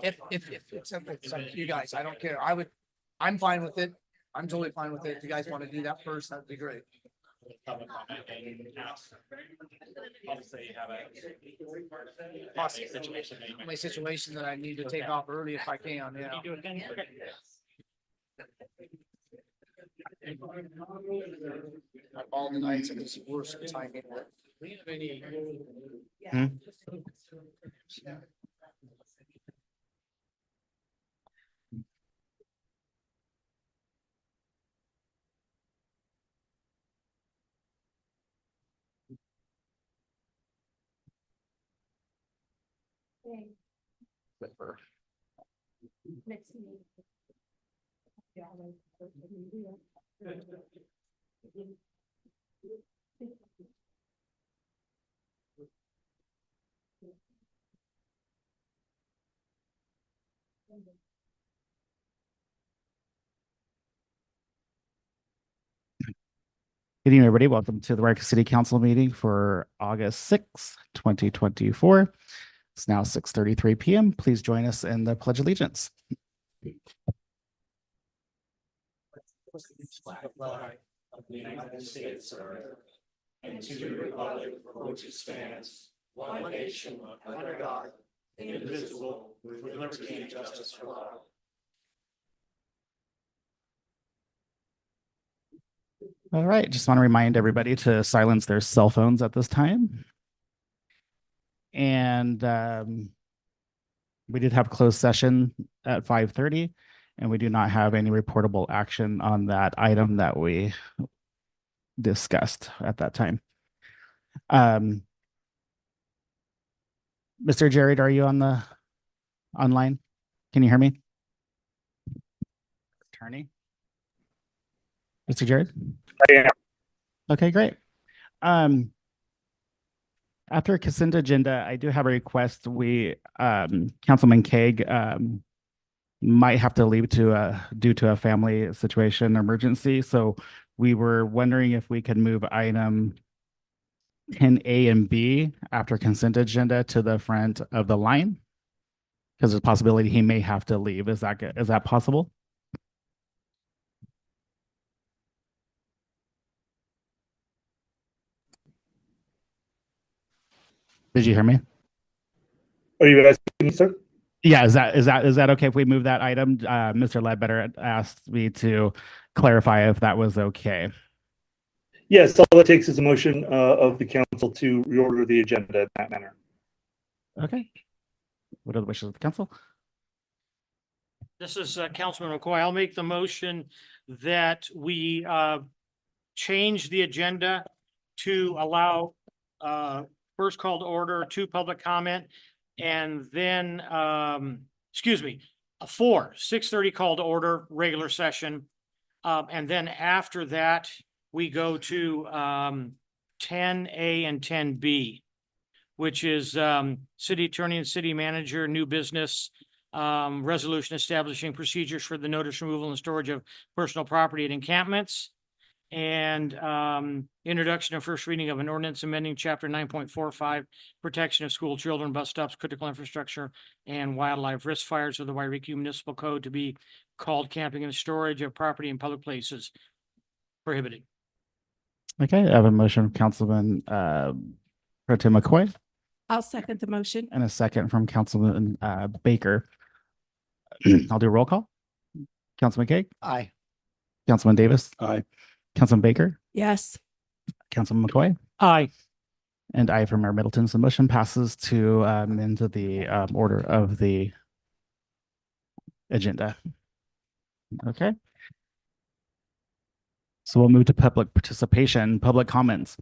If it's up to you guys, I don't care. I'm fine with it. I'm totally fine with it. If you guys want to do that first, that'd be great. My situation that I need to take off early if I can, yeah. All the nights it was worse timing. Good evening, everybody. Welcome to the Wairika City Council meeting for August 6th, 2024. It's now 6:33 p.m. Please join us in the Pledge of Allegiance. Of the United States and to the republic for which it stands, one nation under God, indivisible, with liberty and justice for all. All right, just want to remind everybody to silence their cell phones at this time. And we did have closed session at 5:30, and we do not have any reportable action on that item that we discussed at that time. Mr. Jared, are you online? Can you hear me? Attorney? Mr. Jared? I am. Okay, great. After a consent agenda, I do have a request. Councilman Kaeg might have to leave due to a family situation emergency. So we were wondering if we could move item 10A and B after consent agenda to the front of the line, because there's a possibility he may have to leave. Is that possible? Did you hear me? Are you asking me, sir? Yeah, is that okay if we move that item? Mr. Ledbetter asked me to clarify if that was okay. Yes, all it takes is a motion of the council to reorder the agenda in that manner. Okay. What are the wishes of the council? This is Councilman McCoy. I'll make the motion that we change the agenda to allow first call to order, 2 public comment, and then, a 6:30 call to order, regular session. And then after that, we go to 10A and 10B, which is city attorney and city manager, new business, resolution establishing procedures for the notice removal and storage of personal property at encampments, and introduction and first reading of an ordinance amending chapter 9.45, protection of school children, bus stops, critical infrastructure, and wildlife risk fires of the Wairika Municipal Code to be called camping and storage of property in public places prohibited. Okay, I have a motion from Councilman Pro Tem McCoy I'll second the motion. and a second from Councilman Baker. I'll do a roll call. Councilman Kaeg? Aye. Councilman Davis? Aye. Councilman Baker? Yes. Councilman McCoy? Aye. And I from Mayor Middleton. So motion passes to into the order of the agenda. Okay. So we'll move to public participation, public comments.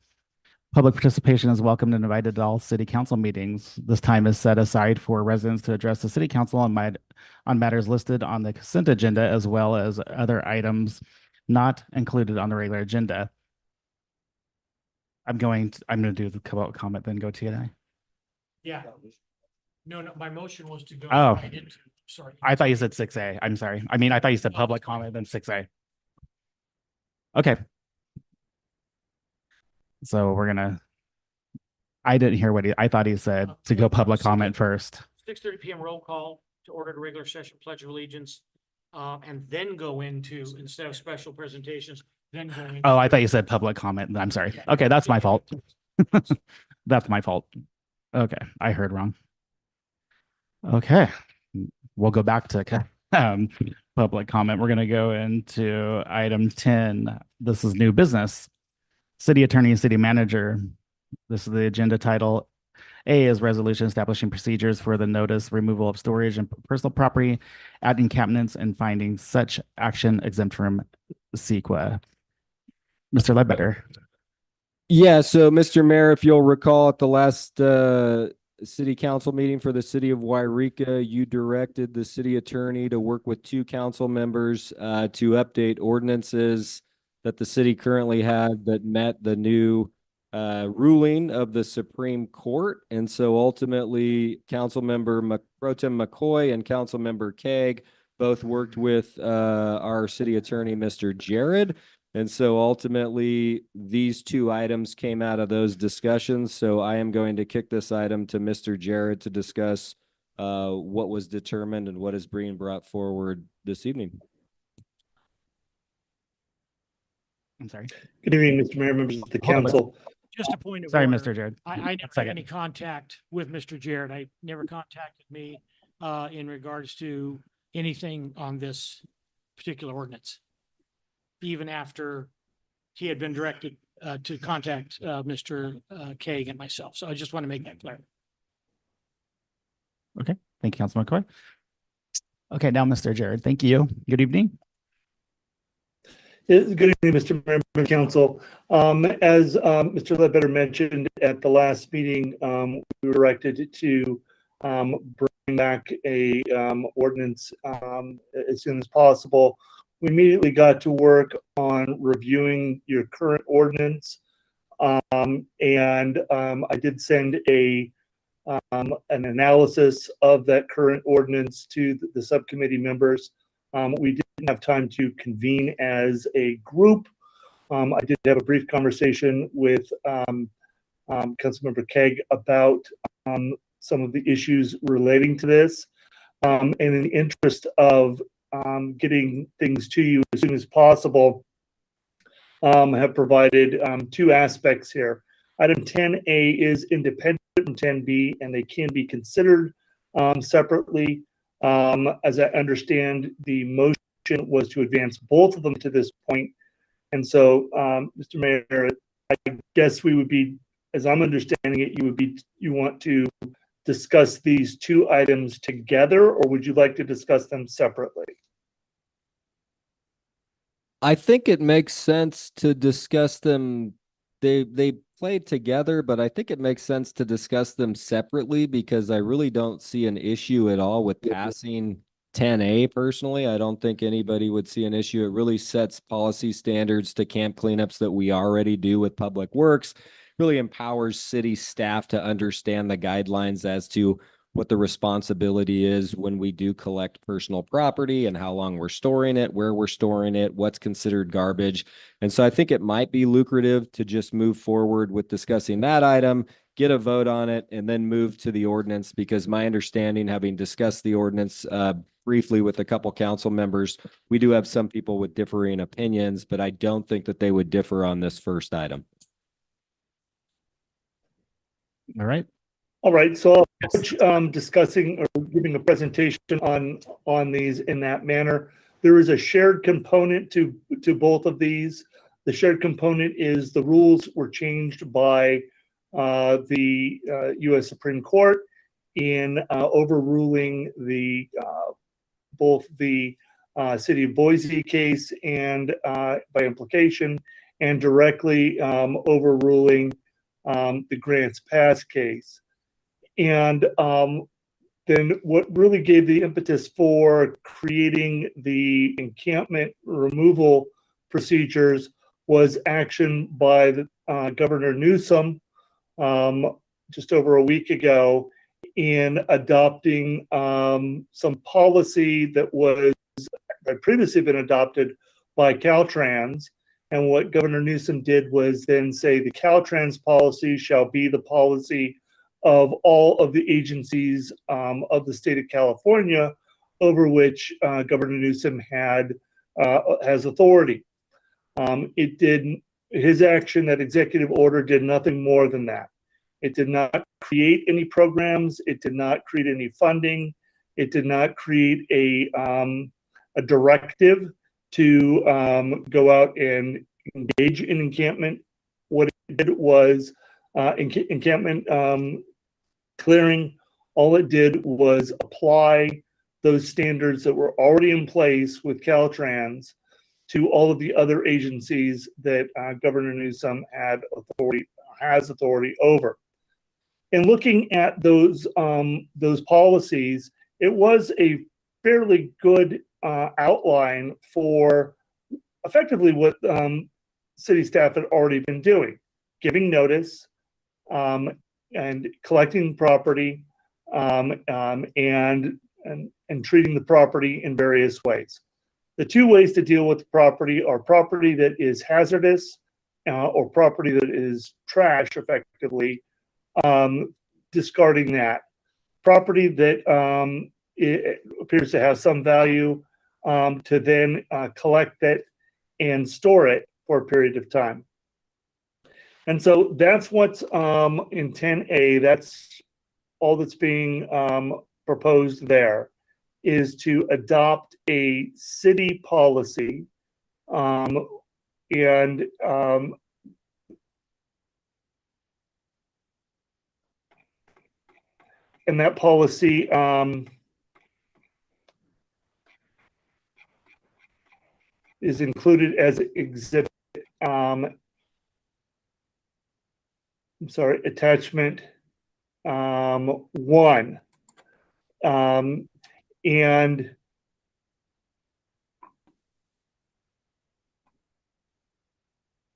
Public participation is welcome and invited to all city council meetings. This time is set aside for residents to address the city council on matters listed on the consent agenda, as well as other items not included on the regular agenda. I'm going to do the public comment, then go to you. Yeah. No, my motion was to go. Oh. I didn't. Sorry. I thought you said 6A. I'm sorry. I mean, I thought you said public comment, then 6A. Okay. So I didn't hear I thought he said to go public comment first. 6:30 p.m. roll call to order the regular session pledge of allegiance, and then go into, instead of special presentations, then go into. Oh, I thought you said public comment. I'm sorry. Okay, that's my fault. That's my fault. Okay, I heard wrong. Okay, we'll go back to public comment. We're going to go into item 10. This is new business. City attorney and city manager. This is the agenda title. A is resolution establishing procedures for the notice removal of storage and personal property at encampments and finding such action exempt from CEQA. Mr. Ledbetter. Yeah, so Mr. Mayor, if you'll recall at the last city council meeting for the city of Wairika, you directed the city attorney to work with 2 council members to update ordinances that the city currently had that met the new ruling of the Supreme Court. And so ultimately, Councilmember Pro Tem McCoy and Councilmember Keg both worked with our city attorney, Mr. Jared. And so ultimately, these 2 items came out of those discussions. So I am going to kick this item to Mr. Jared to discuss what was determined and what is being brought forward this evening. I'm sorry. Good evening, Mr. Mayor, members of the Hold on, council. Just a point of Sorry, order. Mr. Jared. I never had Second. any contact with Mr. Jared. I never contacted me in regards to anything on this particular ordinance, even after he had been directed to contact Mr. Kagan and myself. So I just want to make that clear. Okay, thank you, Councilman McCoy. Okay, now Mr. Jared, thank you. Good evening. Good evening, Mr. Mayor, members of the council. As Mr. Ledbetter mentioned at the last meeting, we were directed to bring back a ordinance as soon as possible. We immediately got to work on reviewing your current ordinance. And I did send an analysis of that current ordinance to the subcommittee members. We didn't have time to convene as a group. I did have a brief conversation with Councilmember Keg about some of the issues relating to this. And in the interest of getting things to you as soon as possible, have provided 2 aspects here. Item 10A is independent from 10B, and they can be considered separately. As I understand, the motion was to advance both of them to this point. And so, Mr. Mayor, I guess we would be, as I'm understanding it, you want to discuss these 2 items together, or would you like to discuss them separately? I think it makes sense to discuss them. They played together, but I think it makes sense to discuss them separately because I really don't see an issue at all with passing 10A personally. I don't think anybody would see an issue. It really sets policy standards to camp cleanups that we already do with Public Works, really empowers city staff to understand the guidelines as to what the responsibility is when we do collect personal property and how long we're storing it, where we're storing it, what's considered garbage. And so I think it might be lucrative to just move forward with discussing that item, get a vote on it, and then move to the ordinance, because my understanding, having discussed the ordinance briefly with a couple council members, we do have some people with differing opinions, but I don't think that they would differ on this first item. All right. All right, so I'll discussing or giving a presentation on these in that manner. There is a shared component to both of these. The shared component is the rules were changed by the U.S. Supreme Court in overruling both the City of Boise case and by implication, and directly overruling the Grants Pass case. And then what really gave the impetus for creating the encampment removal procedures was action by the, Governor Newsom just over a week ago in adopting some policy that had previously been adopted by Caltrans. And what Governor Newsom did was then say the Caltrans policy shall be the policy of all of the agencies of the state of California over which Governor Newsom has authority. His action, that executive order, did nothing more than that. It did not create any programs. It did not create any funding. It did not create a directive to go out and engage in encampment. What it did was encampment clearing. All it did was apply those standards that were already in place with Caltrans to all of the other agencies that Governor Newsom has authority over. In looking at those policies, it was a fairly good outline for effectively what city staff had already been doing: giving notice and collecting property and treating the property in various ways. The two ways to deal with the property are property that is hazardous or property that is trash, effectively, discarding that. Property that it appears to have some value, to then collect it and store it for a period of time. And so that's what's in 10A. That's all that's being proposed there, is to adopt a city policy and that policy is included as exhibit attachment 1. And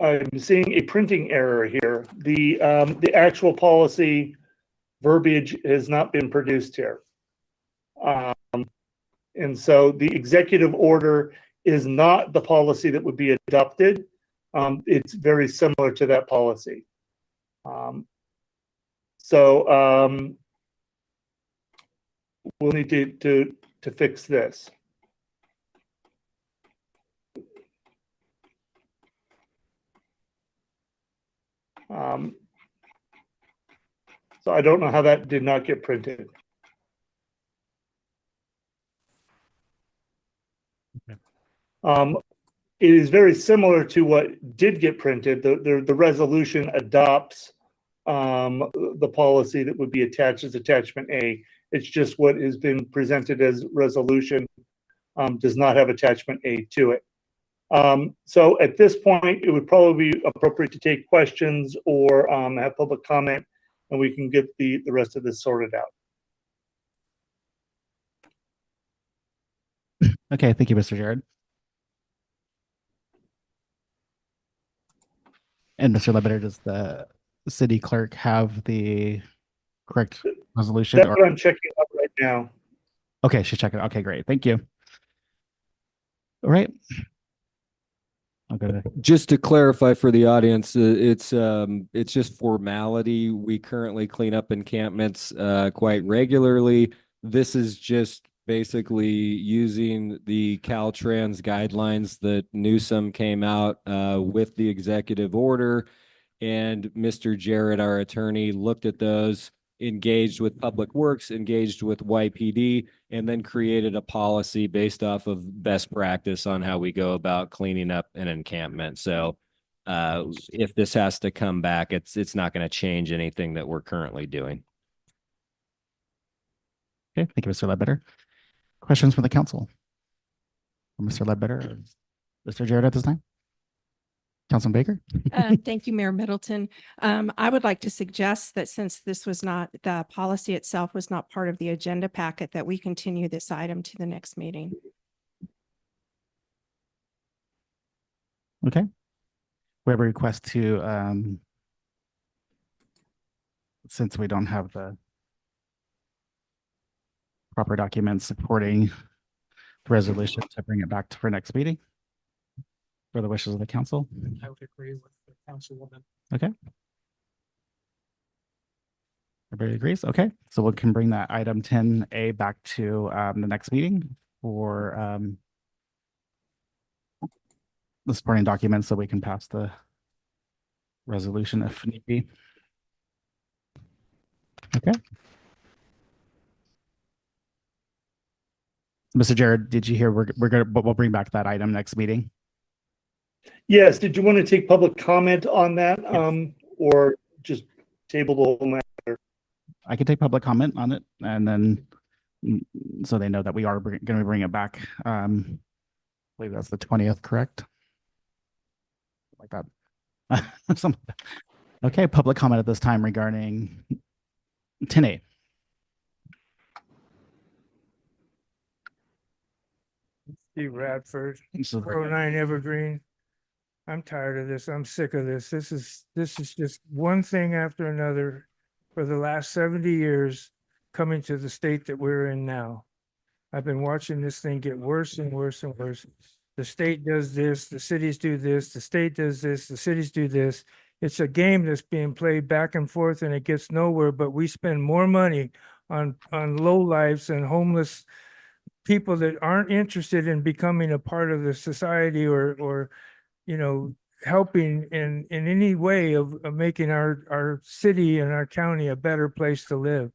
I'm seeing a printing error here. The actual policy verbiage has not been produced here. And so the executive order is not the policy that would be adopted. It's very similar to that policy. We'll need to fix this. So I don't know how that did not get printed. It is very similar to what did get printed. The resolution adopts the policy that would be attached as attachment A. It's just what has been presented as resolution does not have attachment A to it. So at this point, it would probably be appropriate to take questions or have public comment, and we can get the rest of this sorted out. Okay, thank you, Mr. Jared. And Mr. Ledbetter, does the city clerk have the correct resolution? That's what I'm checking out right now. Okay, she's checking. Okay, great. Thank you. All right. I'll go to Just to clarify for the audience, it's just formality. We currently clean up encampments quite regularly. This is just basically using the Caltrans guidelines that Newsom came out with the executive order, and Mr. Jarrett, our attorney, looked at those, engaged with Public Works, engaged with YPD, and then created a policy based off of best practice on how we go about cleaning up an encampment. So if this has to come back, it's not going to change anything that we're currently doing. Okay, thank you, Mr. Ledbetter. Questions from the council? Or Mr. Ledbetter or Mr. Jarrett at this time? Councilman Baker? Thank you, Mayor Middleton. I would like to suggest that since this was not, the policy itself was not part of the agenda packet, that we continue this item to the next meeting. Okay. We have a request to, since we don't have the proper documents supporting the resolution, to bring it back to for next meeting for the wishes of the council. I would agree with the councilwoman. Okay. Everybody agrees? Okay, so we can bring that item 10A back to the next meeting for the supporting documents so we can pass the resolution if need be. Okay. Mr. Jared, did you hear but we'll bring back that item next meeting? Yes, did you want to take public comment on that, or just table the whole matter? I can take public comment on it and then so they know that we are going to bring it back. I believe that's the 20th, correct? Like that. Okay, public comment at this time regarding 10A. Steve Radford, This is 409 Evergreen. I'm tired of this. I'm sick of this. This is just one thing after another for the last 70 years coming to the state that we're in now. I've been watching this thing get worse and worse and worse. The state does this, the cities do this, the state does this, the cities do this. It's a game that's being played back and forth and it gets nowhere, but we spend more money on lowlifes and homeless people that aren't interested in becoming a part of the society or you know, helping in any way of making our city and our county a better place to live.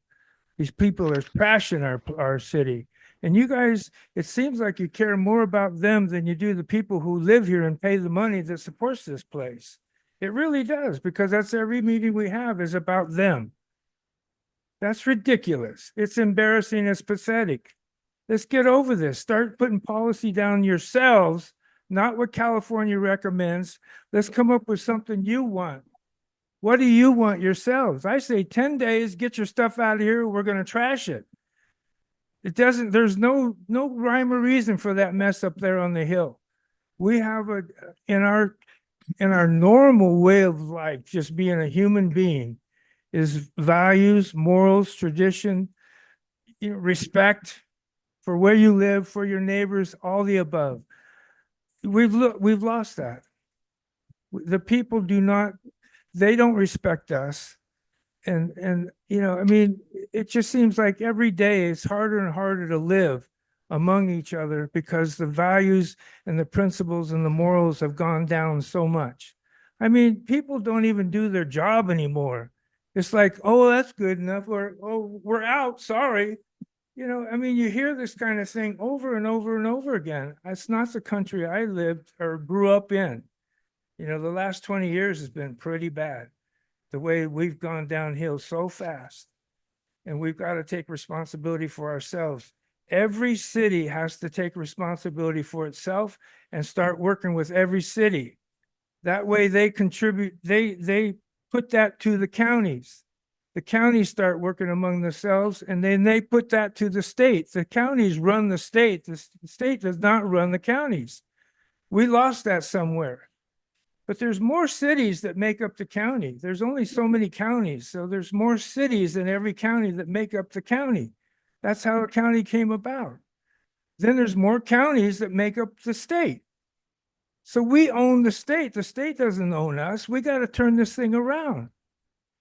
These people are trashing our city. And you guys, it seems like you care more about them than you do the people who live here and pay the money that supports this place. It really does, because that's every meeting we have is about them. That's ridiculous. It's embarrassing. It's pathetic. Let's get over this. Start putting policy down yourselves, not what California recommends. Let's come up with something you want. What do you want yourselves? I say 10 days, get your stuff out of here. We're going to trash it. It doesn't, there's no rhyme or reason for that mess up there on the hill. We have in our normal way of life, just being a human being, is values, morals, tradition, respect for where you live, for your neighbors, all the above. We've lost that. The people they don't respect us. And I mean, it just seems like every day it's harder and harder to live among each other because the values and the principles and the morals have gone down so much. I mean, people don't even do their job anymore. It's like, oh, that's good enough, or oh, we're out, sorry. I mean, you hear this kind of thing over and over and over again. It's not the country I lived or grew up in. The last 20 years has been pretty bad. The way we've gone downhill so fast, and we've got to take responsibility for ourselves. Every city has to take responsibility for itself and start working with every city. That way they contribute, they put that to the counties. The counties start working among themselves, and then they put that to the state. The counties run the state. The state does not run the counties. We lost that somewhere. But there's more cities that make up the county. There's only so many counties. So there's more cities in every county that make up the county. That's how a county came about. Then there's more counties that make up the state. So we own the state. The state doesn't own us. We got to turn this thing around.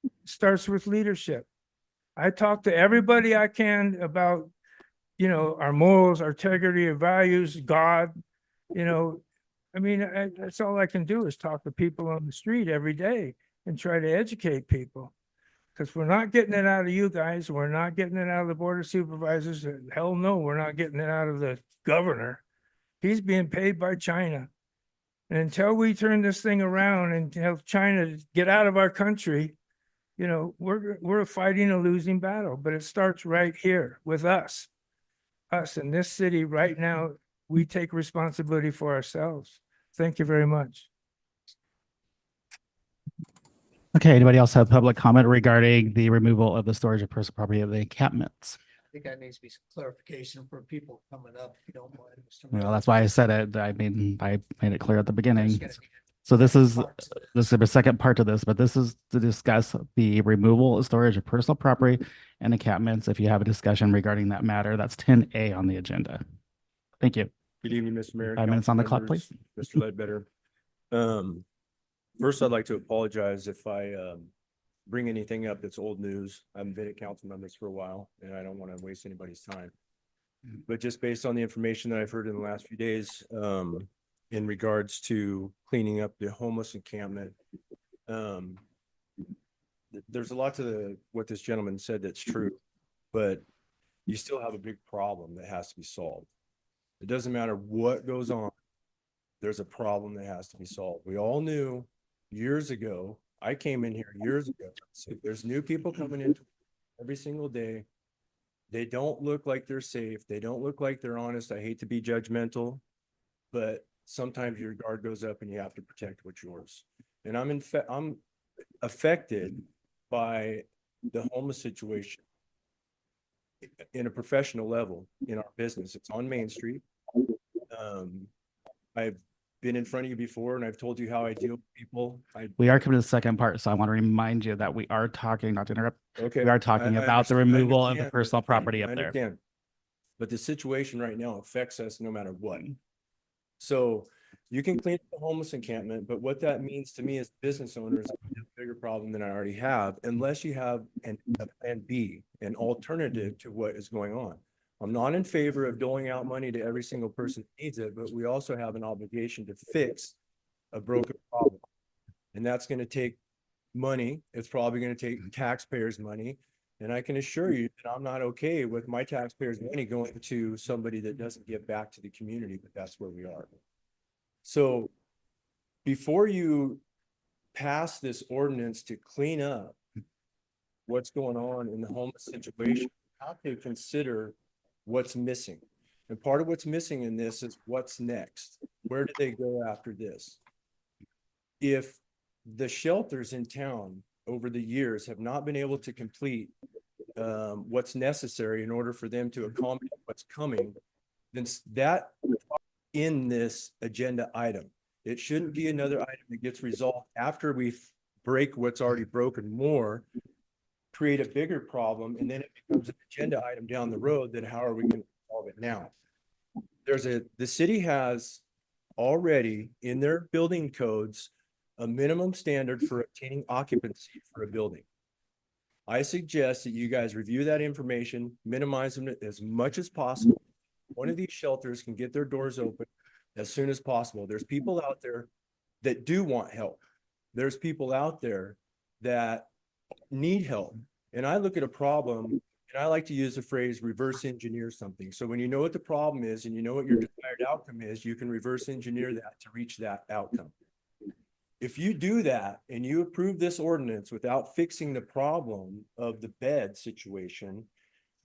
It starts with leadership. I talk to everybody I can about, our morals, our integrity, our values, God, I mean, that's all I can do is talk to people on the street every day and try to educate people. Because we're not getting it out of you guys. We're not getting it out of the Board of Supervisors. Hell no, we're not getting it out of the governor. He's being paid by China. And until we turn this thing around and tell China to get out of our country, we're fighting a losing battle. But it starts right here with us. Us in this city right now, we take responsibility for ourselves. Thank you very much. Okay, anybody else have public comment regarding the removal of the storage of personal property of the encampments? I think that needs to be some clarification for people coming up, if you don't mind. Mr. Well, Mayor. that's why I said it. I mean, I made it clear at the There's beginning. gonna be So this is parts. a second part to this, but this is to discuss the removal of storage of personal property and encampments. If you have a discussion regarding that matter, that's 10A on the agenda. Thank you. Good evening, Mr. Mayor. 5 minutes on the clock, council members, Mr. Ledbetter. First, I'd like to apologize if I bring anything up that's old news. I haven't been at council members for a while, and I don't want to waste anybody's time. But just based on the information that I've heard in the last few days, in regards to cleaning up the homeless encampment, there's a lot to what this gentleman said that's true, but you still have a big problem that has to be solved. It doesn't matter what goes on. There's a problem that has to be solved. We all knew years ago, I came in here years ago. So there's new people coming in every single day. They don't look like they're safe. They don't look like they're honest. I hate to be judgmental, but sometimes your guard goes up and you have to protect what's yours. And I'm affected by the homeless situation in a professional level in our business. It's on Main Street. I've been in front of you before and I've told you how I deal with people. We are coming to the second part, so I want to remind you that we are talking, not to interrupt, Okay. we are talking I about the understand- I removal of the understand, personal but- property I up there. understand. But the situation right now affects us no matter what. So you can clean up the homeless encampment, but what that means to me as business owners, I have a bigger problem than I already have, unless you have a plan B, an alternative to what is going on. I'm not in favor of doling out money to every single person who needs it, but we also have an obligation to fix a broken problem. And that's going to take money. It's probably going to take taxpayers' money. And I can assure you that I'm not okay with my taxpayers' money going to somebody that doesn't give back to the community, but that's where we are. So before you pass this ordinance to clean up what's going on in the homeless situation, you have to consider what's missing. And part of what's missing in this is what's next. Where do they go after this? If the shelters in town over the years have not been able to complete what's necessary in order for them to accommodate what's coming, then that in this agenda item. It shouldn't be another item that gets resolved after we break what's already broken more, create a bigger problem, and then it becomes an agenda item down the road. Then how are we going to solve it now? The city has already in their building codes a minimum standard for obtaining occupancy for a building. I suggest that you guys review that information, minimize them as much as possible. One of these shelters can get their doors open as soon as possible. There's people out there that do want help. There's people out there that need help. And I look at a problem and I like to use the phrase reverse engineer something. So when you know what the problem is and you know what your desired outcome is, you can reverse engineer that to reach that outcome. If you do that and you approve this ordinance without fixing the problem of the bed situation,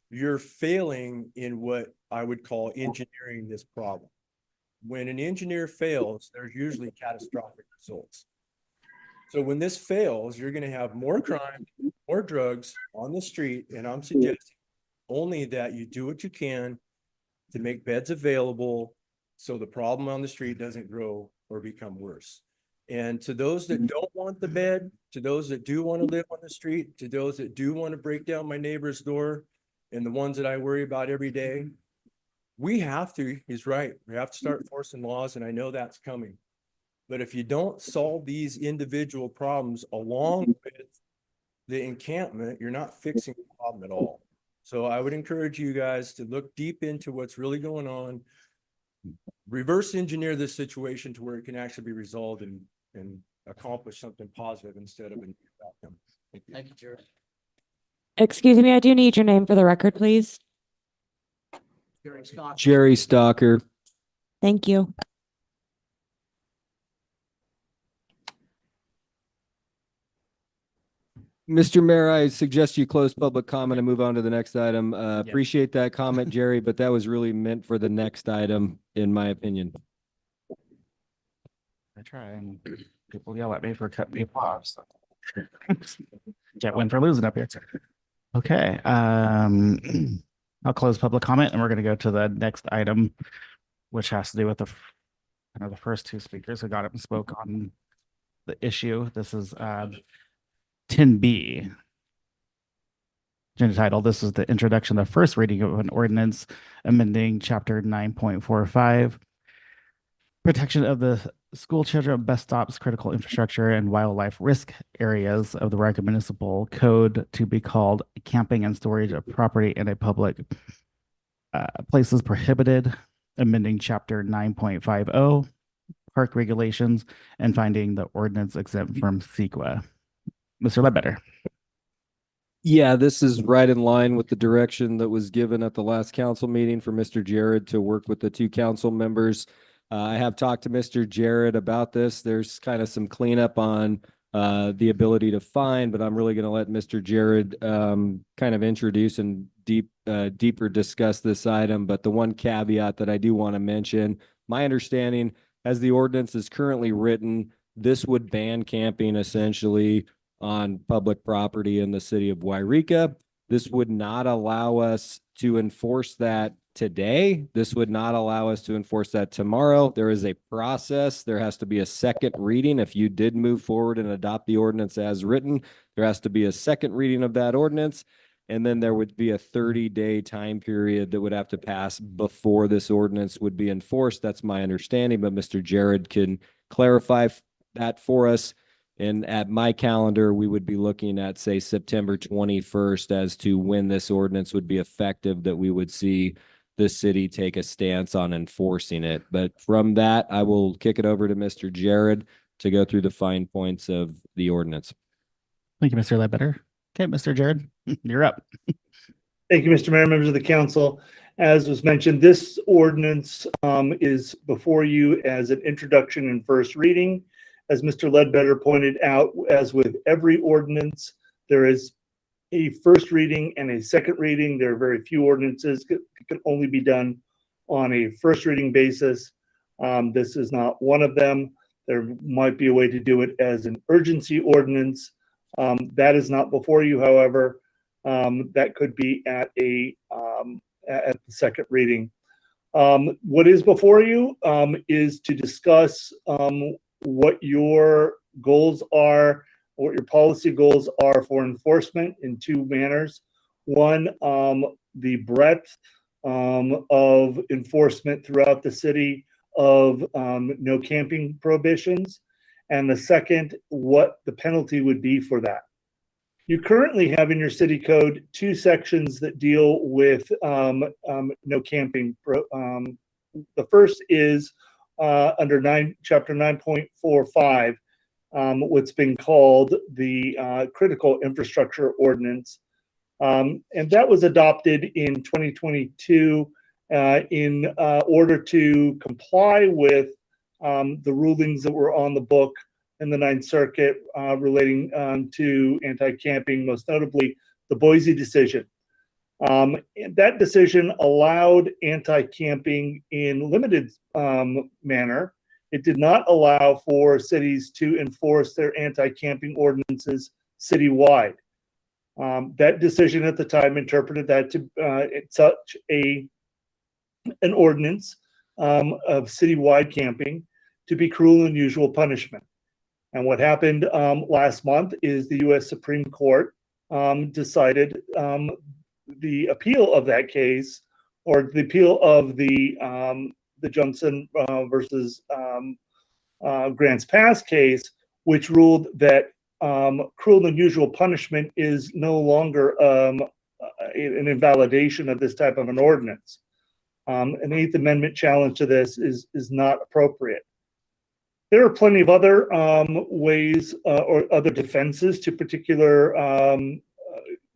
you're failing in what I would call engineering this problem. When an engineer fails, there's usually catastrophic results. So when this fails, you're going to have more crime, more drugs on the street. And I'm suggesting only that you do what you can to make beds available so the problem on the street doesn't grow or become worse. And to those that don't want the bed, to those that do want to live on the street, to those that do want to break down my neighbor's door, and the ones that I worry about every day, we have to, he's right, we have to start enforcing laws, and I know that's coming. But if you don't solve these individual problems along with the encampment, you're not fixing the problem at all. So I would encourage you guys to look deep into what's really going on, reverse engineer this situation to where it can actually be resolved and accomplish something positive instead of an outcome. Thank you, Jared. Excuse me, I do need your name for the record, please. Jerry Scott. Jerry Stalker. Thank you. Mr. Mayor, I suggest you close public comment and move on to the next item. Appreciate that comment, Jerry, but that was really meant for the next item, in my opinion. I try and people yell at me for cutting me off. So. Can't win for losing up here. Okay. I'll close public comment and we're going to go to the next item, which has to do with the first two speakers who got up and spoke on the issue. This is 10B. Agenda title. This is the introduction, the first reading of an ordinance amending chapter 9.45. protection of the school children, bus stops, critical infrastructure, and wildlife risk areas of the Rica Municipal Code to be called camping and storage of property in a public places prohibited, amending chapter 9.50 park regulations and finding the ordinance exempt from CEQA. Mr. Ledbetter. Yeah, this is right in line with the direction that was given at the last council meeting for Mr. Jared to work with the two council members. I have talked to Mr. Jared about this. There's kind of some cleanup on the ability to fine, but I'm really going to let Mr. Jared kind of introduce and deeper discuss this item. But the one caveat that I do want to mention, my understanding as the ordinance is currently written, this would ban camping essentially on public property in the city of Wairika. This would not allow us to enforce that today. This would not allow us to enforce that tomorrow. There is a process. There has to be a second reading. If you did move forward and adopt the ordinance as written, there has to be a second reading of that ordinance. And then there would be a 30-day time period that would have to pass before this ordinance would be enforced. That's my understanding, but Mr. Jared can clarify that for us. And at my calendar, we would be looking at, say, September 21st as to when this ordinance would be effective, that we would see the city take a stance on enforcing it. But from that, I will kick it over to Mr. Jared to go through the fine points of the ordinance. Thank you, Mr. Ledbetter. Okay, Mr. Jared, you're up. Thank you, Mr. Mayor, members of the council. As was mentioned, this ordinance is before you as an introduction and first reading. As Mr. Ledbetter pointed out, as with every ordinance, there is a first reading and a second reading. There are very few ordinances that can only be done on a first reading basis. This is not one of them. There might be a way to do it as an urgency ordinance. That is not before you, however. That could be at the second reading. What is before you is to discuss what your goals are, what your policy goals are for enforcement in two manners. One, the breadth of enforcement throughout the city of no camping prohibitions. And the second, what the penalty would be for that. You currently have in your city code two sections that deal with no camping. The first is under chapter 9.45, what's been called the critical infrastructure ordinance. And that was adopted in 2022 in order to comply with the rulings that were on the book in the Ninth Circuit relating to anti-camping, most notably the Boise decision. That decision allowed anti-camping in limited manner. It did not allow for cities to enforce their anti-camping ordinances citywide. That decision at the time interpreted that to such an ordinance of citywide camping to be cruel and unusual punishment. And what happened last month is the U.S. Supreme Court decided the appeal of that case, or the appeal of the Johnson versus Grants Pass case, which ruled that cruel and unusual punishment is no longer an invalidation of this type of an ordinance. An Eighth Amendment challenge to this is not appropriate. There are plenty of other ways or other defenses to particular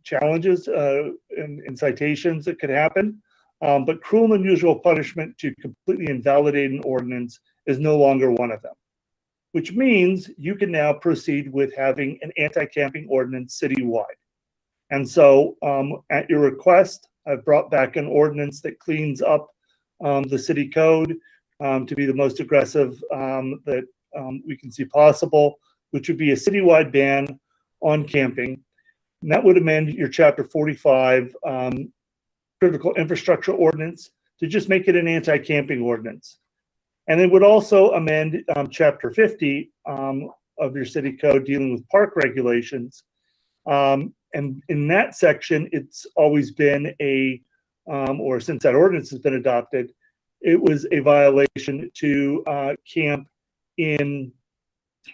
challenges and citations that could happen. But cruel and unusual punishment to completely invalidate an ordinance is no longer one of them, which means you can now proceed with having an anti-camping ordinance citywide. And so at your request, I've brought back an ordinance that cleans up the city code to be the most aggressive that we can see possible, which would be a citywide ban on camping. And that would amend your chapter 45 critical infrastructure ordinance to just make it an anti-camping ordinance. And it would also amend chapter 50 of your city code dealing with park regulations. And in that section, it's always been or since that ordinance has been adopted, it was a violation to camp in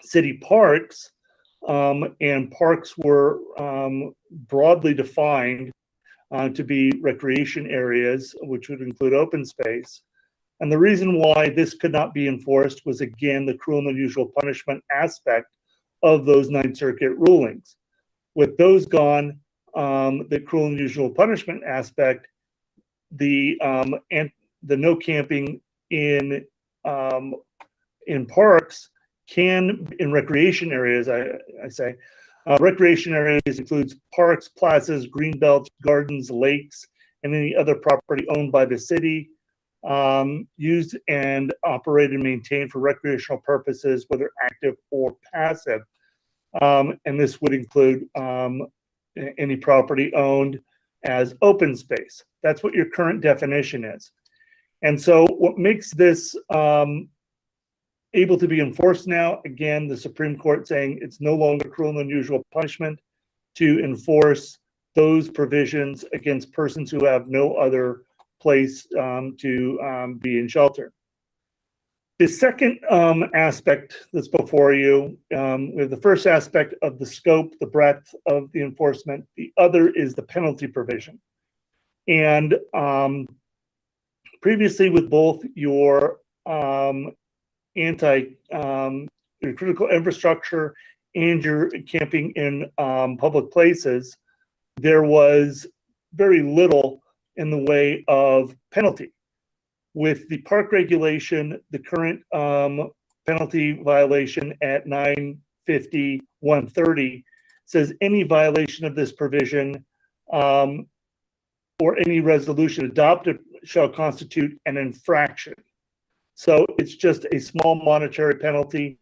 city parks. And parks were broadly defined to be recreation areas, which would include open space. And the reason why this could not be enforced was, again, the cruel and unusual punishment aspect of those Ninth Circuit rulings. With those gone, the cruel and unusual punishment aspect, the no camping in parks can, in recreation areas, I say, recreation areas includes parks, plazas, green belts, gardens, lakes, and any other property owned by the city, used and operated and maintained for recreational purposes, whether active or passive. And this would include any property owned as open space. That's what your current definition is. And so what makes this able to be enforced now, again, the Supreme Court saying it's no longer cruel and unusual punishment to enforce those provisions against persons who have no other place to be in shelter. The second aspect that's before you, we have the first aspect of the scope, the breadth of the enforcement. The other is the penalty provision. And previously with both your your critical infrastructure and your camping in public places, there was very little in the way of penalty. With the park regulation, the current penalty violation at 950-130 says any violation of this provision or any resolution adopted shall constitute an infraction. So it's just a small monetary penalty,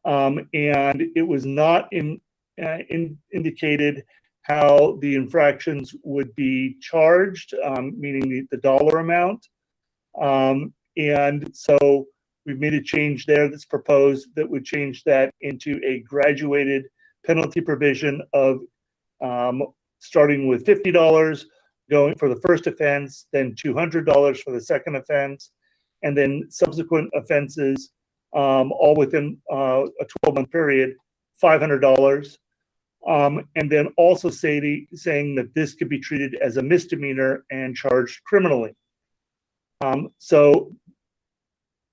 and it was not indicated how the infractions would be charged, meaning the dollar amount. And so we've made a change there that's proposed that would change that into a graduated penalty provision of starting with $50 going for the first offense, then $200 for the second offense, and then subsequent offenses, all within a 12-month period, $500. And then also saying that this could be treated as a misdemeanor and charged criminally. So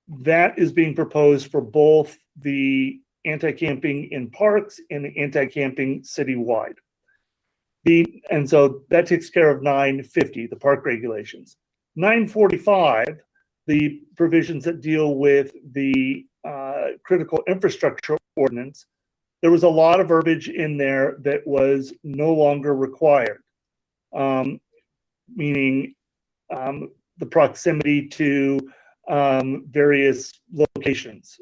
that is being proposed for both the anti-camping in parks and the anti-camping citywide. And so that takes care of 950, the park regulations. 945, the provisions that deal with the critical infrastructure ordinance, there was a lot of verbiage in there that was no longer required, meaning the proximity to various locations,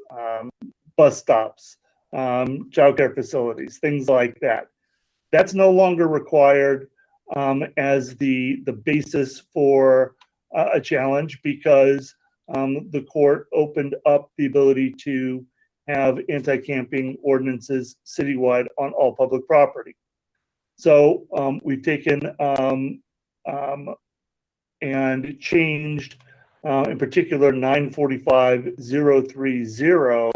bus stops, childcare facilities, things like that. That's no longer required as the basis for a challenge, because the court opened up the ability to have anti-camping ordinances citywide on all public property. So we've taken and changed, in particular, 945-030,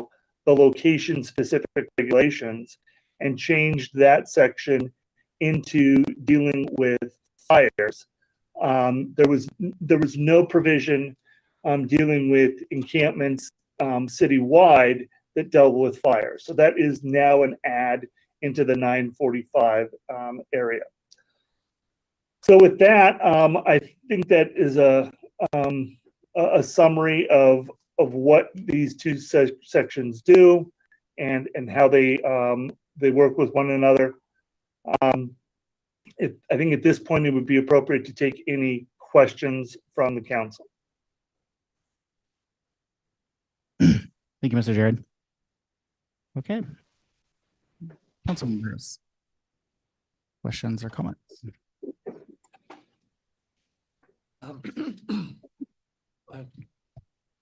the location-specific regulations, and changed that section into dealing with fires. There was no provision dealing with encampments citywide that dealt with fire. So that is now an add into the 945 area. So with that, I think that is a summary of what these two sections do and how they work with one another. I think at this point it would be appropriate to take any questions from the council. Thank you, Mr. Jared. Okay. Council members, questions or comments?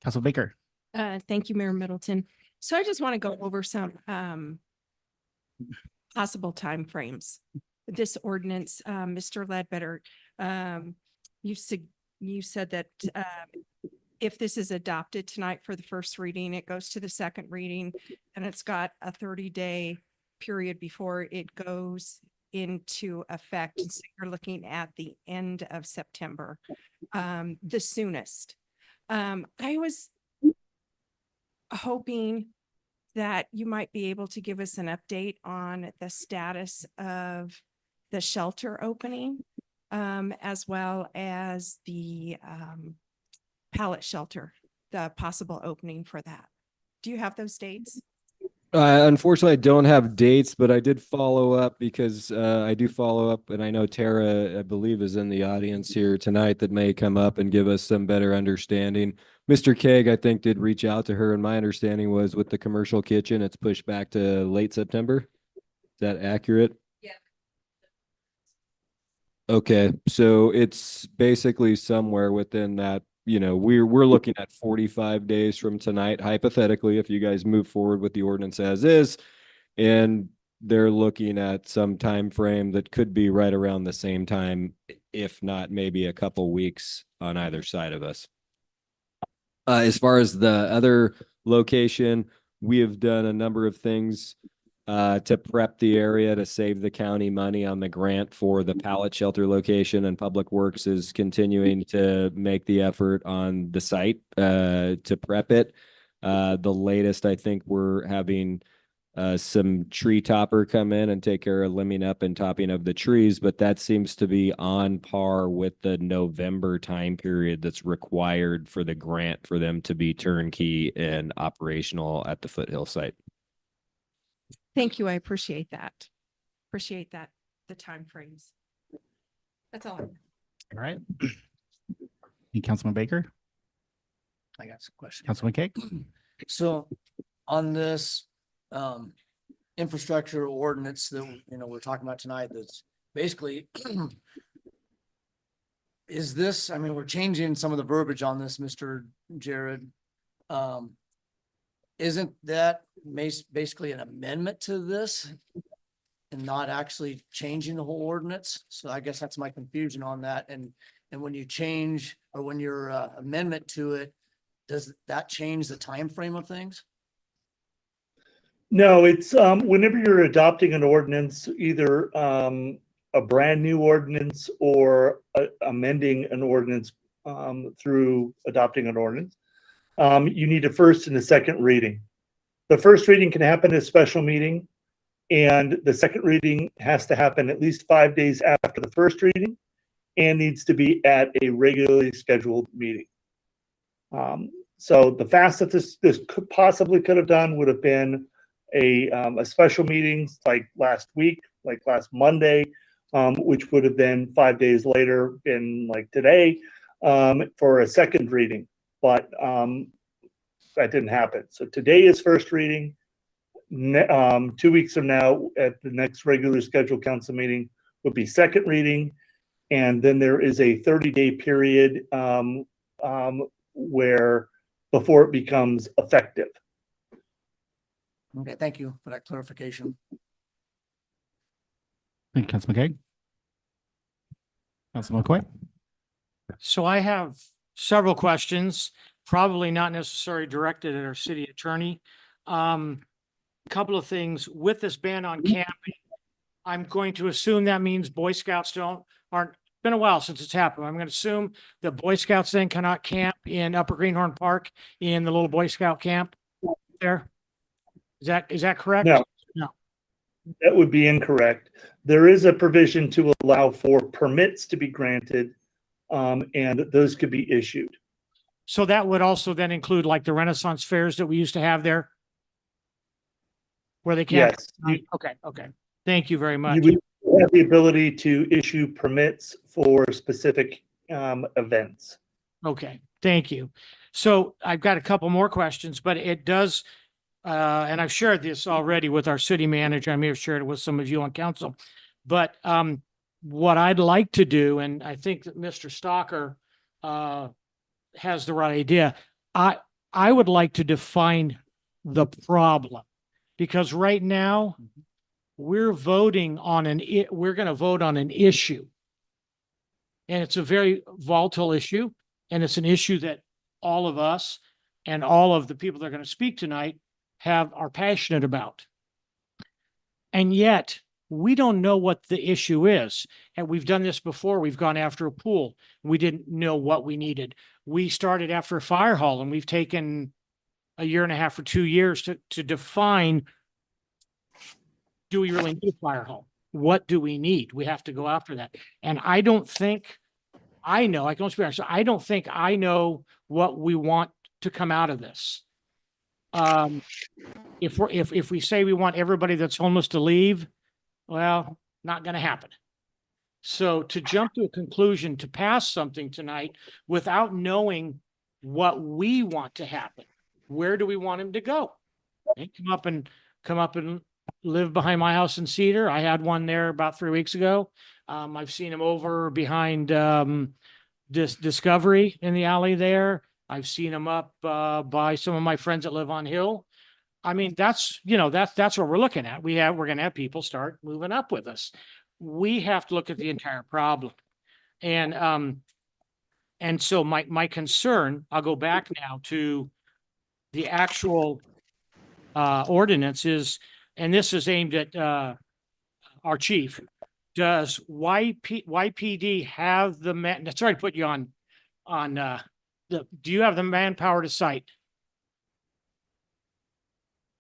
Council Baker. Thank you, Mayor Middleton. So I just want to go over some possible timeframes. This ordinance, Mr. Ledbetter, you said that if this is adopted tonight for the first reading, it goes to the second reading, and it's got a 30-day period before it goes into effect. So you're looking at the end of September, the soonest. I was hoping that you might be able to give us an update on the status of the shelter opening, as well as the pallet shelter, the possible opening for that. Do you have those dates? Unfortunately, I don't have dates, but I did follow up because I do follow up, and I know Tara, I believe, is in the audience here tonight that may come up and give us some better understanding. Mr. Keg, I think, did reach out to her, and my understanding was with the commercial kitchen, it's pushed back to late September. Is that accurate? Yeah. Okay, so it's basically somewhere within that, you know, we're looking at 45 days from tonight, hypothetically, if you guys move forward with the ordinance as is, and they're looking at some time frame that could be right around the same time, if not maybe a couple weeks on either side of us. As far as the other location, we have done a number of things to prep the area to save the county money on the grant for the pallet shelter location, and Public Works is continuing to make the effort on the site to prep it. The latest, I think we're having some tree topper come in and take care of limbing up and topping of the trees, but that seems to be on par with the November time period that's required for the grant for them to be turnkey and operational at the Foothill site. Thank you. I appreciate that. Appreciate that, the timeframes. That's all. All right. Councilman Baker, I got some questions. Councilman Cake. So on this infrastructure ordinance that, we're talking about tonight, that's basically is this, I mean, we're changing some of the verbiage on this, Mr. Jared. Isn't that basically an amendment to this and not actually changing the whole ordinance? So I guess that's my confusion on that. And when you change, or when your amendment to it, does that change the time frame of things? No, it's whenever you're adopting an ordinance, either a brand new ordinance or amending an ordinance through adopting an ordinance, you need a first and a second reading. The first reading can happen at a special meeting, and the second reading has to happen at least 5 days after the first reading and needs to be at a regularly scheduled meeting. So the fastest this could have done would have been a special meeting like last week, like last Monday, which would have then 5 days later been like today for a second reading. But that didn't happen. So today is first reading. 2 weeks from now, at the next regular scheduled council meeting, would be second reading. And then there is a 30-day period where before it becomes effective. Okay, thank you for that clarification. Thank you, Councilman Cake. Councilman McCoy. So I have several questions, probably not necessarily directed at our city attorney. Couple of things with this ban on camping. I'm going to assume that means Boy Scouts aren't, been a while since it's happened. I'm going to assume that Boy Scouts then cannot camp in Upper Greenhorn Park in the little Boy Scout camp there. Is that correct? No. No. That would be incorrect. There is a provision to allow for permits to be granted, and those could be issued. So that would also then include like the Renaissance fairs that we used to have there? Where they can't? Yes. Okay. Thank you very much. You would have the ability to issue permits for specific events. Okay, thank you. So I've got a couple more questions, but it does, and I've shared this already with our city manager. I may have shared it with some of you on council. But what I'd like to do, and I think that Mr. Stalker has the right idea, I would like to define the problem. Because right now, we're voting on we're going to vote on an issue. And it's a very volatile issue. And it's an issue that all of us and all of the people that are going to speak tonight are passionate about. And yet we don't know what the issue is. And we've done this before. We've gone after a pool. We didn't know what we needed. We started after a fire hall, and we've taken a year and a half or 2 years to define, do we really need a fire hall? What do we need? We have to go after that. And I don't think I know, I can only speak, so I don't think I know what we want to come out of this. If we say we want everybody that's homeless to leave, well, not going to happen. So to jump to a conclusion to pass something tonight without knowing what we want to happen, where do we want him to go? They come up and live behind my house in Cedar. I had one there about 3 weeks ago. I've seen him over behind Discovery in the alley there. I've seen him up by some of my friends that live on Hill. I mean, that's what we're looking at. We're going to have people start moving up with us. We have to look at the entire problem. And so my concern, I'll go back now to the actual ordinance is, and this is aimed at our chief. Does YPD have the man? Sorry to put you on do you have the manpower to cite?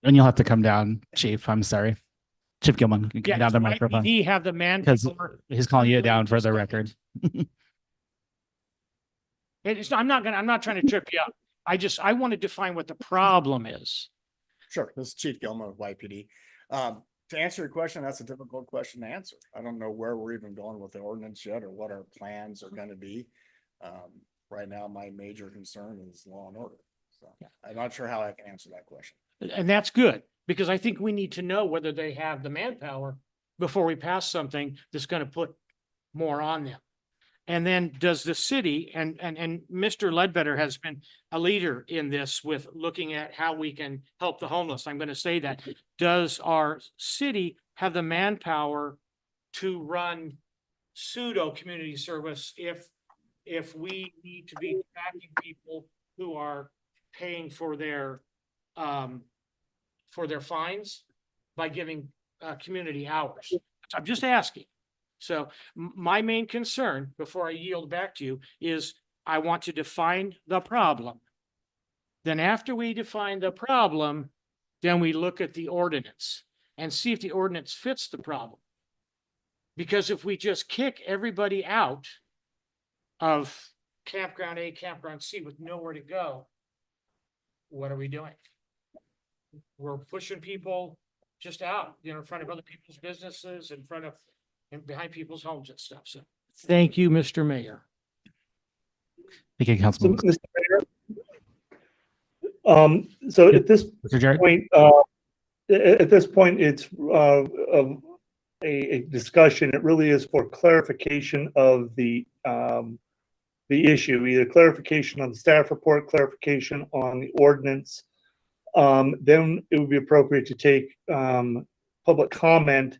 And you'll have to come down, Chief. I'm sorry. Chief Gilman, you can Yeah, get out the does microphone YPD have the because manpower? he's calling you down for the record. I'm not trying to trip you up. I want to define what the problem is. Sure, this is Chief Gilman of YPD. To answer your question, that's a difficult question to answer. I don't know where we're even going with the ordinance yet or what our plans are going to be. Right now, my major concern is law and order. So I'm not sure how I can answer that question. And that's good, because I think we need to know whether they have the manpower before we pass something that's going to put more on them. And then does the city, and Mr. Ledbetter has been a leader in this with looking at how we can help the homeless. I'm going to say that. Does our city have the manpower to run pseudo community service if we need to be tracking people who are paying for their fines by giving community hours? I'm just asking. So my main concern, before I yield back to you, is I want to define the problem. Then after we define the problem, then we look at the ordinance and see if the ordinance fits the problem. Because if we just kick everybody out of campground A, campground C with nowhere to go, what are we doing? We're pushing people just out, in front of other people's businesses, in front of and behind people's homes and stuff. So thank you, Mr. Mayor. Thank you, So, Councilman. Mr. Mayor, so at this Mr. Jarrett? point, at this point, it's a discussion. It really is for clarification of the issue, either clarification on the staff report, clarification on the ordinance. Then it would be appropriate to take public comment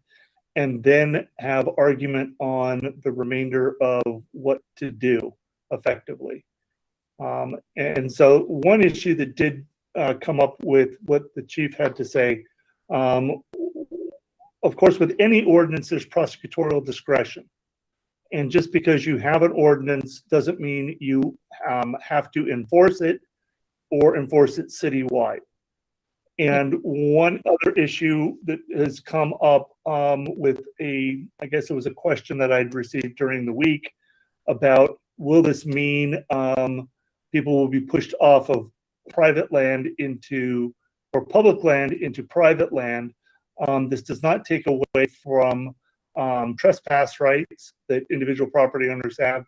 and then have argument on the remainder of what to do effectively. And so one issue that did come up with what the chief had to say, of course, with any ordinance, there's prosecutorial discretion. And just because you have an ordinance doesn't mean you have to enforce it or enforce it citywide. And one other issue that has come up with I guess it was a question that I'd received during the week about, will this mean people will be pushed off of private land or public land into private land? This does not take away from trespass rights that individual property owners have.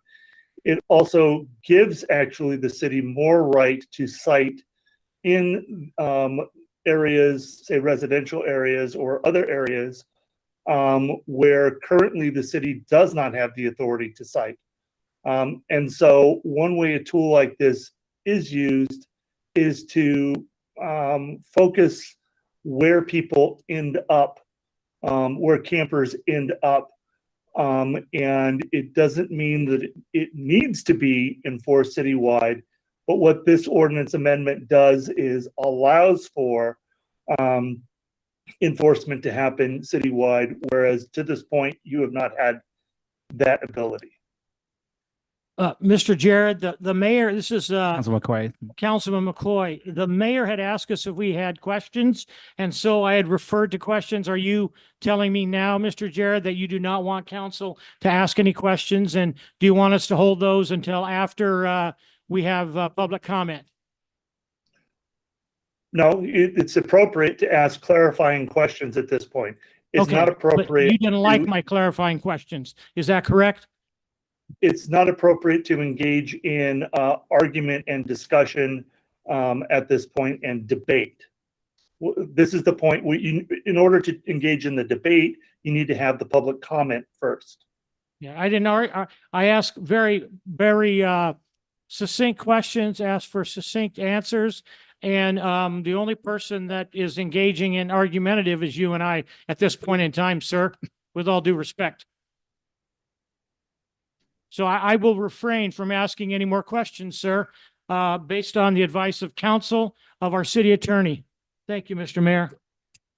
It also gives actually the city more right to cite in areas, say residential areas or other areas where currently the city does not have the authority to cite. And so one way a tool like this is used is to focus where people end up, where campers end up. And it doesn't mean that it needs to be enforced citywide, But what this ordinance amendment does is allows for enforcement to happen citywide, whereas to this point, you have not had that ability. Mr. Jared, the mayor, this is, Councilman McCoy. Councilman McCloy, the mayor had asked us if we had questions, and so I had referred to questions. Are you telling me now, Mr. Jared, that you do not want council to ask any questions? And do you want us to hold those until after we have public comment? No, it's appropriate to ask clarifying questions at this point. It's not Okay, but appropriate. you didn't like to- my clarifying questions. Is that correct? It's not appropriate to engage in argument and discussion at this point and debate. This is the point where in order to engage in the debate, you need to have the public comment first. Yeah, I didn't, I asked very, very succinct questions, asked for succinct answers. And the only person that is engaging in argumentative is you and I at this point in time, sir, with all due respect. So I will refrain from asking any more questions, sir, based on the advice of counsel of our city attorney. Thank you, Mr. Mayor.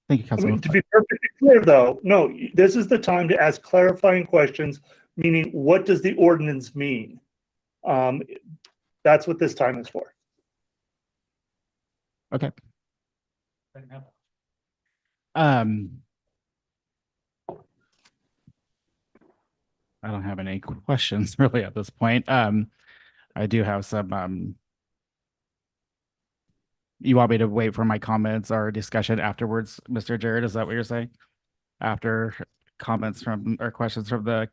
Thank you, I Councilman. mean, to be perfectly clear, though, no, this is the time to ask clarifying questions, meaning what does the ordinance mean? That's what this time is for. Okay. I don't have any questions really at this point. I do have some, you want me to wait for my comments or discussion afterwards, Mr. Jared? Is that what you're saying? After comments from or questions from the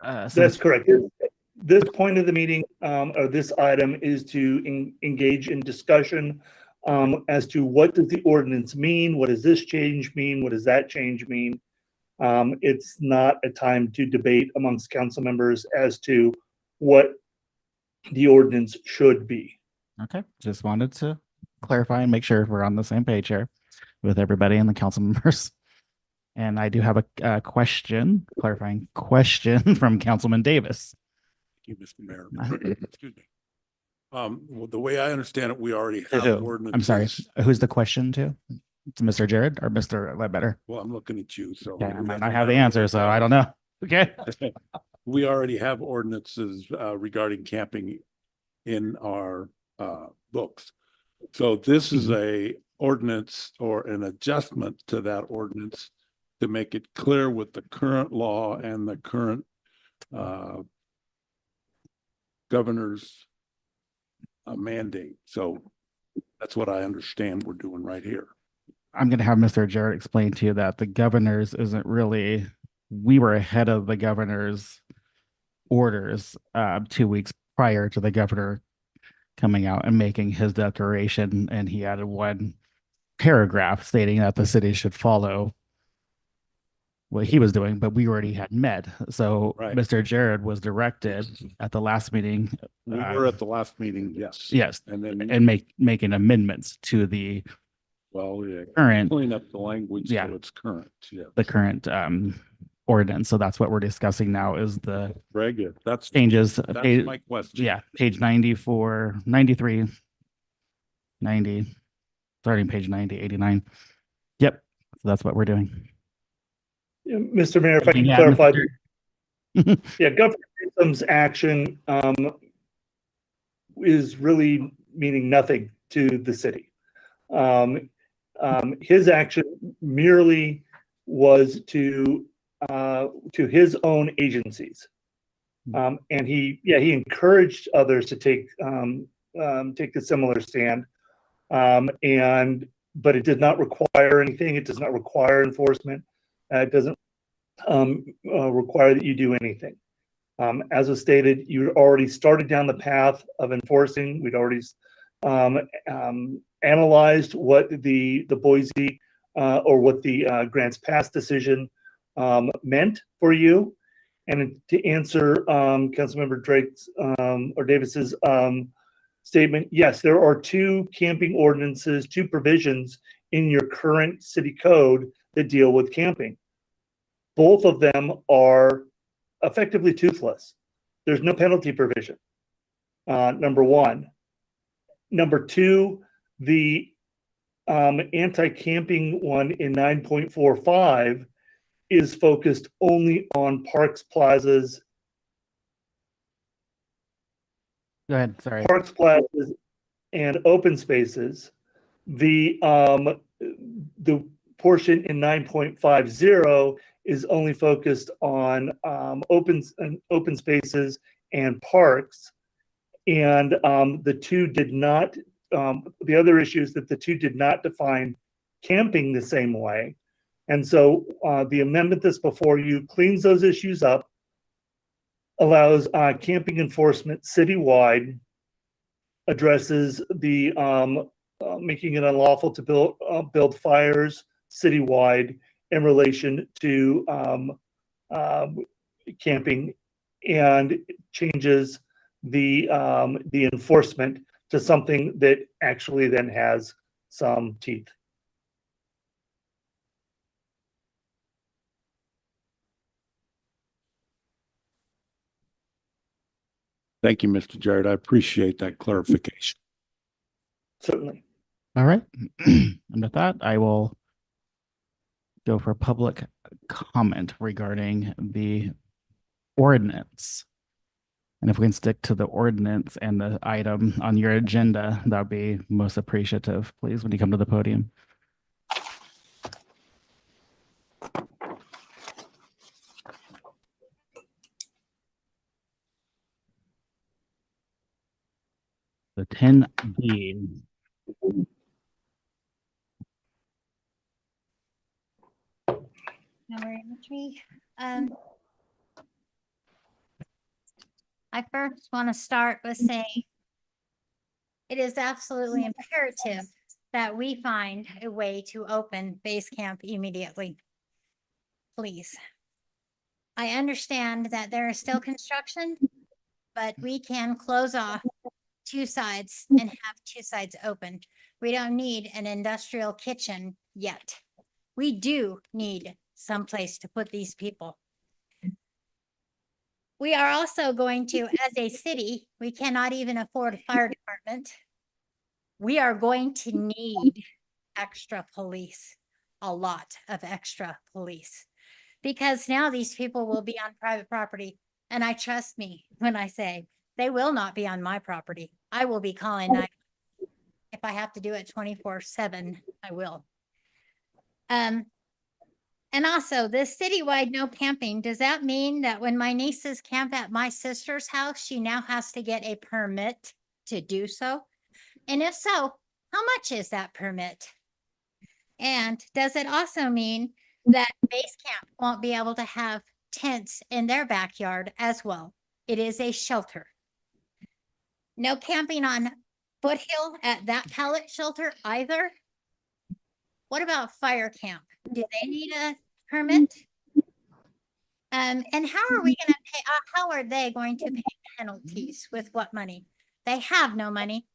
That's correct. This point of the meeting, or this item is to engage in discussion as to what does the ordinance mean? What does this change mean? What does that change mean? It's not a time to debate amongst council members as to what the ordinance should be. Okay, just wanted to clarify and make sure we're on the same page here with everybody and the council members. And I do have a question, clarifying question from Councilman Davis. Thank you, Mr. Mayor. Excuse me. Well, the way I understand it, we already To have who? ordinances. I'm sorry, who's the question to? To Mr. Jared or Mr. Ledbetter? Well, I'm looking at you, so. Okay, I might not have the answer, so I don't know. Okay. We already have ordinances regarding camping in our books. So this is a ordinance or an adjustment to that ordinance to make it clear with the current law and the current governor's mandate. So that's what I understand we're doing right here. I'm going to have Mr. Jarrett explain to you that the governor's isn't really, we were ahead of the governor's orders 2 weeks prior to the governor coming out and making his declaration. And he added one paragraph stating that the city should follow what he was doing, but we already had met. So Right. Mr. Jared was directed at the last meeting. We were at the last meeting, yes. Yes. And then, And making amendments to the well, yeah, current, clean up the language Yeah. so it's current, yeah. the current ordinance. So that's what we're discussing now is the Very good. That's changes. my question. Yeah, page 94, 93, 90, starting page 90, 89. Yep. So that's what we're doing. Mr. Mayor, if I can Yeah, clarify. Mr. Yeah, Governor Newsom's action is really meaning nothing to the city. His action merely was to his own agencies. And he encouraged others to take a similar stand. But it did not require anything. It does not require enforcement. It doesn't require that you do anything. As was stated, you already started down the path of enforcing. We'd already analyzed what the Boise or what the Grants Pass decision meant for you. And to answer Councilmember Drake's or Davis's statement, yes, there are two camping ordinances, two provisions in your current city code that deal with camping. Both of them are effectively toothless. there's no penalty provision. Number one. Number two, the anti-camping one in 9.45 is focused only on parks, plazas, Go ahead, sorry. and open spaces. The portion in 9.50 is only focused on open spaces and parks. And the two did not, the other issue is that the two did not define camping the same way. And so the amendment that's before you cleans those issues up, allows camping enforcement citywide, addresses the making it unlawful to build fires citywide in relation to camping, and changes the enforcement to something that actually then has some teeth. Thank you, Mr. Jarrett. I appreciate that clarification. Certainly. All right. And with that, I will go for public comment regarding the ordinance. And if we can stick to the ordinance and the item on your agenda, that would be most appreciative, please, when you come to the podium. The 10B. I first want to start with saying it is absolutely imperative that we find a way to open base camp immediately. Please. I understand that there is still construction, but we can close off two sides and have two sides open. We don't need an industrial kitchen yet. We do need someplace to put these people. We are also going to, as a city, we cannot even afford a fire department. We are going to need extra police, a lot of extra police, because now these people will be on private property. And I trust me when I say they will not be on my property. I will be calling. If I have to do it 24/7, I will. And also this citywide no camping, does that mean that when my nieces camp at my sister's house, she now has to get a permit to do so? And if so, how much is that permit? And does it also mean that base camp won't be able to have tents in their backyard as well? It is a shelter. No camping on Foothill at that pallet shelter either. What about fire camp? Do they need a permit? And how are we going to pay? How are they going to pay penalties with what money? They have no money,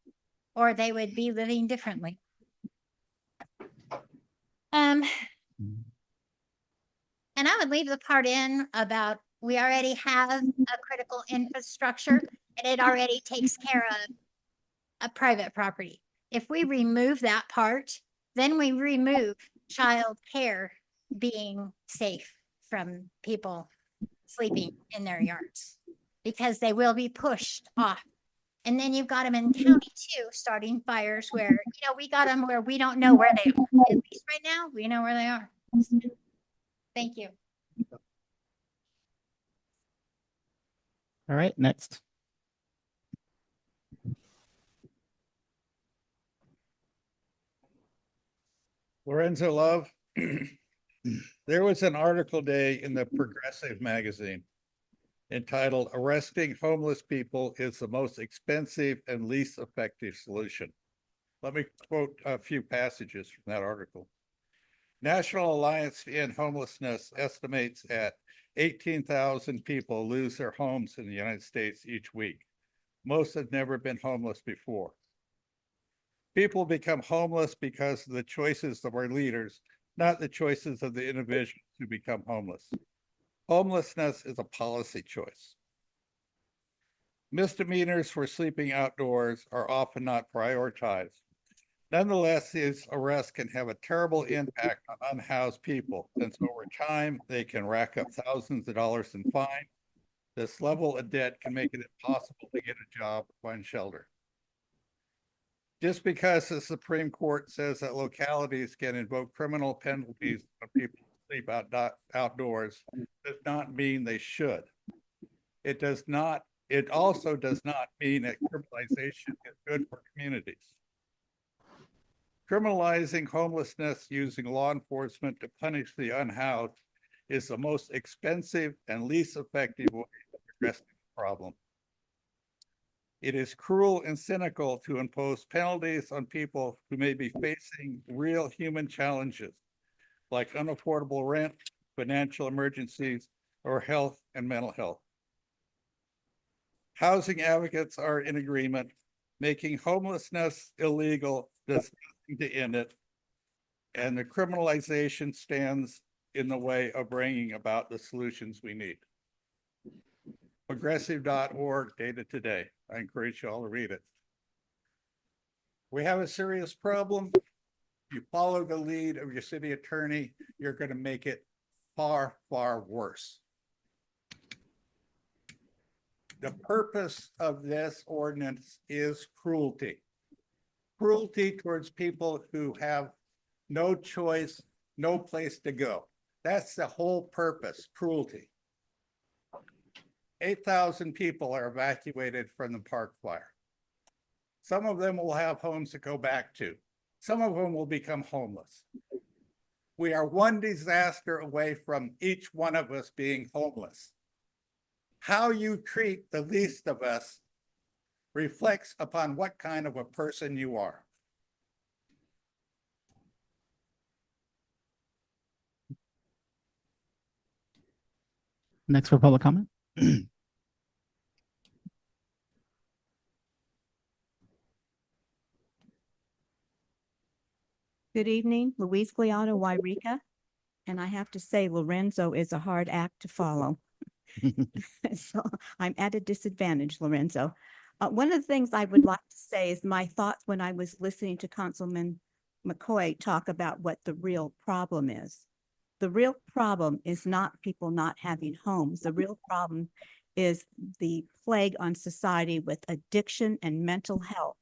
or they would be living differently. And I would leave the part in about we already have a critical infrastructure and it already takes care of a private property. If we remove that part, then we remove child care being safe from people sleeping in their yards, because they will be pushed off. And then you've got them in county too, starting fires where, you know, we got them where we don't know where they are. At least right now, we know where they are. Thank you. All right, next. Lorenzo Love. There was an article day in the Progressive magazine entitled "Arresting Homeless People is the Most Expensive and Least Effective Solution." Let me quote a few passages from that article. National Alliance to End Homelessness estimates that 18,000 people lose their homes in the United States each week. Most have never been homeless before. People become homeless because of the choices of our leaders, not the choices of the individuals who become homeless. Homelessness is a policy choice. Misdemeanors for sleeping outdoors are often not prioritized. Nonetheless, these arrests can have a terrible impact on unhoused people, since over time they can rack up thousands of dollars in fines. This level of debt can make it impossible to get a job or find shelter. Just because the Supreme Court says that localities can invoke criminal penalties when people sleep outdoors does not mean they should. It also does not mean that criminalization is good for communities. Criminalizing homelessness using law enforcement to punish the unhoused is the most expensive and least effective way of addressing the problem. It is cruel and cynical to impose penalties on people who may be facing real human challenges like unaffordable rent, financial emergencies, or health and mental health. Housing advocates are in agreement. Making homelessness illegal does nothing to end it, and the criminalization stands in the way of bringing about the solutions we need. Progressive.org, dated today. I encourage you all to read it. We have a serious problem. If you follow the lead of your city attorney, you're going to make it far, far worse. The purpose of this ordinance is cruelty. Cruelty towards people who have no choice, no place to go. That's the whole purpose, cruelty. 8,000 people are evacuated from the park fire. Some of them will have homes to go back to. Some of them will become homeless. We are one disaster away from each one of us being homeless. How you treat the least of us reflects upon what kind of a person you are. Next for public comment. Good evening, Louise Gliano, Wairika. And I have to say, Lorenzo is a hard act to follow. So I'm at a disadvantage, Lorenzo. One of the things I would like to say is my thoughts when I was listening to Councilman McCoy talk about what the real problem is. The real problem is not people not having homes. The real problem is the plague on society with addiction and mental health.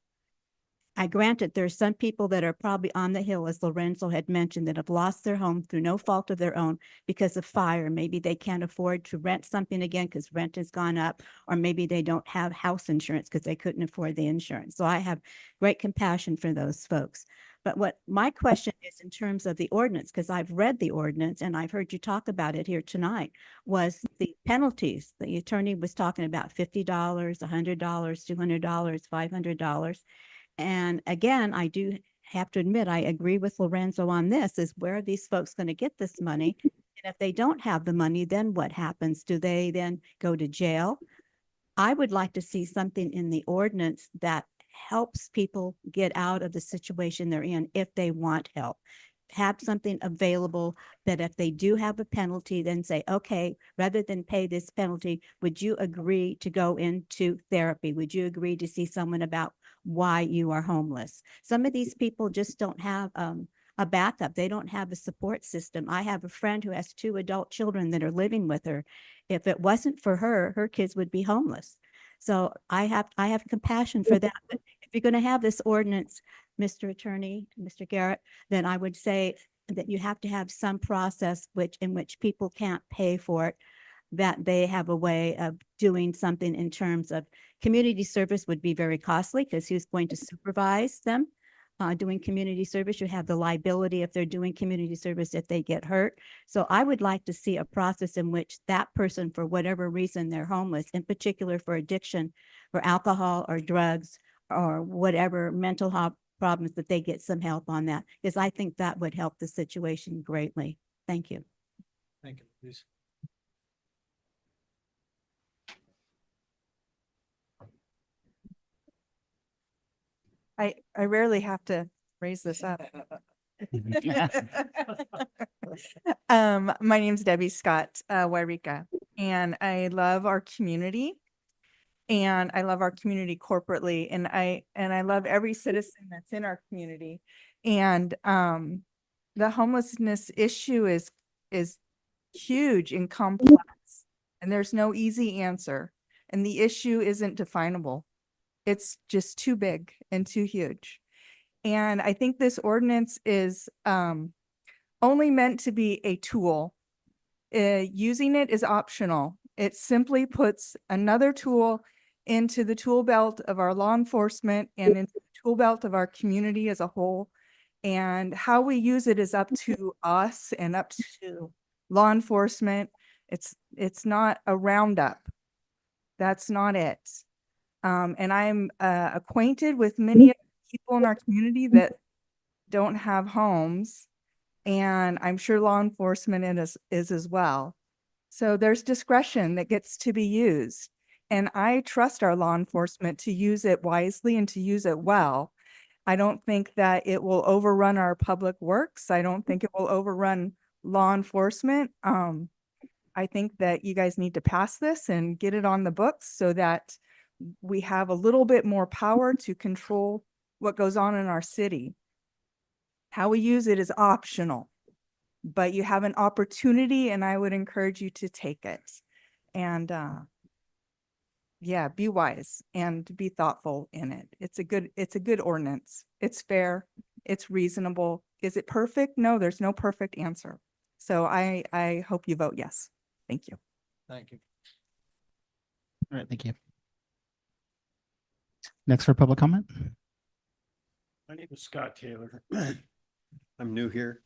I granted there are some people that are probably on the hill, as Lorenzo had mentioned, that have lost their home through no fault of their own because of fire. Maybe they can't afford to rent something again because rent has gone up, or maybe they don't have house insurance because they couldn't afford the insurance. So I have great compassion for those folks. But what my question is in terms of the ordinance, because I've read the ordinance and I've heard you talk about it here tonight, was the penalties. The attorney was talking about $50, $100, $200, $500. And again, I do have to admit, I agree with Lorenzo on this, is where are these folks going to get this money? And if they don't have the money, then what happens? Do they then go to jail? I would like to see something in the ordinance that helps people get out of the situation they're in if they want help. Have something available that if they do have a penalty, then say, okay, rather than pay this penalty, would you agree to go into therapy? Would you agree to see someone about why you are homeless? Some of these people just don't have a backup. They don't have a support system. I have a friend who has 2 adult children that are living with her. If it wasn't for her, her kids would be homeless. So I have compassion for that. But if you're going to have this ordinance, Mr. Attorney, Mr. Garrett, then I would say that you have to have some process in which people can't pay for it, that they have a way of doing something in terms of community service would be very costly because who's going to supervise them doing community service? You have the liability if they're doing community service if they get hurt. So I would like to see a process in which that person, for whatever reason they're homeless, in particular for addiction, for alcohol or drugs or whatever mental health problems, that they get some help on that, because I think that would help the situation greatly. Thank you. Thank you, please. I rarely have to raise this up. My name's Debbie Scott, Wairika, and I love our community. And I love our community corporately, and I love every citizen that's in our community. And the homelessness issue is huge and complex, and there's no easy answer. And the issue isn't definable. It's just too big and too huge. And I think this ordinance is only meant to be a tool. Using it is optional. It simply puts another tool into the tool belt of our law enforcement and into the tool belt of our community as a whole. And how we use it is up to us and up to law enforcement. It's not a roundup. That's not it. And I'm acquainted with many of the people in our community that don't have homes, and I'm sure law enforcement is as well. So there's discretion that gets to be used. And I trust our law enforcement to use it wisely and to use it well. I don't think that it will overrun our public works. I don't think it will overrun law enforcement. I think that you guys need to pass this and get it on the books so that we have a little bit more power to control what goes on in our city. How we use it is optional, but you have an opportunity, and I would encourage you to take it. And yeah, be wise and be thoughtful in it. It's a good ordinance. It's fair. It's reasonable. Is it perfect? No, there's no perfect answer. So I hope you vote yes. Thank you. Thank you. All right, thank you. Next for public comment. My name is Scott Taylor. I'm new here.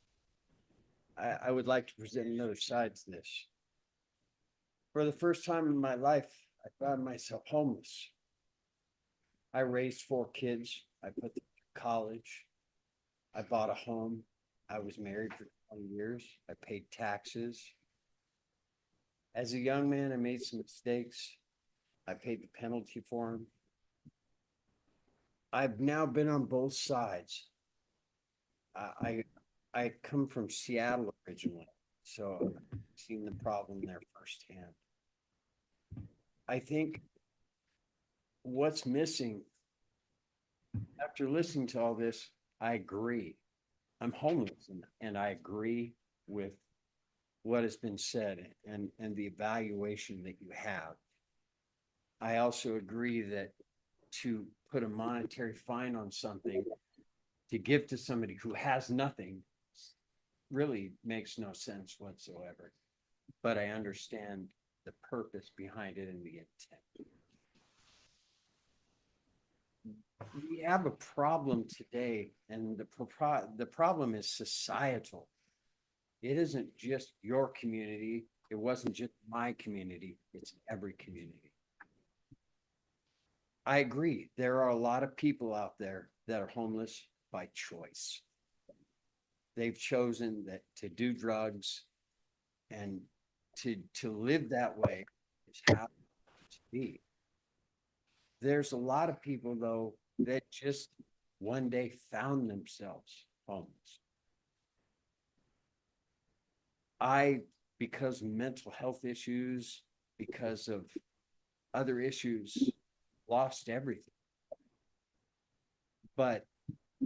I would like to present another side to this. For the first time in my life, I found myself homeless. I raised 4 kids. I put them through college. I bought a home. I was married for 20 years. I paid taxes. As a young man, I made some mistakes. I paid the penalty for them. I've now been on both sides. I come from Seattle originally, so I've seen the problem there firsthand. I think what's missing, after listening to all this, I agree. I'm homeless, and I agree with what has been said and the evaluation that you have. I also agree that to put a monetary fine on something to give to somebody who has nothing really makes no sense whatsoever. But I understand the purpose behind it and the intent. We have a problem today, and the problem is societal. It isn't just your community. It wasn't just my community. It's every community. I agree. There are a lot of people out there that are homeless by choice. They've chosen that to do drugs, and to live that way is how it to be. There's a lot of people, though, that just one day found themselves homeless. Because of mental health issues, because of other issues, lost everything. But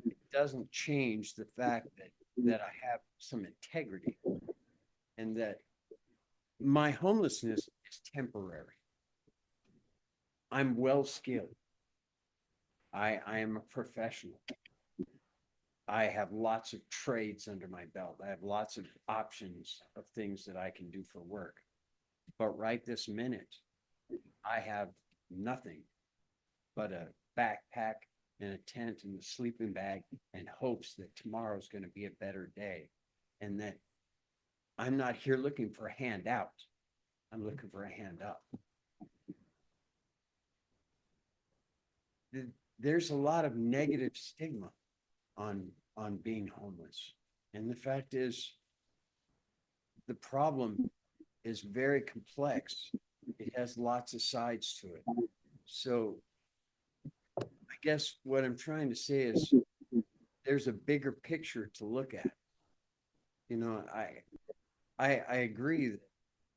it doesn't change the fact that I have some integrity, and that my homelessness is temporary. I'm well skilled. I am a professional. I have lots of trades under my belt. I have lots of options of things that I can do for work. But right this minute, I have nothing but a backpack and a tent and a sleeping bag, and hopes that tomorrow's going to be a better day. And that I'm not here looking for a handout. I'm looking for a hand up. There's a lot of negative stigma on being homeless. And the fact is, the problem is very complex. It has lots of sides to it. So I guess what I'm trying to say is there's a bigger picture to look at. You know, I agree that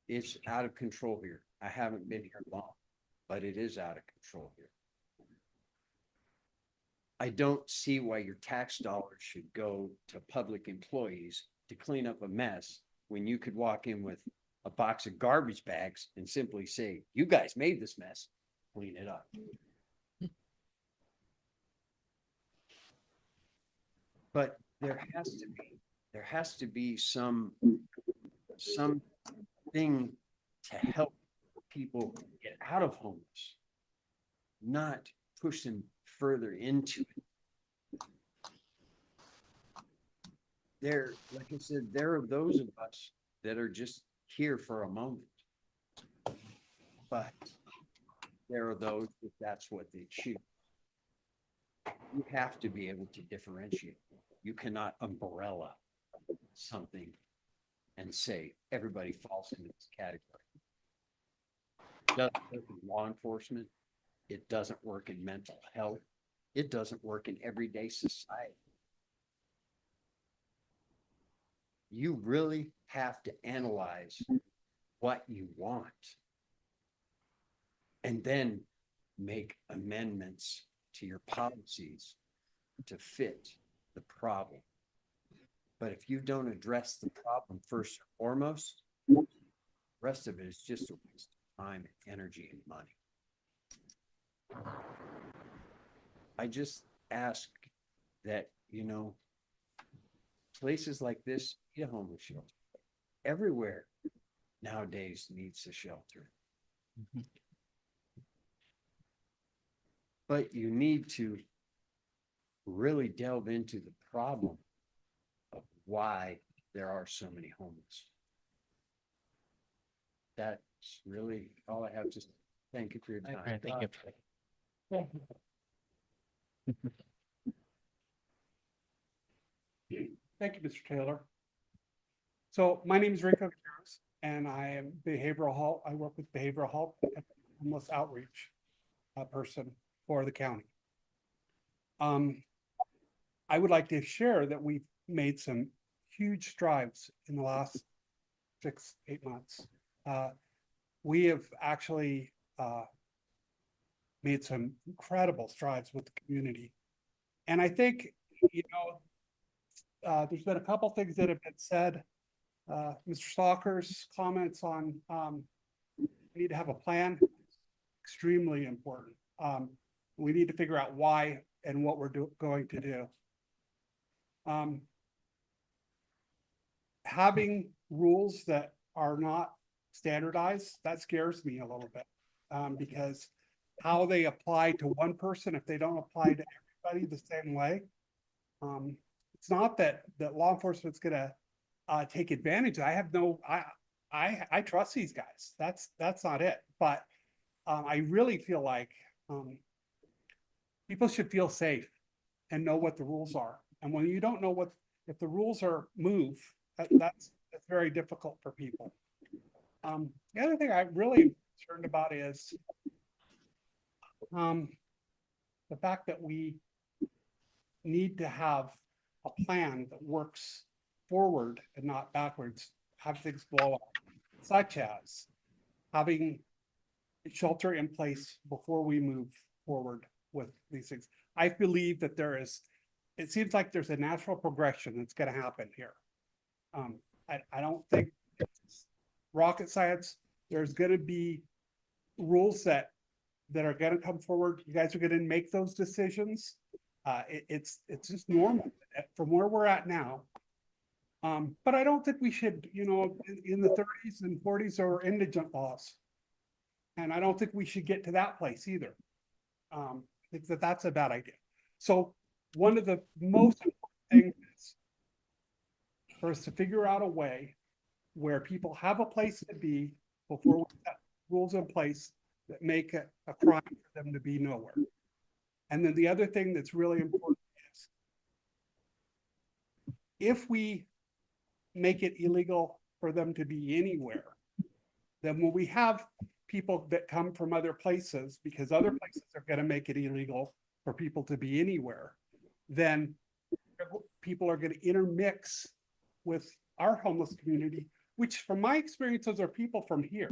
it's out of control here. I haven't been here long, but it is out of control here. I don't see why your tax dollars should go to public employees to clean up a mess when you could walk in with a box of garbage bags and simply say, you guys made this mess, clean it up. But there has to be some thing to help people get out of homeless, not push them further into it. There, like I said, there are those of us that are just here for a moment. But there are those that that's what they choose. You have to be able to differentiate. You cannot umbrella something and say everybody falls into this category. It doesn't work in law enforcement. It doesn't work in mental health. It doesn't work in everyday society. You really have to analyze what you want and then make amendments to your policies to fit the problem. But if you don't address the problem first and foremost, the rest of it is just a waste of time, energy, and money. I just ask that, places like this need a homeless shelter. Everywhere nowadays needs a shelter. Mm-hmm. But you need to really delve into the problem of why there are so many homeless. That's really all I have to say. Thank you for your time. All right, thank you. Thank you, Mr. Taylor. So my name is Rico Gutierrez, and I am behavioral health. I work with behavioral health and homeless outreach person for the county. I would like to share that we've made some huge strides in the last 6-8 months. We have actually made some incredible strides with the community. And I think, there's been a couple things that have been said. Mr. Stalker's comments on we need to have a plan, extremely important. We need to figure out why and what we're going to do. Having rules that are not standardized, that scares me a little bit, because how they apply to one person, if they don't apply to everybody the same way, it's not that law enforcement's gonna take advantage. I have no, I trust these guys. That's not it. But I really feel like people should feel safe and know what the rules are. And when you don't know if the rules are moved, that's very difficult for people. The other thing I'm really concerned about is the fact that we need to have a plan that works forward and not backwards, have things blow up, such as having shelter in place before we move forward with these things. I believe that it seems like there's a natural progression that's going to happen here. I don't think it's rocket science. There's going to be rules that are going to come forward. You guys are going to make those decisions. It's just normal from where we're at now. But I don't think we should, in the 30s and 40s are indigent laws. And I don't think we should get to that place either. I think that's a bad idea. So one of the most important things is for us to figure out a way where people have a place to be before we set rules in place that make it a crime for them to be nowhere. And then the other thing that's really important is if we make it illegal for them to be anywhere, then when we have people that come from other places, because other places are going to make it illegal for people to be anywhere, then people are going to intermix with our homeless community, which from my experiences are people from here.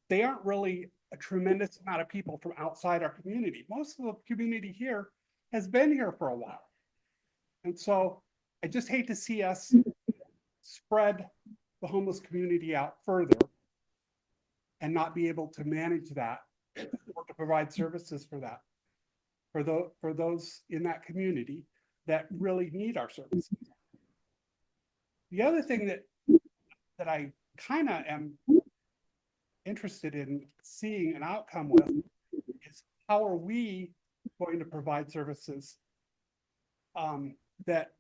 they aren't really a tremendous amount of people from outside our community. Most of the community here has been here for a while. And so I just hate to see us spread the homeless community out further and not be able to manage that or to provide services for that, for those in that community that really need our services. The other thing that I kind of am interested in seeing an outcome with is how are we going to provide services that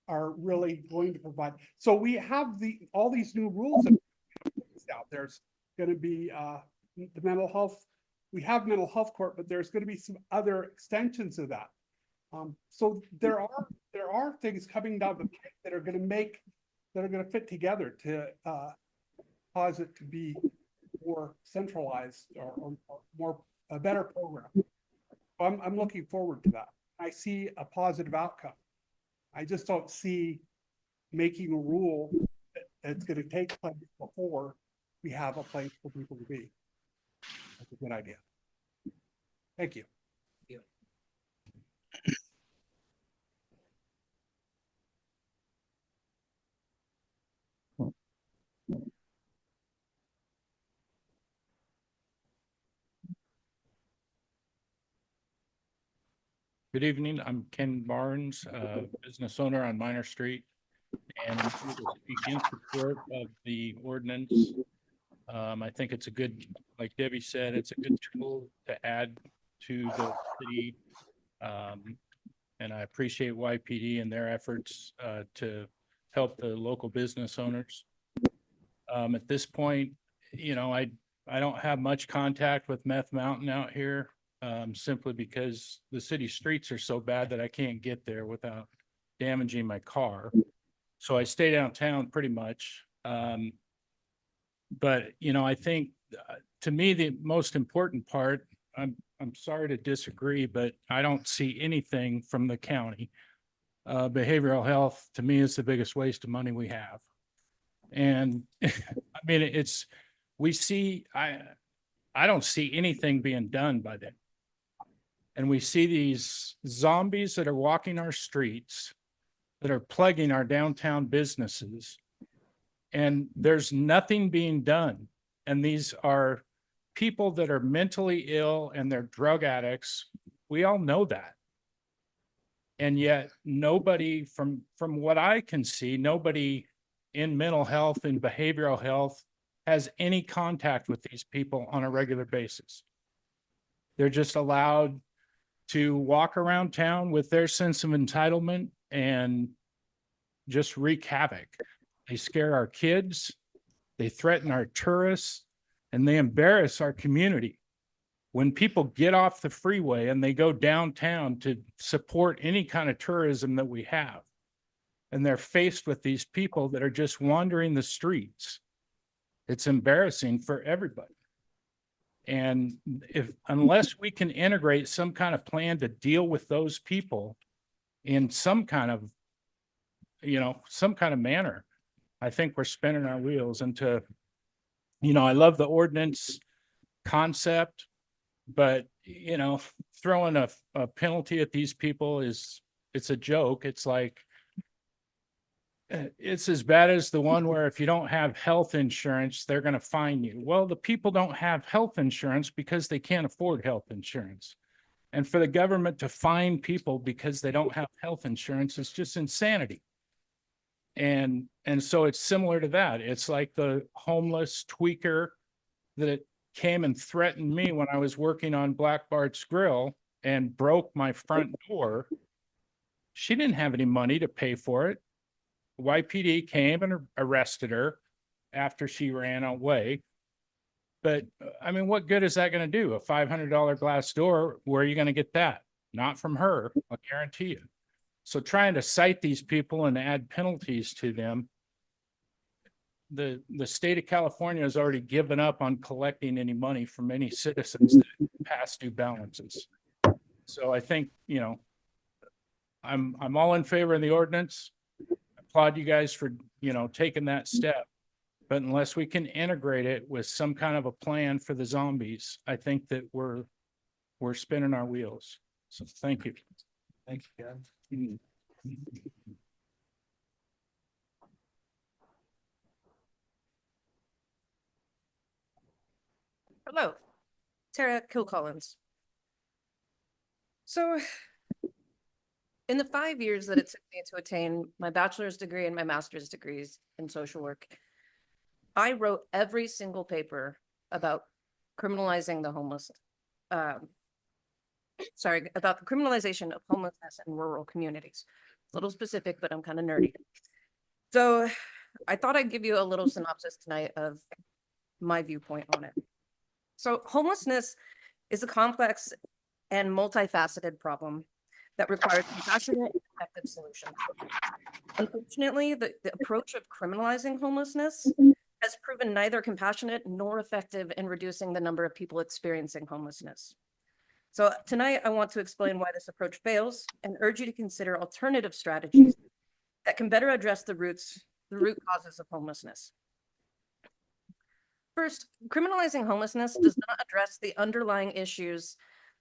are really going to provide. So we have all these new rules out. There's going to be the mental health. We have mental health court, but there's going to be some other extensions of that. So there are things coming down the pipe that are going to fit together to cause it to be more centralized or more a better program. I'm looking forward to that. I see a positive outcome. I just don't see making a rule that's going to take place before we have a place for people to be. That's a good idea. Thank you. Good evening. I'm Ken Barnes, business owner on Minor Street, and I'm here to speak in support of the ordinance. I think it's a good, like Debbie said, it's a good tool to add to the city. And I appreciate YPD and their efforts to help the local business owners. At this point, you know, I don't have much contact with Meth Mountain out here. Simply because the city streets are so bad that I can't get there without damaging my car. So I stay downtown pretty much. But, you know, I think to me, the most important part, I'm sorry to disagree, but I don't see anything from the county. Behavioral health to me is the biggest waste of money we have. And I mean, I don't see anything being done by them. And we see these zombies that are walking our streets, that are plaguing our downtown businesses, and there's nothing being done. And these are people that are mentally ill and they're drug addicts. We all know that. And yet nobody, from what I can see, nobody in mental health and behavioral health has any contact with these people on a regular basis. They're just allowed to walk around town with their sense of entitlement and just wreak havoc. They scare our kids, they threaten our tourists, and they embarrass our community. When people get off the freeway and they go downtown to support any kind of tourism that we have, and they're faced with these people that are just wandering the streets, it's embarrassing for everybody. And unless we can integrate some kind of plan to deal with those people in some kind of, some kind of manner, I think we're spinning our wheels into, I love the ordinance concept, but, throwing a penalty at these people it's a joke. It's like, it's as bad as the one where if you don't have health insurance, they're going to fine you. Well, the people don't have health insurance because they can't afford health insurance. And for the government to fine people because they don't have health insurance is just insanity. And so it's similar to that. It's like the homeless tweaker that came and threatened me when I was working on Black Bart's Grill and broke my front door. She didn't have any money to pay for it. YPD came and arrested her after she ran away. But I mean, what good is that going to do? A $500 glass door, where are you going to get that? Not from her, I guarantee you. So trying to cite these people and add penalties to them, the state of California has already given up on collecting any money from any citizens that pass due balances. So I think, I'm all in favor of the ordinance. Applaud you guys for, taking that step. But unless we can integrate it with some kind of a plan for the zombies, I think that we're spinning our wheels. So thank you. Thank you, Ken. Hello, Tara Kilcollins. So in the 5 years that it took me to attain my bachelor's degree and my master's degrees in social work, I wrote every single paper about criminalizing the homeless. About the criminalization of homelessness in rural communities. A little specific, but I'm kind of nerdy. So I thought I'd give you a little synopsis tonight of my viewpoint on it. So homelessness is a complex and multifaceted problem that requires compassionate and effective solutions. Unfortunately, the approach of criminalizing homelessness has proven neither compassionate nor effective in reducing the number of people experiencing homelessness. So tonight, I want to explain why this approach fails and urge you to consider alternative strategies that can better address the root causes of homelessness. First, criminalizing homelessness does not address the underlying issues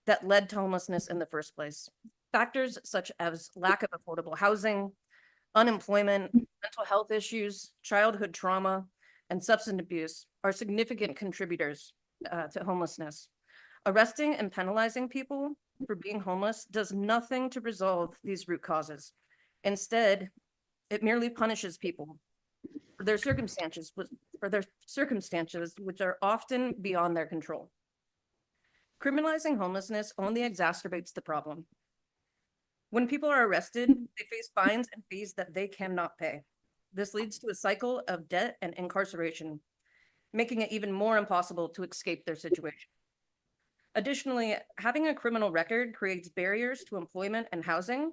that led to homelessness in the first place. Factors such as lack of affordable housing, unemployment, mental health issues, childhood trauma, and substance abuse are significant contributors to homelessness. Arresting and penalizing people for being homeless does nothing to resolve these root causes. Instead, it merely punishes people for their circumstances, which are often beyond their control. Criminalizing homelessness only exacerbates the problem. When people are arrested, they face fines and fees that they cannot pay. This leads to a cycle of debt and incarceration, making it even more impossible to escape their situation. Additionally, having a criminal record creates barriers to employment and housing,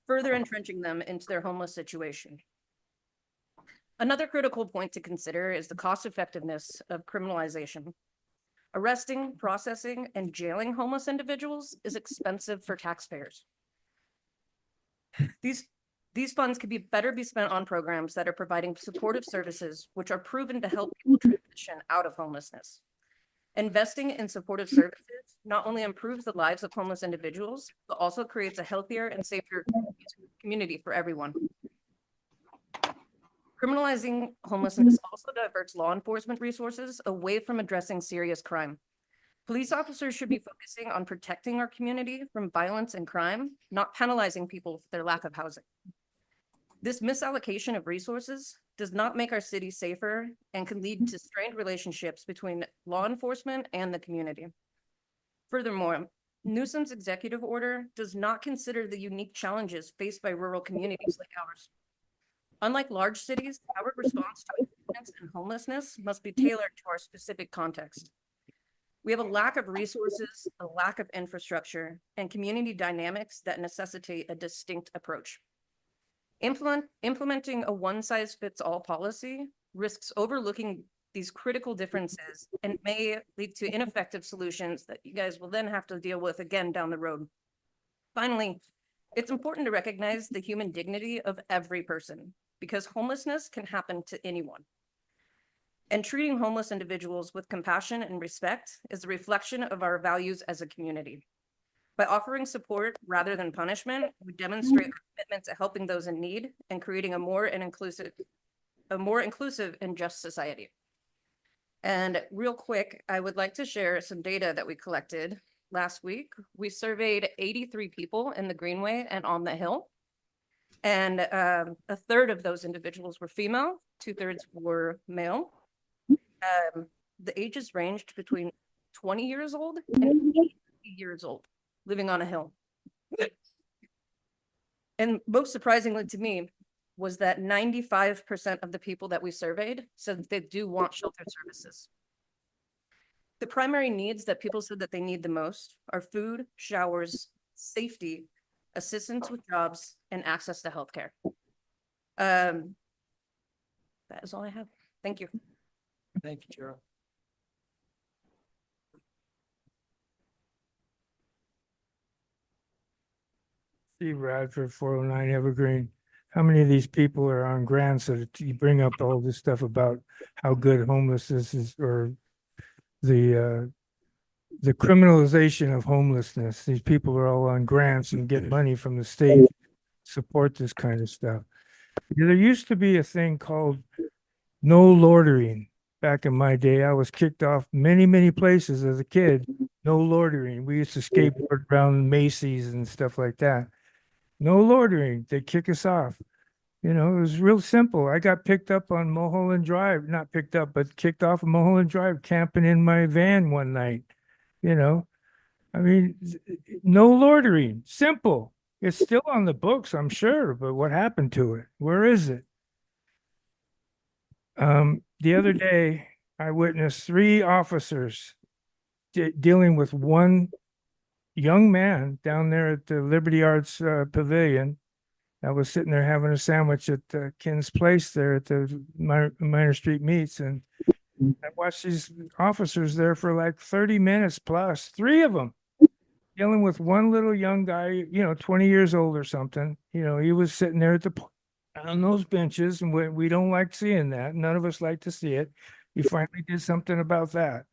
further entrenching them into their homeless situation. Another critical point to consider is the cost effectiveness of criminalization. Arresting, processing, and jailing homeless individuals is expensive for taxpayers. These funds could better be spent on programs that are providing supportive services, which are proven to help people transition out of homelessness. Investing in supportive services not only improves the lives of homeless individuals, but also creates a healthier and safer community for everyone. Criminalizing homelessness also diverts law enforcement resources away from addressing serious crime. Police officers should be focusing on protecting our community from violence and crime, not penalizing people for their lack of housing. This misallocation of resources does not make our city safer and can lead to strained relationships between law enforcement and the community. Furthermore, Newsom's executive order does not consider the unique challenges faced by rural communities like ours. Unlike large cities, our response to incidents and homelessness must be tailored to our specific context. We have a lack of resources, a lack of infrastructure, and community dynamics that necessitate a distinct approach. Implementing a one-size-fits-all policy risks overlooking these critical differences and may lead to ineffective solutions that you guys will then have to deal with again down the road. Finally, it's important to recognize the human dignity of every person because homelessness can happen to anyone. And treating homeless individuals with compassion and respect is a reflection of our values as a community. By offering support rather than punishment, we demonstrate our commitment to helping those in need and creating a more inclusive and just society. And real quick, I would like to share some data that we collected last week. We surveyed 83 people in the Greenway and on the Hill. And a third of those individuals were female, 2/3 were male. The ages ranged between 20 years old and 80 years old, living on a hill. And most surprisingly to me was that 95% of the people that we surveyed said that they do want shelter services. The primary needs that people said that they need the most are food, showers, safety, assistance with jobs, and access to healthcare. That is all I have. Thank you. Thank you, Gerald. Steve Radford, 409 Evergreen. how many of these people are on grants that you bring up all this stuff about how good homelessness is, or the criminalization of homelessness. These people are all on grants and get money from the state, support this kind of stuff. There used to be a thing called no loitering. Back in my day, I was kicked off many, many places as a kid. No loitering. We used to skateboard around Macy's and stuff like that. No loitering. They'd kick us off. You know, it was real simple. I got picked up on Mulholland Drive, not picked up, but kicked off of Mulholland Drive, camping in my van one night. You know, I mean, no loitering. Simple. It's still on the books, I'm sure, but what happened to it? Where is it? The other day, I witnessed 3 officers dealing with one young man down there at the Liberty Arts Pavilion. I was sitting there having a sandwich at Ken's Place there at the Minor Street Meats, and I watched these officers there for like 30 minutes plus, 3 of them dealing with one little young guy, you know, 20 years old or something. You know, he was sitting there at on those benches, and we don't like seeing that. None of us like to see it. You finally did something about that.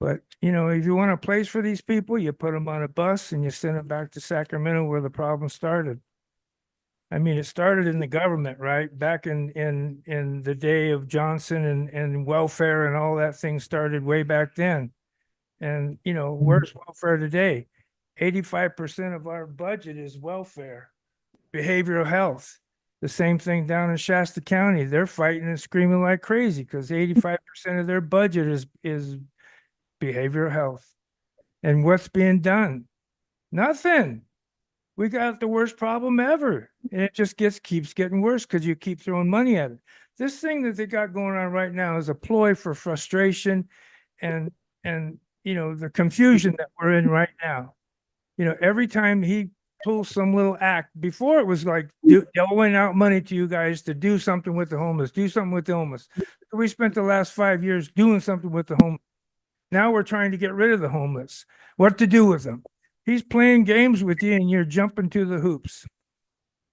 But, you know, if you want a place for these people, you put them on a bus and you send them back to Sacramento where the problem started. I mean, it started in the government, right? Back in the day of Johnson and welfare and all that thing started way back then. And, you know, where's welfare today? 85% of our budget is welfare, behavioral health. The same thing down in Shasta County. They're fighting and screaming like crazy because 85% of their budget is behavioral health. And what's being done? Nothing. We got the worst problem ever. And it just keeps getting worse because you keep throwing money at it. This thing that they got going on right now is a ploy for frustration and you know, the confusion that we're in right now. You know, every time he pulls some little act, before it was like doling out money to you guys to do something with the homeless, do something with the homeless. We spent the last 5 years doing something with the homeless. Now we're trying to get rid of the homeless. What to do with them? He's playing games with you and you're jumping to the hoops.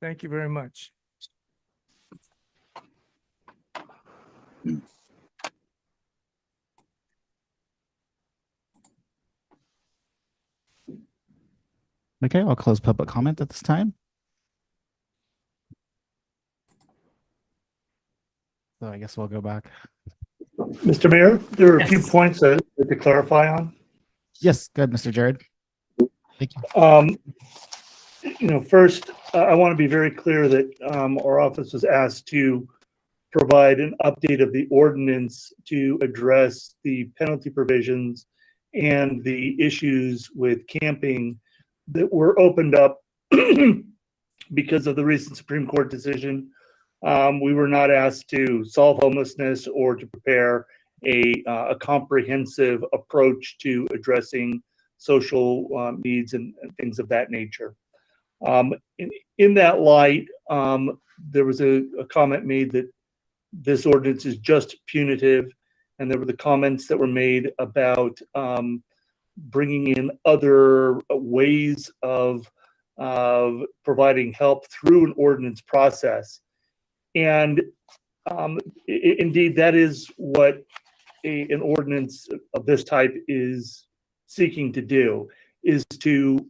Thank you very much. Okay, I'll close public comment at this time. So I guess we'll go back. Mr. Mayor, there are a few Yes. points to clarify on. Yes, good, Mr. Jared. Thank you. You know, first, I want to be very clear that our office was asked to provide an update of the ordinance to address the penalty provisions and the issues with camping that were opened up because of the recent Supreme Court decision. We were not asked to solve homelessness or to prepare a comprehensive approach to addressing social needs and things of that nature. In that light, there was a comment made that this ordinance is just punitive, and there were the comments that were made about bringing in other ways of providing help through an ordinance process. And indeed, that is what an ordinance of this type is seeking to do, is to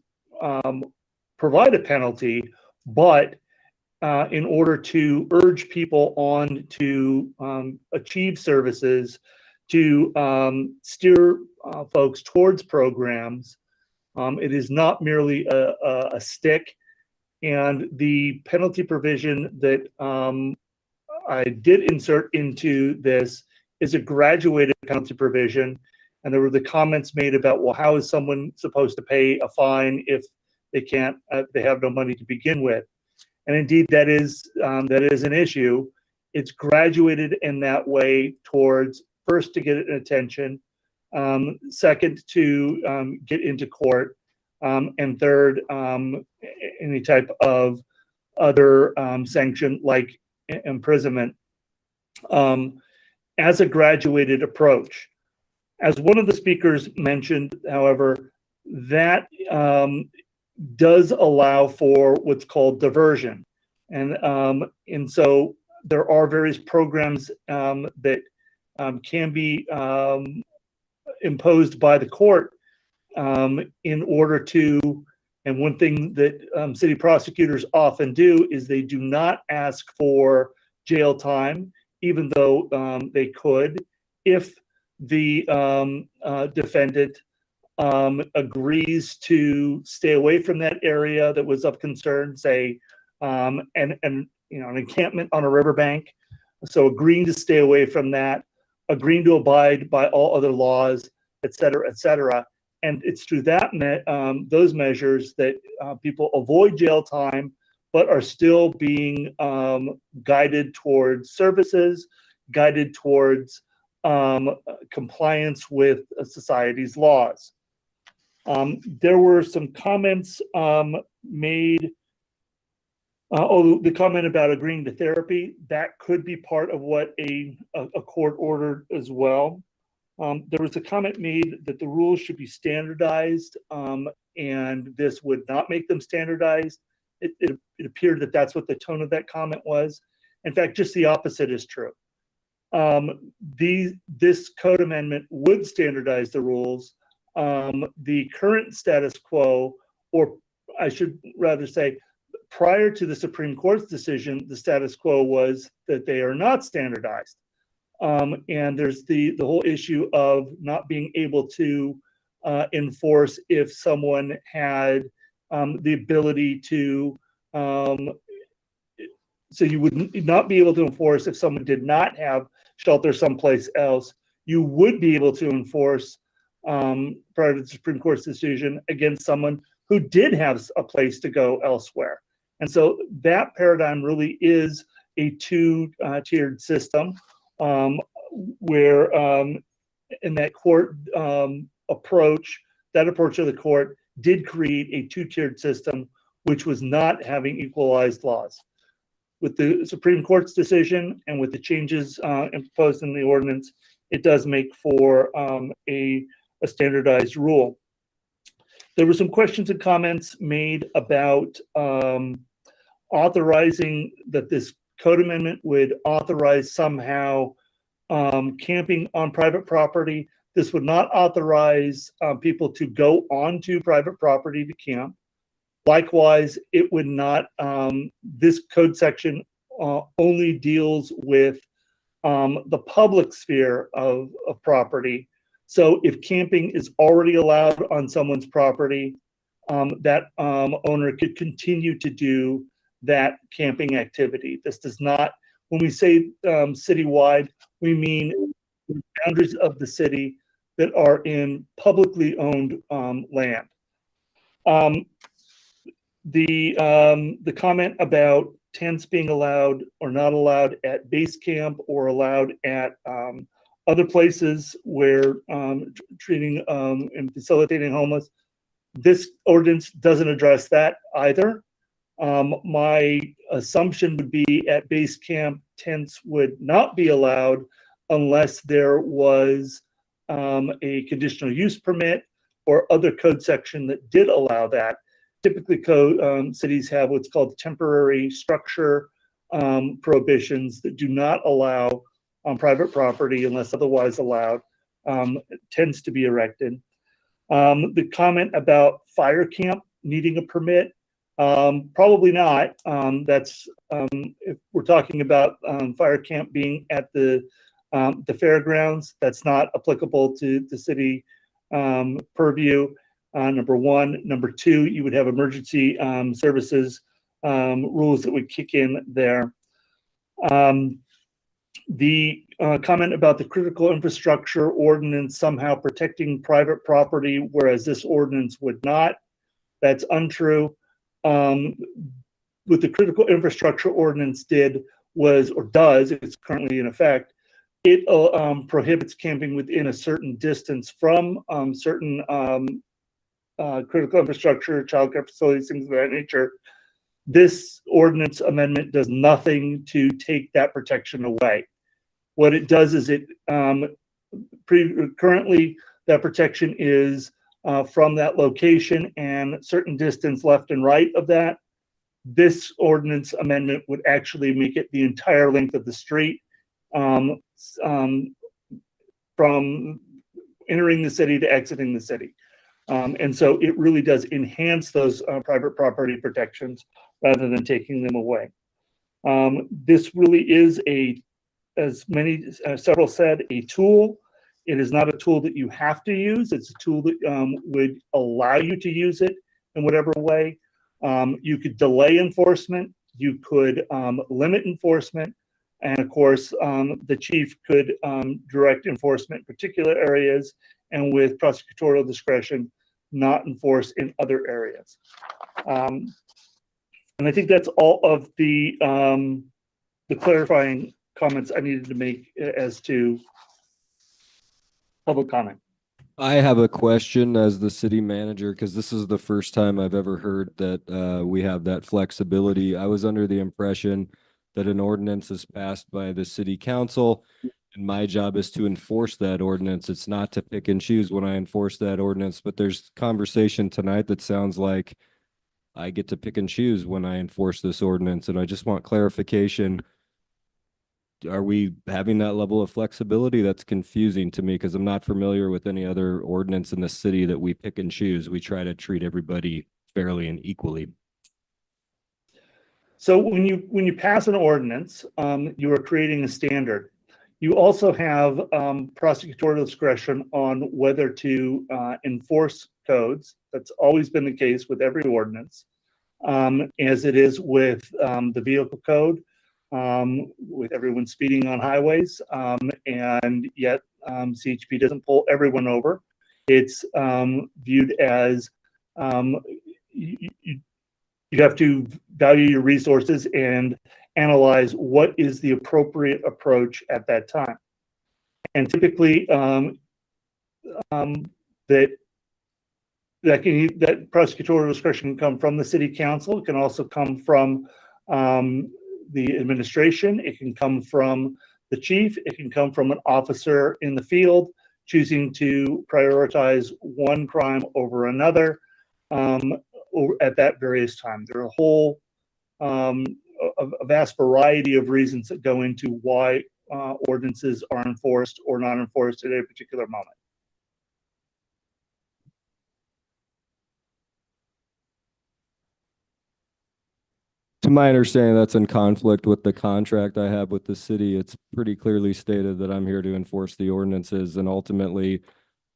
provide a penalty, but in order to urge people on to achieve services, to steer folks towards programs. It is not merely a stick. And the penalty provision that I did insert into this is a graduated penalty provision. And there were the comments made about, well, how is someone supposed to pay a fine if they can't, they have no money to begin with? And indeed, that is an issue. It's graduated in that way towards, first, to get an attention, second, to get into court, and third, any type of other sanction like imprisonment, as a graduated approach. As one of the speakers mentioned, however, that does allow for what's called diversion. And so there are various programs that can be imposed by the court in order to, and one thing that city prosecutors often do is they do not ask for jail time, even though they could, if the defendant agrees to stay away from that area that was of concern, say, and an encampment on a riverbank. So agreeing to stay away from that, agreeing to abide by all other laws, et cetera, et cetera. And it's through that those measures that people avoid jail time, but are still being guided towards services, guided towards compliance with society's laws. There were some comments made. The comment about agreeing to therapy, that could be part of what a court ordered as well. There was a comment made that the rules should be standardized, and this would not make them standardized. It appeared that that's what the tone of that comment was. In fact, just the opposite is true. This code amendment would standardize the rules. The current status quo, or I should rather say, prior to the Supreme Court's decision, the status quo was that they are not standardized. And there's the whole issue of not being able to enforce if someone had the ability to, so you would not be able to enforce if someone did not have shelter someplace else. You would be able to enforce prior to the Supreme Court's decision against someone who did have a place to go elsewhere. And so that paradigm really is a two-tiered system where in that court approach, that approach of the court did create a two-tiered system, which was not having equalized laws. With the Supreme Court's decision and with the changes imposed in the ordinance, it does make for a standardized rule. There were some questions and comments made about authorizing that this code amendment would authorize somehow camping on private property. This would not authorize people to go onto private property to camp. Likewise, it would not, this code section only deals with the public sphere of property. So if camping is already allowed on someone's property, that owner could continue to do that camping activity. This does not, when we say citywide, we mean the boundaries of the city that are in publicly owned land. The comment about tents being allowed or not allowed at base camp or allowed at other places where treating and facilitating homeless, this ordinance doesn't address that either. My assumption would be at base camp, tents would not be allowed unless there was a conditional use permit or other code section that did allow that. Typically, cities have what's called temporary structure prohibitions that do not allow on private property unless otherwise allowed tents to be erected. The comment about fire camp needing a permit, probably not. That's if we're talking about fire camp being at the fairgrounds, that's not applicable to the city purview. Number one. Number two, you would have emergency services rules that would kick in there. The comment about the critical infrastructure ordinance somehow protecting private property, whereas this ordinance would not, that's untrue. What the critical infrastructure ordinance did was, or does, it's currently in effect, it prohibits camping within a certain distance from certain critical infrastructure, childcare facilities, things of that nature. This ordinance amendment does nothing to take that protection away. What it does is it currently that protection is from that location and certain distance left and right of that. This ordinance amendment would actually make it the entire length of the street, from entering the city to exiting the city. And so it really does enhance those private property protections rather than taking them away. This really is as several said, a tool. It is not a tool that you have to use. It's a tool that would allow you to use it in whatever way. You could delay enforcement. You could limit enforcement. And of course, the chief could direct enforcement in particular areas and with prosecutorial discretion, not enforce in other areas. And I think that's all of the clarifying comments I needed to make as to public comment. I have a question as the city manager, because this is the first time I've ever heard that we have that flexibility. I was under the impression that an ordinance is passed by the city council, and my job is to enforce that ordinance. It's not to pick and choose when I enforce that ordinance, but there's conversation tonight that sounds like I get to pick and choose when I enforce this ordinance, and I just want clarification. Are we having that level of flexibility? That's confusing to me because I'm not familiar with any other ordinance in the city that we pick and choose. We try to treat everybody fairly and equally. So when you pass an ordinance, you are creating a standard. You also have prosecutorial discretion on whether to enforce codes. That's always been the case with every ordinance, as it is with the vehicle code, with everyone speeding on highways, and yet CHP doesn't pull everyone over. It's viewed as you have to value your resources and analyze what is the appropriate approach at that time. And typically, that prosecutorial discretion can come from the city council. It can also come from the administration. It can come from the chief. It can come from an officer in the field choosing to prioritize one crime over another at that various time. There are a whole a vast variety of reasons that go into why ordinances are enforced or not enforced at a particular moment. To my understanding, that's in conflict with the contract I have with the city. It's pretty clearly stated that I'm here to enforce the ordinances, and ultimately,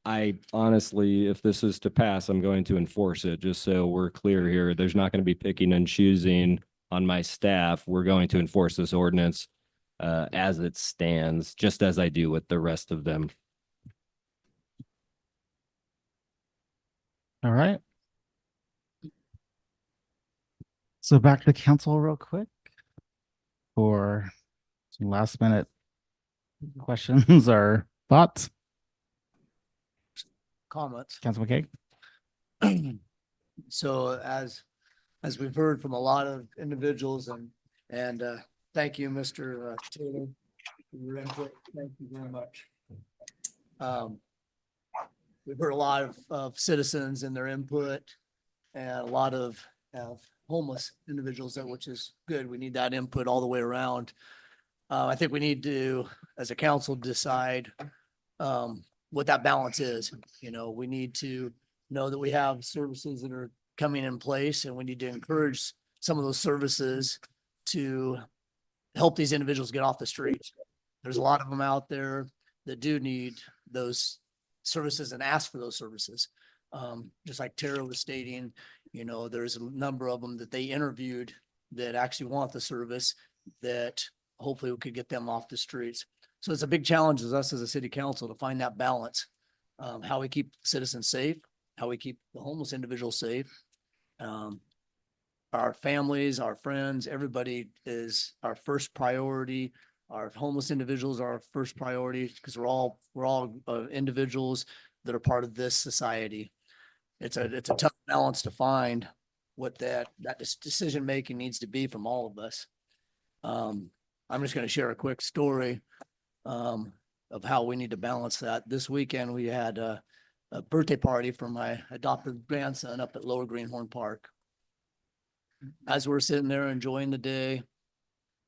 I honestly, if this is to pass, I'm going to enforce it, just so we're clear here. There's not going to be picking and choosing on my staff. We're going to enforce this ordinance as it stands, just as I do with the rest of them. All right. So back to council real quick for some last minute questions or thoughts. Comments. Councilman Keg. So as we've heard from a lot of individuals and thank you, Mr. Taylor, for your input. Thank you very much. We've heard a lot of citizens and their input and a lot of homeless individuals, which is good. We need that input all the way around. I think we need to, as a council, decide what that balance is. You know, we need to know that we have services that are coming in place, and we need to encourage some of those services to help these individuals get off the streets. There's a lot of them out there that do need those services and ask for those services. Just like Tara was stating, you know, there's a number of them that they interviewed that actually want the service, that hopefully we could get them off the streets. So it's a big challenge as us as a city council to find that balance, how we keep citizens safe, how we keep the homeless individuals safe. Our families, our friends, everybody is our first priority. Our homeless individuals are our first priority because we're all individuals that are part of this society. It's a tough balance to find what that decision making needs to be from all of us. I'm just going to share a quick story of how we need to balance that. This weekend we had a birthday party for my adopted grandson up at Lower Greenhorn Park. as we're sitting there enjoying the day,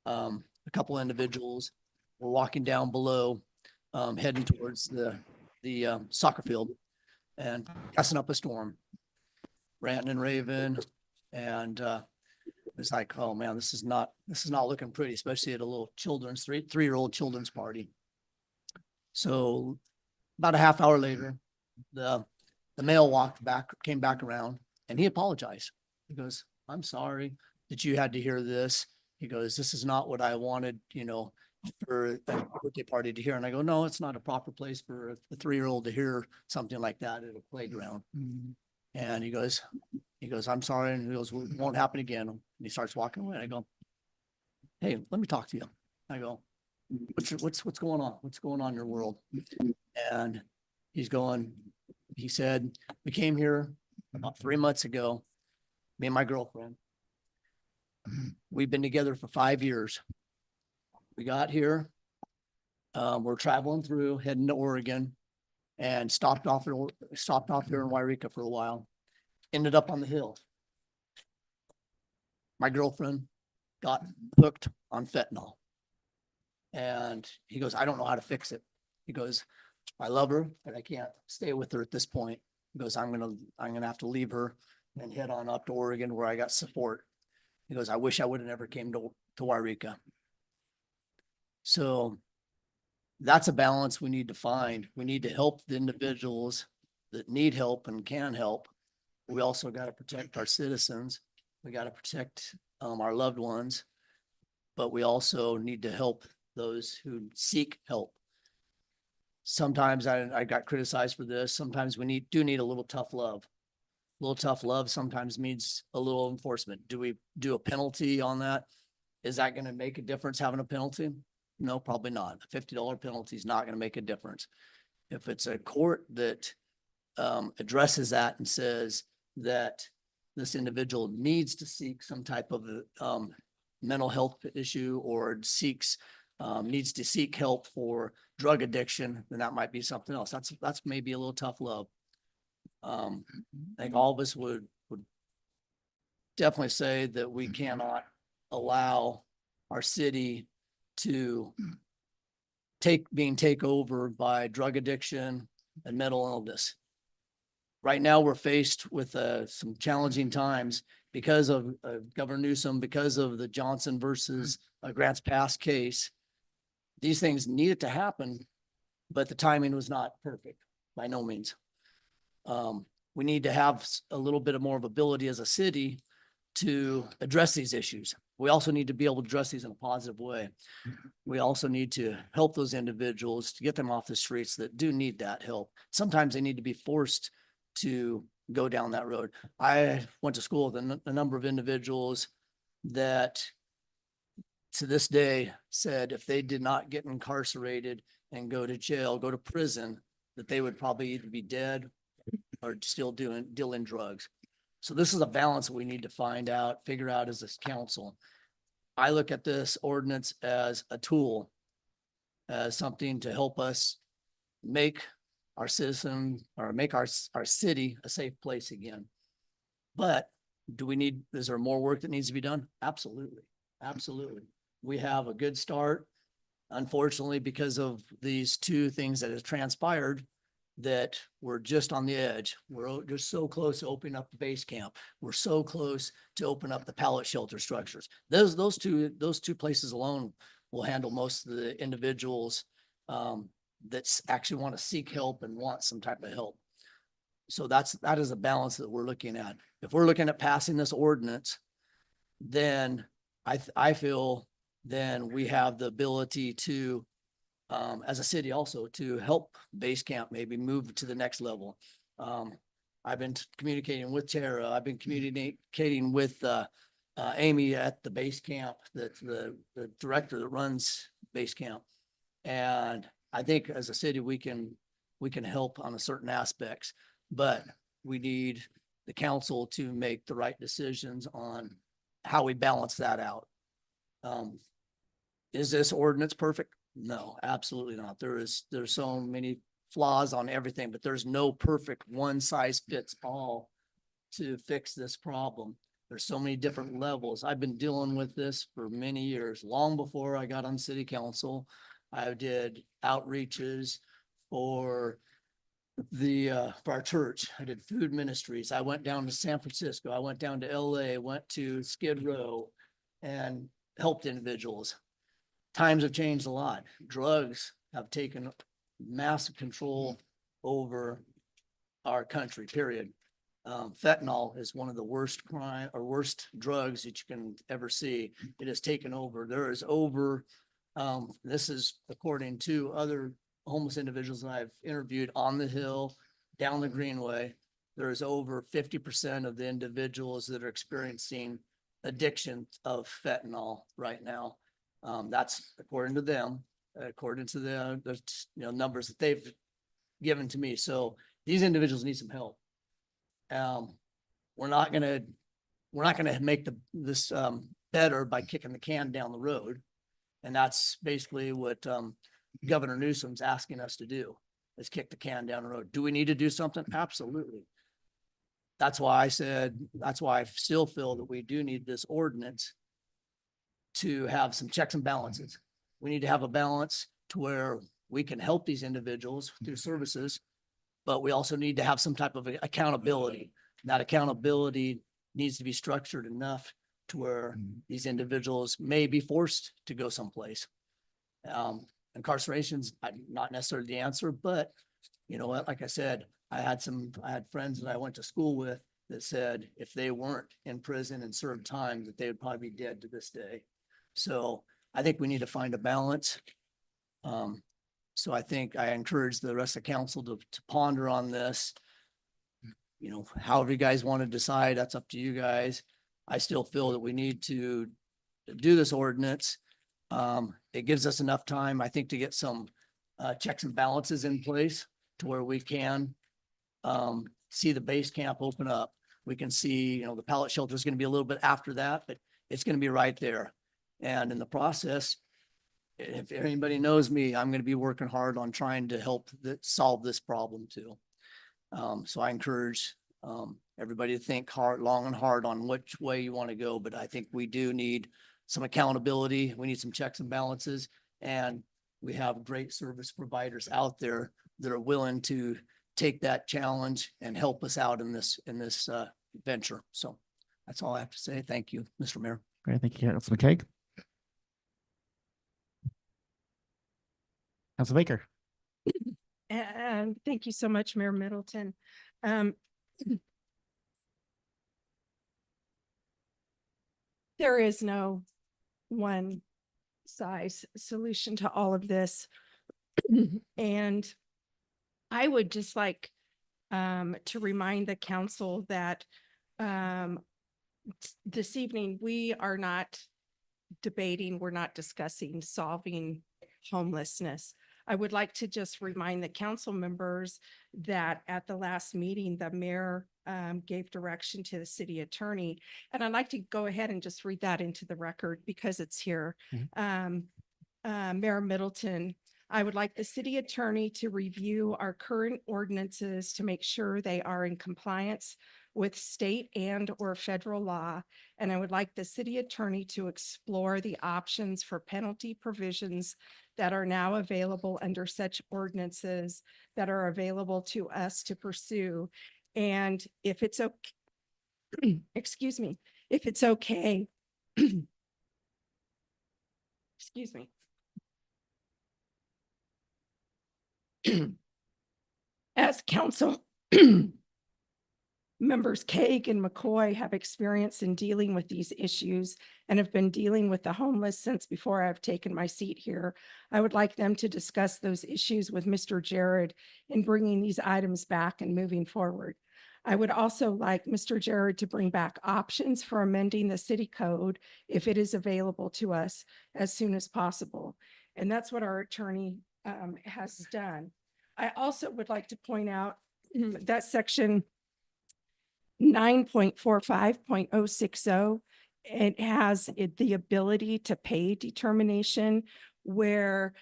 a couple individuals were walking down below, heading towards the soccer field and cussing up a storm, ranting and raving. And it's like, oh man, this is not looking pretty, especially at a little children's three-year-old children's party. So about a half hour later, the male came back around, and he apologized. He goes, I'm sorry that you had to hear this. He goes, this is not what I wanted, for a birthday party to hear. And I go, no, it's not a proper place for a 3-year-old to hear something like that at a playground. And he goes, I'm sorry. And he goes, well, it won't happen again. And he starts walking away. I go, hey, let me talk to you. I go, what's going on? What's going on in your world? And he said, we came here about 3 months ago, me and my girlfriend. We've been together for 5 years. We got here. We're traveling through, heading to Oregon, and stopped off here in Wairika for a while. Ended up on the hill. My girlfriend got hooked on fentanyl. And he goes, I don't know how to fix it. He goes, I love her, but I can't stay with her at this point. He goes, I'm gonna have to leave her and head on up to Oregon where I got support. He goes, I wish I would have never came to Wairika. So that's a balance we need to find. We need to help the individuals that need help and can help. We also got to protect our citizens. We got to protect our loved ones, but we also need to help those who seek help. Sometimes I got criticized for this. Sometimes we do need a little tough love. A little tough love sometimes means a little enforcement. Do we do a penalty on that? Is that going to make a difference having a penalty? No, probably not. A $50 penalty is not going to make a difference. If it's a court that addresses that and says that this individual needs to seek some type of mental health issue or needs to seek help for drug addiction, then that might be something else. That's maybe a little tough love. I think all of us would definitely say that we cannot allow our city to being taken over by drug addiction and mental illness. Right now, we're faced with some challenging times because of Governor Newsom, because of the Johnson versus Grants Pass case. These things needed to happen, but the timing was not perfect by no means. We need to have a little bit more of ability as a city to address these issues. We also need to be able to address these in a positive way. We also need to help those individuals to get them off the streets that do need that help. Sometimes they need to be forced to go down that road. I went to school with a number of individuals that to this day said if they did not get incarcerated and go to jail, go to prison, that they would probably either be dead or still dealing drugs. So this is a balance that we need to figure out as this council. I look at this ordinance as a tool, as something to help us make our citizen or make our city a safe place again. But is there more work that needs to be done? Absolutely. Absolutely. We have a good start. Unfortunately, because of these two things that have transpired, that we're just on the edge. We're just so close to opening up the base camp. We're so close to open up the pallet shelter structures. Those two places alone will handle most of the individuals that actually want to seek help and want some type of help. So that is a balance that we're looking at. If we're looking at passing this ordinance, then I feel then we have the ability to as a city also to help base camp maybe move to the next level. I've been communicating with Tara. I've been communicating with Amy at the base camp, the director that runs base camp. And I think as a city, we can help on a certain aspects, but we need the council to make the right decisions on how we balance that out. Is this ordinance perfect? No, absolutely not. There's so many flaws on everything, but there's no perfect one size fits all to fix this problem. There's so many different levels. I've been dealing with this for many years, long before I got on city council. I did outreaches for for our church. I did food ministries. I went down to San Francisco. I went down to LA, went to Skid Row and helped individuals. Times have changed a lot. Drugs have taken massive control over our country, period. Fentanyl is one of the worst crime or worst drugs that you can ever see. It has taken over. There is over, this is according to other homeless individuals that I've interviewed on the Hill, down the Greenway. There is over 50% of the individuals that are experiencing addiction of fentanyl right now. That's according to them, according to the numbers that they've given to me. So these individuals need some help. We're not gonna make this better by kicking the can down the road. And that's basically what Governor Newsom's asking us to do, is kick the can down the road. Do we need to do something? Absolutely. That's why I still feel that we do need this ordinance to have some checks and balances. We need to have a balance to where we can help these individuals through services, but we also need to have some type of accountability. That accountability needs to be structured enough to where these individuals may be forced to go someplace. Incarceration's not necessarily the answer, but you know what, like I said, I had friends that I went to school with that said if they weren't in prison and served time, that they would probably be dead to this day. So I think we need to find a balance. So I think I encourage the rest of council to ponder on this. You know, however you guys want to decide, that's up to you guys. I still feel that we need to do this ordinance. It gives us enough time, I think, to get some checks and balances in place to where we can see the base camp open up. We can see, you know, the pallet shelter is going to be a little bit after that, but it's going to be right there. And in the process, if anybody knows me, I'm going to be working hard on trying to help solve this problem too. So I encourage everybody to think long and hard on which way you want to go. But I think we do need some accountability. We need some checks and balances, and we have great service providers out there that are willing to take that challenge and help us out in this venture. So that's all I have to say. Thank you, Mr. Mayor. Great, thank you, Councilman Clegg. Council Baker. And thank you so much, Mayor Middleton. There is no one size solution to all of this. And I would just like to remind the council that this evening we are not debating, we're not discussing solving homelessness. I would like to just remind the council members that at the last meeting, the mayor gave direction to the city attorney. And I'd like to go ahead and just read that into the record because it's here. Mayor Middleton, I would like the city attorney to review our current ordinances to make sure they are in compliance with state and or federal law. And I would like the city attorney to explore the options for penalty provisions that are now available under such ordinances that are available to us to pursue. And if it's okay, excuse me, if it's okay, excuse me. As council members Clegg and McCoy have experience in dealing with these issues and have been dealing with the homeless since before I've taken my seat here, I would like them to discuss those issues with Mr. Jared in bringing these items back and moving forward. I would also like Mr. Jared to bring back options for amending the city code if it is available to us as soon as possible. And that's what our attorney has done. I also would like to point out that section 9.45.060, it has the ability to pay determination where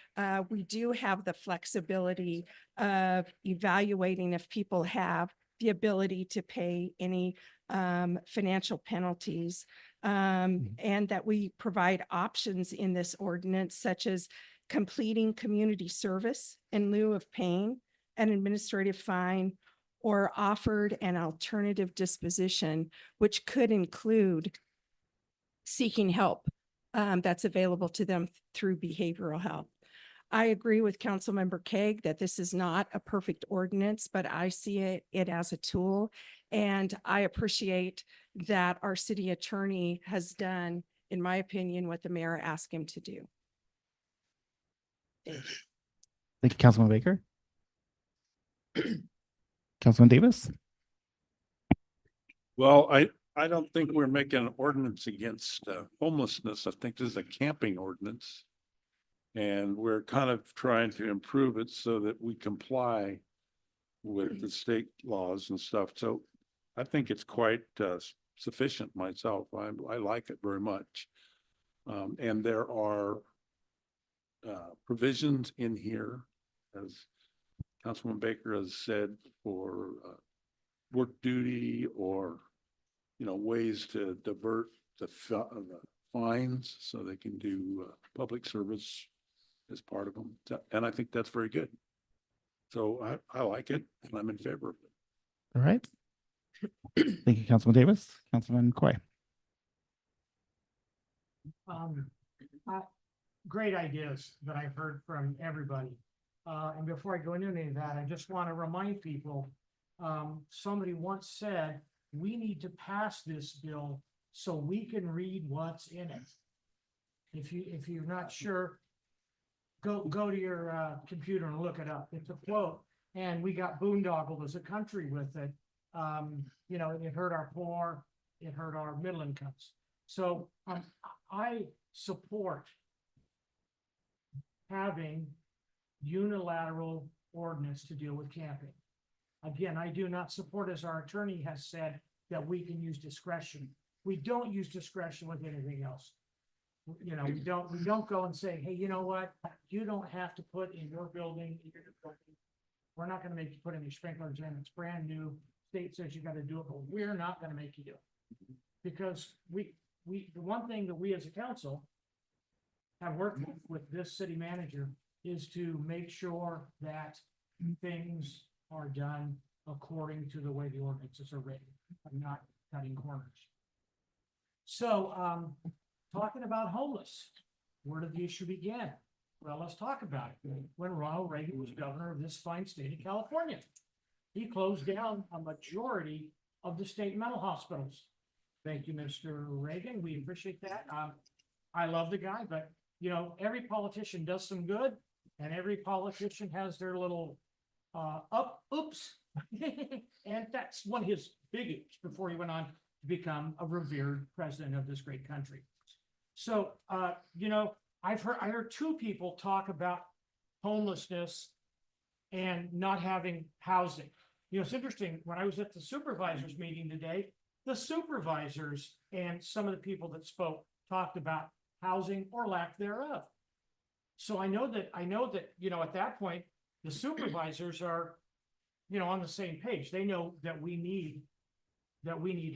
we do have the flexibility of evaluating if people have the ability to pay any financial penalties, and that we provide options in this ordinance, such as completing community service in lieu of paying an administrative fine, or offered an alternative disposition, which could include seeking help that's available to them through behavioral health. I agree with Councilmember Kaeg that this is not a perfect ordinance, but I see it as a tool. And I appreciate that our city attorney has done, in my opinion, what the mayor asked him to do. Thank you. Thank you, Councilman Baker. Councilman Davis? Well, I don't think we're making an ordinance against homelessness. I think this is a camping ordinance. And we're kind of trying to improve it so that we comply with the state laws and stuff. So I think it's quite sufficient myself. I like it very much. And there are provisions in here, as Councilman Baker has said, for work duty or, you know, ways to divert the fines so they can do public service as part of them. And I think that's very good. So I like it and I'm in favor of it. All right. Thank you, Councilman Davis. Councilman Coy. Great ideas that I've heard from everybody. And before I go into any of that, I just want to remind people, somebody once said, we need to pass this bill so we can read what's in it. If you're not sure, go to your computer and look it up. It's a quote, and we got boondoggled as a country with it. You know, it hurt our poor, it hurt our middle incomes. So I support having unilateral ordinance to deal with camping. Again, I do not support, as our attorney has said, that we can use discretion. We don't use discretion with anything else. You know, we don't go and say, hey, you know what? You don't have to put in your building, we're not going to make you put any sprinklers in. It's brand new. State says you got to do it, but we're not going to make you do it. Because the one thing that we as a council have worked with this city manager is to make sure that things are done according to the way the ordinances are written. I'm not cutting corners. So, talking about homeless, where did the issue begin? Well, let's talk about it. When Ronald Reagan was governor of this fine state of California, he closed down a majority of the state mental hospitals. Thank you, Mr. Reagan. We appreciate that. I love the guy, but you know, every politician does some good, and every politician has their little oops. And that's one of his big oops before he went on to become a revered president of this great country. So, you know, I heard two people talk about homelessness and not having housing. You know, it's interesting. When I was at the supervisors meeting today, the supervisors and some of the people that spoke talked about housing or lack thereof. So I know that, you know, at that point, the supervisors are, you know, on the same page. They know that we need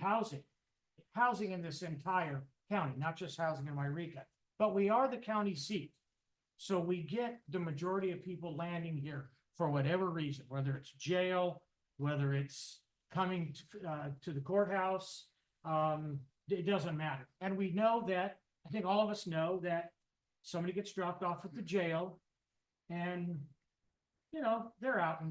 housing in this entire county, not just housing in Yreka, but we are the county seat. So we get the majority of people landing here for whatever reason, whether it's jail, whether it's coming to the courthouse, it doesn't matter. And we know that, I think all of us know that somebody gets dropped off at the jail and, you know, they're out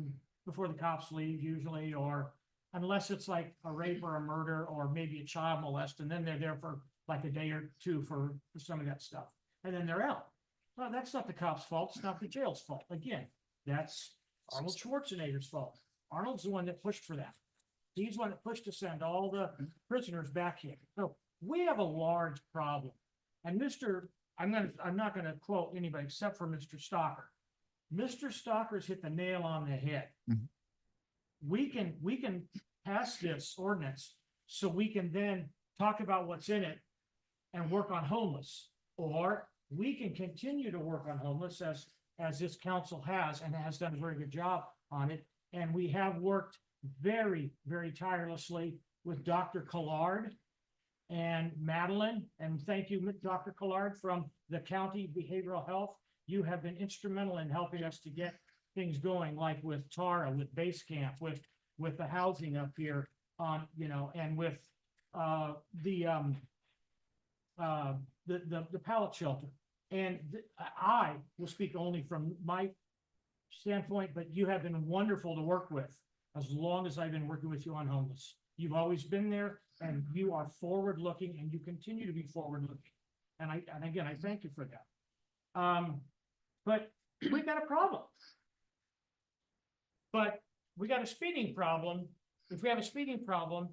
before the cops leave usually, or unless it's like a rape or a murder or maybe a child molest, and then they're there for like a day or two for some of that stuff. And then they're out. Well, that's not the cop's fault. It's not the jail's fault. Again, that's Arnold Schwarzenegger's fault. Arnold's the one that pushed for that. He's the one that pushed to send all the prisoners back here. So we have a large problem. And I'm not gonna quote anybody except for Mr. Stalker. Mr. Stalker's hit the nail on the head. Mhm. We can pass this ordinance so we can then talk about what's in it and work on homeless. Or we can continue to work on homeless as this council has and has done a very good job on it. And we have worked very, very tirelessly with Dr. Collard and Madeline, and thank you, Dr. Collard from the County Behavioral Health. You have been instrumental in helping us to get things going, like with Tara, with Base Camp, with the housing up here on, you know, and with the pallet shelter. And I will speak only from my standpoint, but you have been wonderful to work with as long as I've been working with you on homeless. You've always been there, and you are forward-looking, and you continue to be forward-looking. And again, I thank you for that. But we've got a problem. But we got a speeding problem. If we have a speeding problem,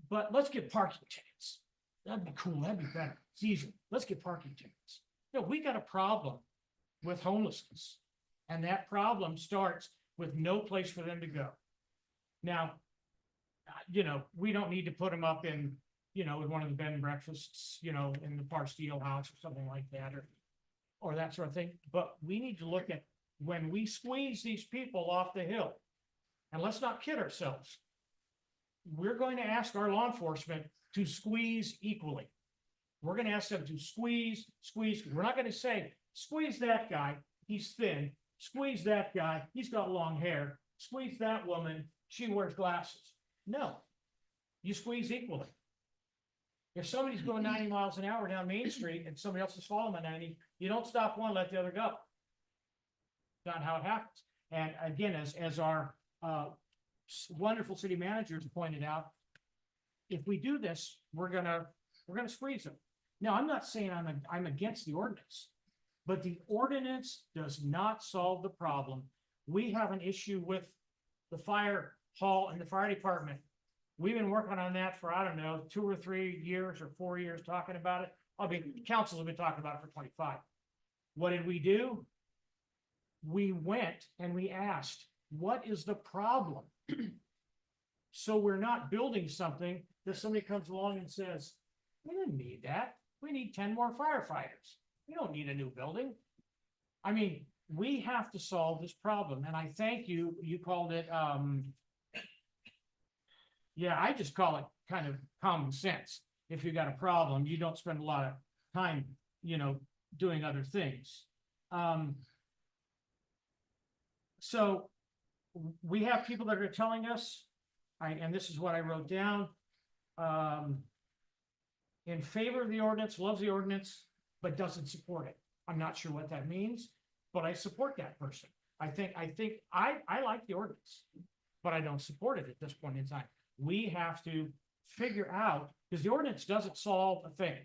but let's get parking tickets. That'd be cool. That'd be better. It's easier. Let's get parking tickets. No, we got a problem with homelessness. And that problem starts with no place for them to go. Now, you know, we don't need to put them up in, you know, in one of the bed and breakfasts, you know, in the Par Steel house or something like that, or that sort of thing. But we need to look at when we squeeze these people off the hill, and let's not kid ourselves. We're going to ask our law enforcement to squeeze equally. We're going to ask them to squeeze. We're not going to say, squeeze that guy, he's thin. Squeeze that guy, he's got long hair. Squeeze that woman, she wears glasses. No, you squeeze equally. If somebody's going 90 miles an hour down Main Street and somebody else is following at 90, you don't stop one, let the other go. Not how it happens. And again, as our wonderful city managers pointed out, if we do this, we're gonna squeeze them. Now, I'm not saying I'm against the ordinance, but the ordinance does not solve the problem. We have an issue with the fire hall and the fire department. We've been working on that for, I don't know, 2 or 3 years or 4 years talking about it. I mean, councils have been talking about it for 25. What did we do? We went and we asked, what is the problem? So we're not building something that somebody comes along and says, we didn't need that. We need 10 more firefighters. We don't need a new building. I mean, we have to solve this problem. And I thank you. You called it, yeah, I just call it kind of common sense. If you got a problem, you don't spend a lot of time, you know, doing other things. So we have people that are telling us, and this is what I wrote down, in favor of the ordinance, loves the ordinance, but doesn't support it. I'm not sure what that means, but I support that person. I like the ordinance, but I don't support it at this point in time. We have to figure out, because the ordinance doesn't solve a thing.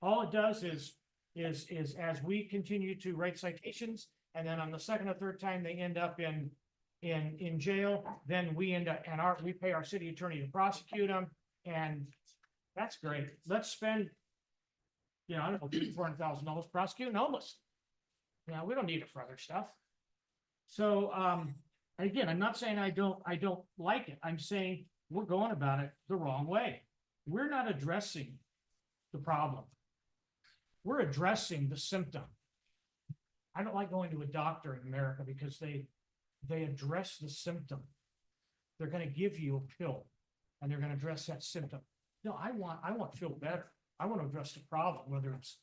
All it does is as we continue to write citations, and then on the second or third time they end up in jail, then we end up, and we pay our city attorney to prosecute them, and that's great. Let's spend, you know, I don't know, $400,000 prosecuting homeless. Now, we don't need it for other stuff. So, again, I'm not saying I don't like it. I'm saying we're going about it the wrong way. We're not addressing the problem. We're addressing the symptom. I don't like going to a doctor in America because they address the symptom. They're going to give you a pill and they're going to address that symptom. No, I want to feel better. I want to address the problem, whether it's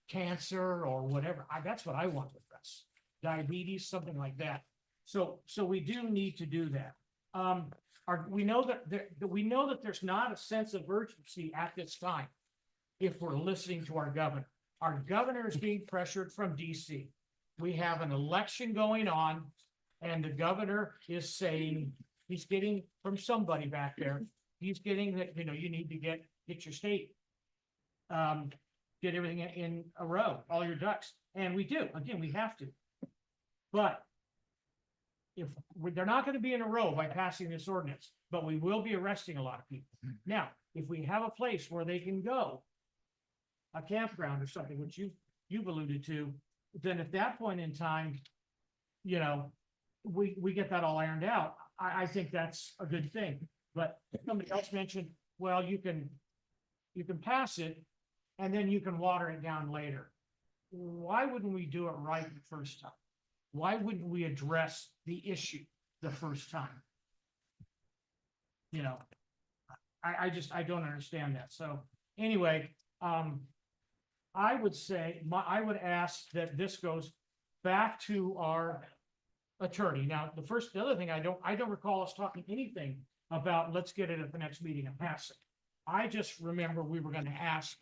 cancer or whatever. That's what I want to address. Diabetes, something like that. So we do need to do that. We know that there's not a sense of urgency at this time if we're listening to our governor. Our governor is being pressured from DC. We have an election going on, and the governor is saying he's getting from somebody back there. He's getting that, you know, you need to get your state, get everything in a row, all your ducks. And we do. Again, we have to. But they're not going to be in a row by passing this ordinance, but we will be arresting a lot of people. Now, if we have a place where they can go, a campground or something, which you've alluded to, then at that point in time, you know, we get that all ironed out. I think that's a good thing. But somebody else mentioned, well, you can pass it and then you can water it down later. Why wouldn't we do it right the first time? Why wouldn't we address the issue the first time? You know, I don't understand that. So anyway, I would say, I would ask that this goes back to our attorney. Now, the other thing, I don't recall us talking anything about, let's get it at the next meeting and pass it. I just remember we were gonna ask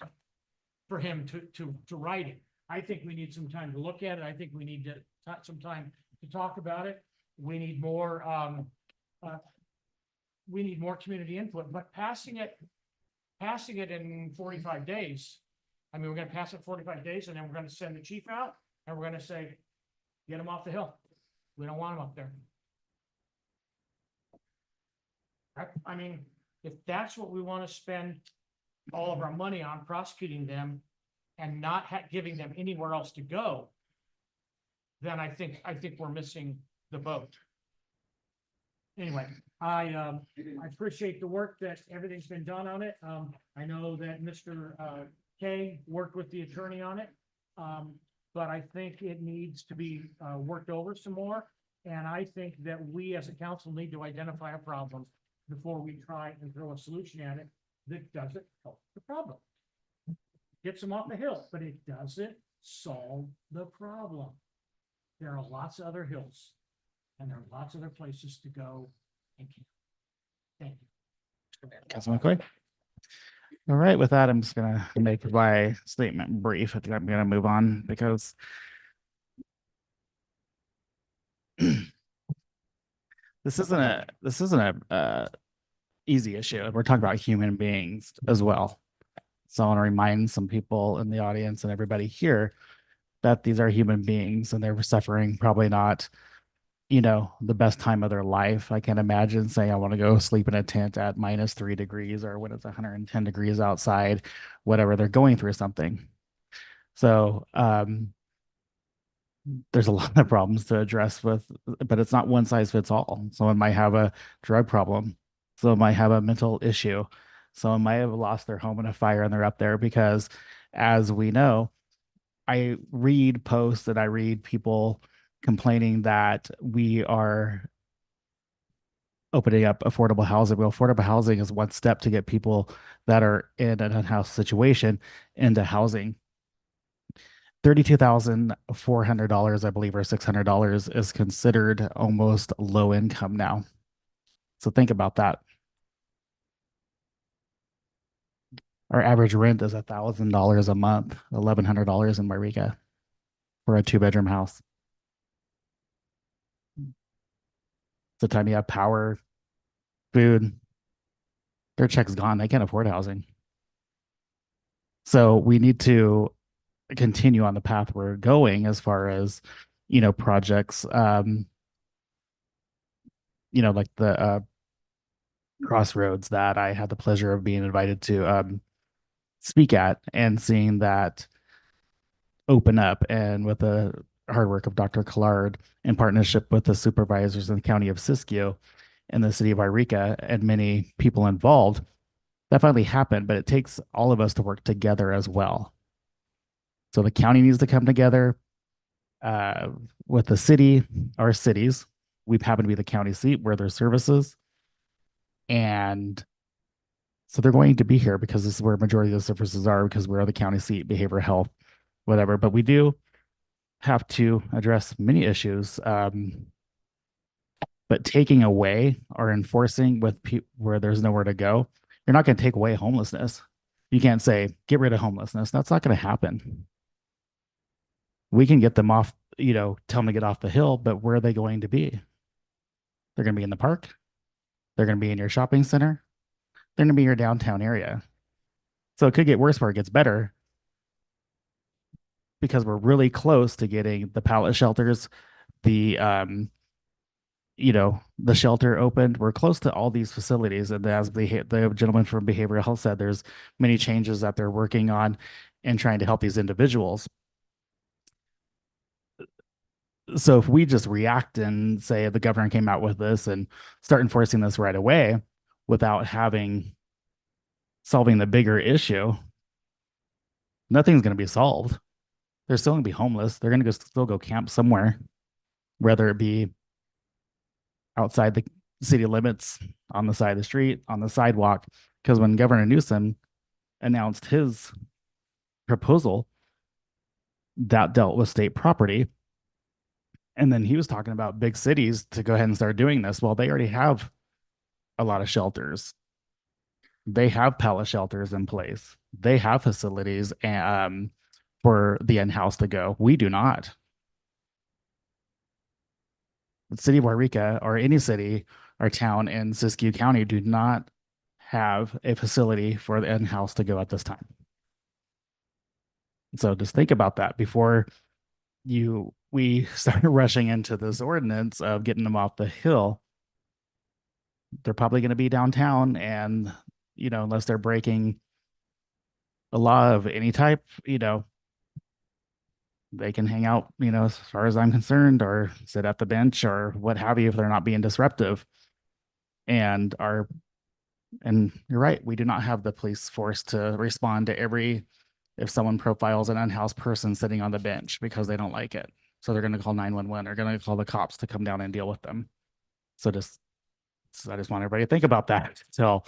for him to write it. I think we need some time to look at it. I think we need to some time to talk about it. We need more, community input, but passing it in 45 days. I mean, we're gonna pass it 45 days and then we're gonna send the chief out and we're gonna say, get him off the hill. We don't want him up there. I mean, if that's what we want to spend all of our money on, prosecuting them and not giving them anywhere else to go, then I think we're missing the boat. Anyway, I appreciate the work that everything's been done on it. I know that Mr. Kay worked with the attorney on it. But I think it needs to be worked over some more. And I think that we as a council need to identify a problem before we try and throw a solution at it that doesn't help the problem. Gets them off the hill, but it doesn't solve the problem. There are lots of other hills and there are lots of other places to go and camp. Thank you. Councilman McCoy. All right, with that, I'm just gonna make my statement brief. I think I'm gonna move on because this isn't a easy issue. We're talking about human beings as well. So I want to remind some people in the audience and everybody here that these are human beings and they're suffering probably not, the best time of their life. I can't imagine saying I want to go sleep in a tent at -3 degrees or when it's 110 degrees outside, whatever. They're going through something. So there's a lot of problems to address with, but it's not one size fits all. Someone might have a drug problem. Someone might have a mental issue. Someone might have lost their home in a fire and they're up there because, as we know, I read posts and I read people complaining that we are opening up affordable housing. Well, affordable housing is one step to get people that are in an unhoused situation into housing. $32,400, I believe, or $600 is considered almost low income now. So think about that. Our average rent is $1,000 a month, $1,100 in Eureka for a 2-bedroom house. The time you have power, food, their check's gone. They can't afford housing. So we need to continue on the path we're going as far as, projects, like the Crossroads that I had the pleasure of being invited to speak at and seeing that open up, and with the hard work of Dr. Clerk in partnership with the supervisors in the county of Siskiyou and the city of Eureka and many people involved, that finally happened. But it takes all of us to work together as well. So the county needs to come together with the city, our cities. We happen to be the county seat where there's services. And so they're going to be here because this is where majority of the services are, because we're the county seat, behavioral health, whatever. But we do have to address many issues. But taking away or enforcing with where there's nowhere to go, you're not going to take away homelessness. You can't say, get rid of homelessness. That's not going to happen. We can get them off, tell them to get off the hill, but where are they going to be? They're going to be in the park. They're going to be in your shopping center. They're going to be in your downtown area. So it could get worse before it gets better, because we're really close to getting the pallet shelters, the shelter opened. We're close to all these facilities. And as the gentleman from behavioral health said, there's many changes that they're working on and trying to help these individuals. So if we just react and say the governor came out with this and start enforcing this right away without solving the bigger issue, nothing's going to be solved. They're still going to be homeless. They're going to still go camp somewhere, whether it be outside the city limits, on the side of the street, on the sidewalk. Because when Governor Newsom announced his proposal, that dealt with state property. And then he was talking about big cities to go ahead and start doing this. Well, they already have a lot of shelters. They have pallet shelters in place. They have facilities for the in-house to go. We do not. The city of Wairika or any city or town in Siskiyou County do not have a facility for the in-house to go at this time. So just think about that before we start rushing into this ordinance of getting them off the hill. They're probably going to be downtown, and unless they're breaking a law of any type, they can hang out, as far as I'm concerned, or sit at the bench or what have you if they're not being disruptive. And you're right, we do not have the police force to respond to if someone profiles an unhoused person sitting on the bench because they don't like it. So they're going to call 911 or going to call the cops to come down and deal with them. So I just want everybody to think about that. So,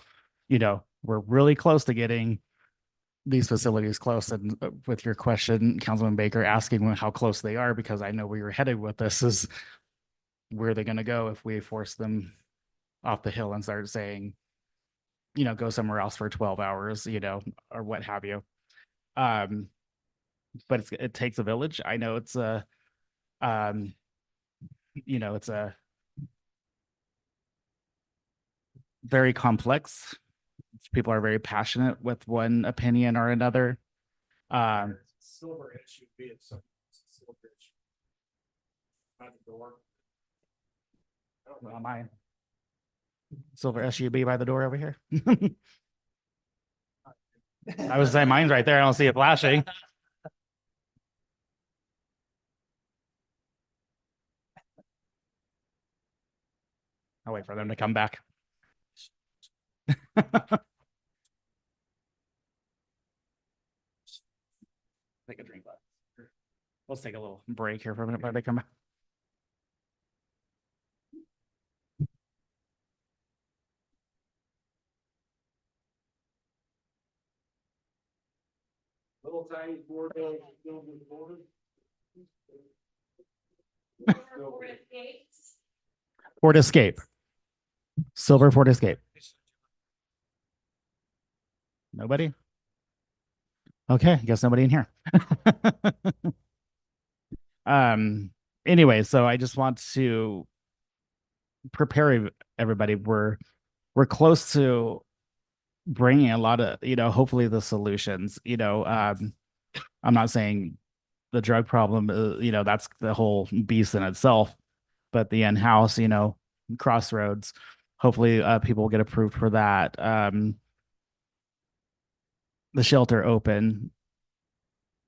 we're really close to getting these facilities close. And with your question, Councilman Baker, asking how close they are, because I know where you're headed with this, is where are they going to go if we force them off the hill and start saying, go somewhere else for 12 hours, or what have you. But it takes a village. I know it's it's a very complex. People are very passionate with one opinion or another. Silver SUV at some silver SUV. At the door. Mine. Silver SUV by the door over here. I was saying mine's right there. I don't see it flashing. I'll wait for them to come back. Take a drink. Let's take a little break here for a minute while they come back. Little tiny board. Ford Escape. Silver Ford Escape. Nobody? Okay, I guess nobody in here. Anyway, so I just want to prepare everybody. We're close to bringing a lot of, hopefully the solutions. I'm not saying the drug problem, that's the whole beast in itself, but the in-house, crossroads, hopefully people will get approved for that. The shelter open,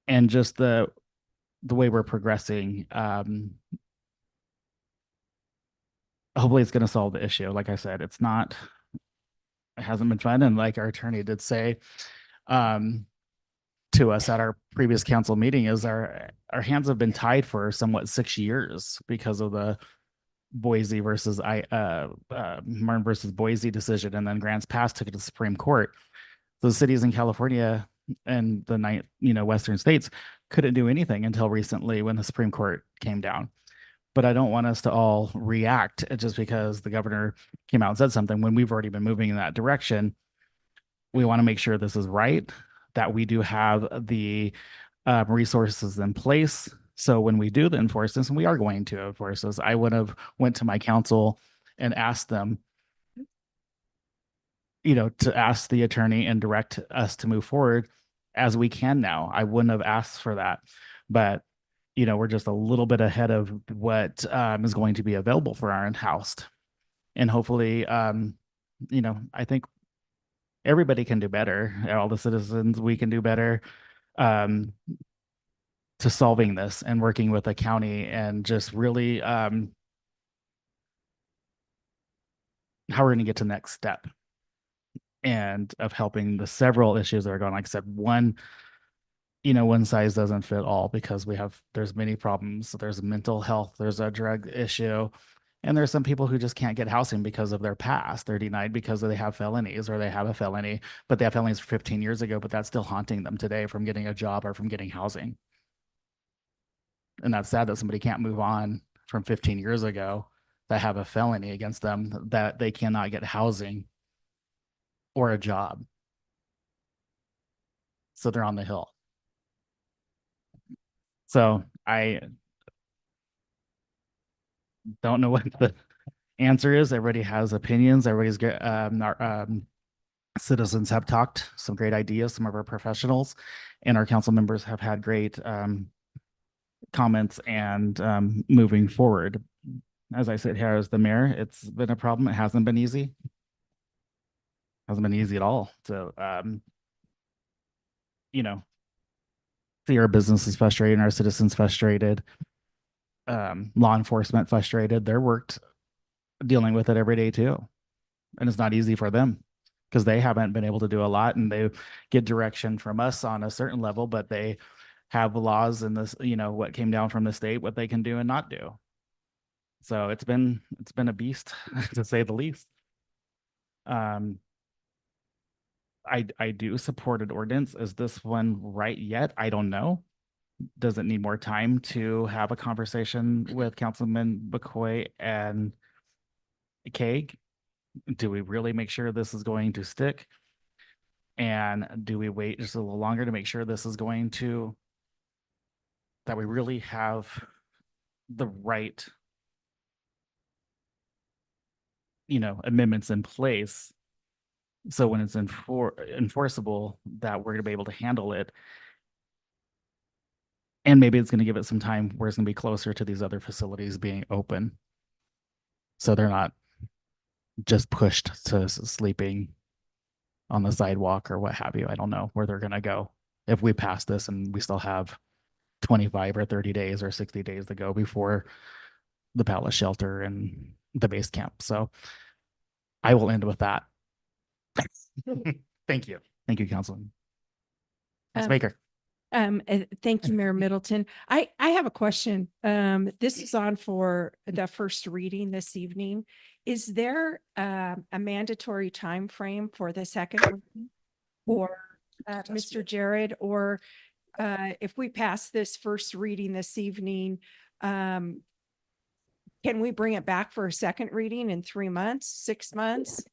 and just the way we're progressing. Hopefully it's going to solve the issue. Like I said, it hasn't been fun. And like our attorney did say, to us at our previous council meeting, is our hands have been tied for somewhat 6 years because of the Boise versus Martin versus Boise decision, and then Grants Pass took it to the Supreme Court. So the cities in California and the western states couldn't do anything until recently when the Supreme Court came down. But I don't want us to all react just because the governor came out and said something when we've already been moving in that direction. We want to make sure this is right, that we do have the resources in place. So when we do the enforcement, and we are going to enforce this, I would have went to my council and asked them, to ask the attorney and direct us to move forward as we can now. I wouldn't have asked for that, but we're just a little bit ahead of what is going to be available for our in-house. And hopefully, I think everybody can do better. All the citizens, we can do better to solving this and working with the county, and just really how we're going to get to the next step, and of helping the several issues that are going. Like I said, one size doesn't fit all, because there's many problems. There's mental health, there's a drug issue, And there's some people who just can't get housing because of their past. They're denied because they have felonies or they have a felony, but they have felonies 15 years ago, but that's still haunting them today from getting a job or from getting housing. And that's sad that somebody can't move on from 15 years ago that have a felony against them, that they cannot get housing or a job. So they're on the hill. So I don't know what the answer is. Everybody has opinions. Everybody's good. Citizens have talked some great ideas. Some of our professionals and our council members have had great comments and moving forward. As I sit here as the mayor, it's been a problem. It hasn't been easy. Hasn't been easy at all to, see our businesses frustrated, our citizens frustrated, law enforcement frustrated. They're worked dealing with it every day too. And it's not easy for them because they haven't been able to do a lot, and they get direction from us on a certain level, but they have laws in this, what came down from the state, what they can do and not do. So it's been a beast to say the least. I do support an ordinance. Is this one right yet? I don't know. Does it need more time to have a conversation with Councilman McCoy and Kaig? Do we really make sure this is going to stick? And do we wait just a little longer to make sure this is going to, that we really have the right, amendments in place? So when it's enforceable, that we're going to be able to handle it. And maybe it's going to give it some time where it's going to be closer to these other facilities being open. So they're not just pushed to sleeping on the sidewalk or what have you. I don't know where they're going to go if we pass this and we still have 25 or 30 days or 60 days to go before the palace shelter and the base camp. So I will end with that. Thank you. Thank you, Councilman. Ms. Baker. Thank you, Mayor Middleton. I have a question. This is on for the first reading this evening. Is there a mandatory time frame for the second reading? Or Mr. Jared, or if we pass this first reading this evening, can we bring it back for a second reading in 3 months, 6 months?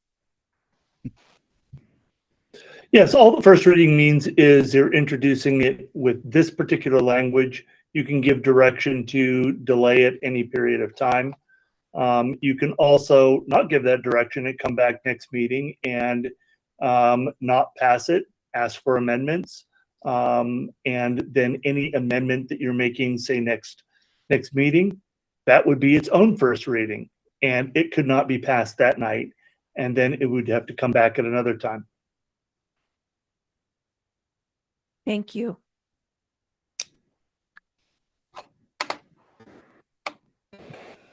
Yes, all the first reading means is you're introducing it with this particular language. You can give direction to delay it any period of time. You can also not give that direction and come back next meeting and not pass it, ask for amendments. And then any amendment that you're making, say next meeting, that would be its own first reading, and it could not be passed that night. And then it would have to come back at another time. Thank you.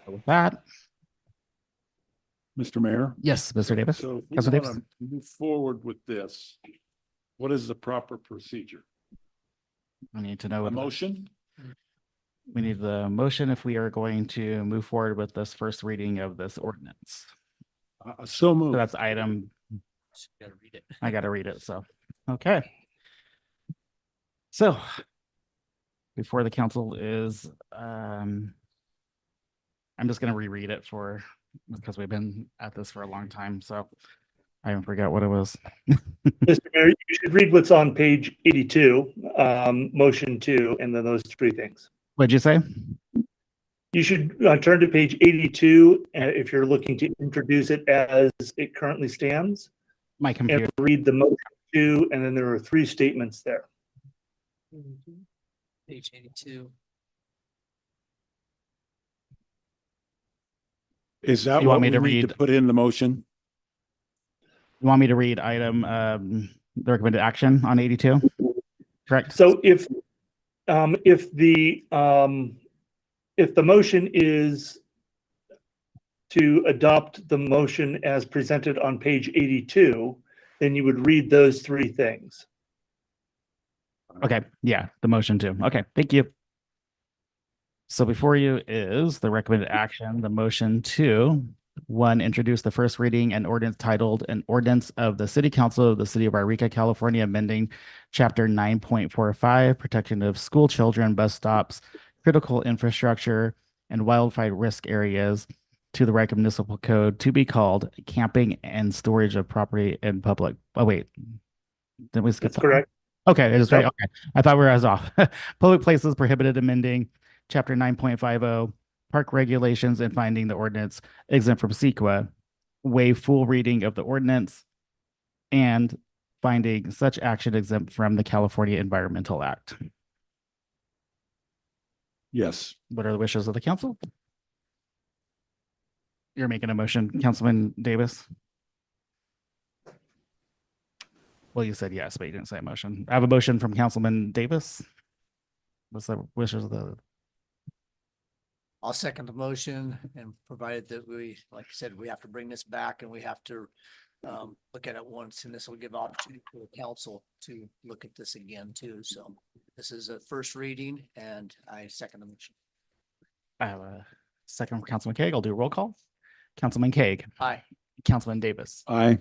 With that, Mr. Mayor? yes, Mr. Davis. So if we Councilor want Davis. to move forward with this, what is the proper procedure? We need to know A motion? We need the motion if we are going to move forward with this first reading of this ordinance. So So moved. that's item. Gotta read it. I got to read it. So, okay. So before the council is, I'm just going to reread it because we've been at this for a long time. So I even forgot what it was. Mr. Mayor, you should read what's on page 82, motion 2, and then those three things. What'd you say? You should turn to page 82 if you're looking to introduce it as it currently stands. My computer. And read the motion 2, and then there are 3 statements there. Page 82. Is that You what want me we to need to read? put in the motion? You want me to read item, the recommended action on 82? Correct. So if the motion is to adopt the motion as presented on page 82, then you would read those 3 things. Okay. Yeah. The motion too. Okay. Thank you. So before you is the recommended action, the motion to one, introduce the first reading and ordinance titled an ordinance of the City Council of the City of Eureka, California, amending Chapter 9.45, protection of school children, bus stops, critical infrastructure, and wildfire risk areas to the Eureka Municipal Code to be called camping and storage of property in public. Oh, wait. Did we skip That's that one? correct. Okay, it is right. Yep. Okay. I thought we were as off. Public places prohibited, amending Chapter 9.50, park regulations and finding the ordinance exempt from CEQA, waive full reading of the ordinance, and finding such action exempt from the California Environmental Act. Yes. What are the wishes of the council? You're making a motion, Councilman Davis? Well, you said yes, but you didn't say a motion. I have a motion from Councilman Davis. What's the wishes of the? I'll second the motion, and provided that we, like I said, we have to bring this back and we have to look at it once, and this will give opportunity for the council to look at this again too. So this is a first reading, and I second the motion. I have a second from Councilman Cague. I'll do a roll call. Councilman Cague. Aye. Councilman Davis. Aye.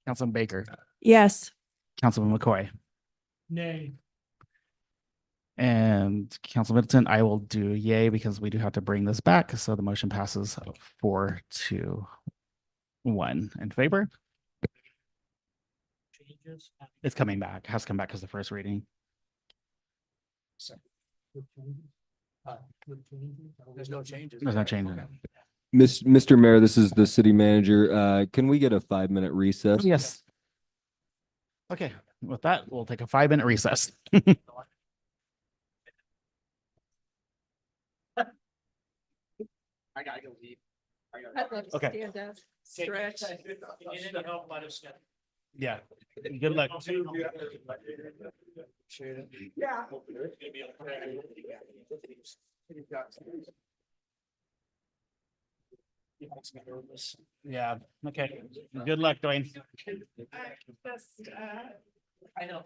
Councilman Baker. Yes. Councilman McCoy. Nay. And Council Middleton, I will do yay because we do have to bring this back. So the motion passes 4-1 in favor. It's coming back, has come back as the first reading. There's no changes. There's no change. Mr. Mayor, this is the city manager. Can we get a 5-minute recess? Yes. Okay, with that, we'll take a 5-minute recess. I gotta go leave. I'd love to Okay. stand up, stretch. Yeah, good luck. Yeah. Yeah, okay. Good luck, Dwayne. I know.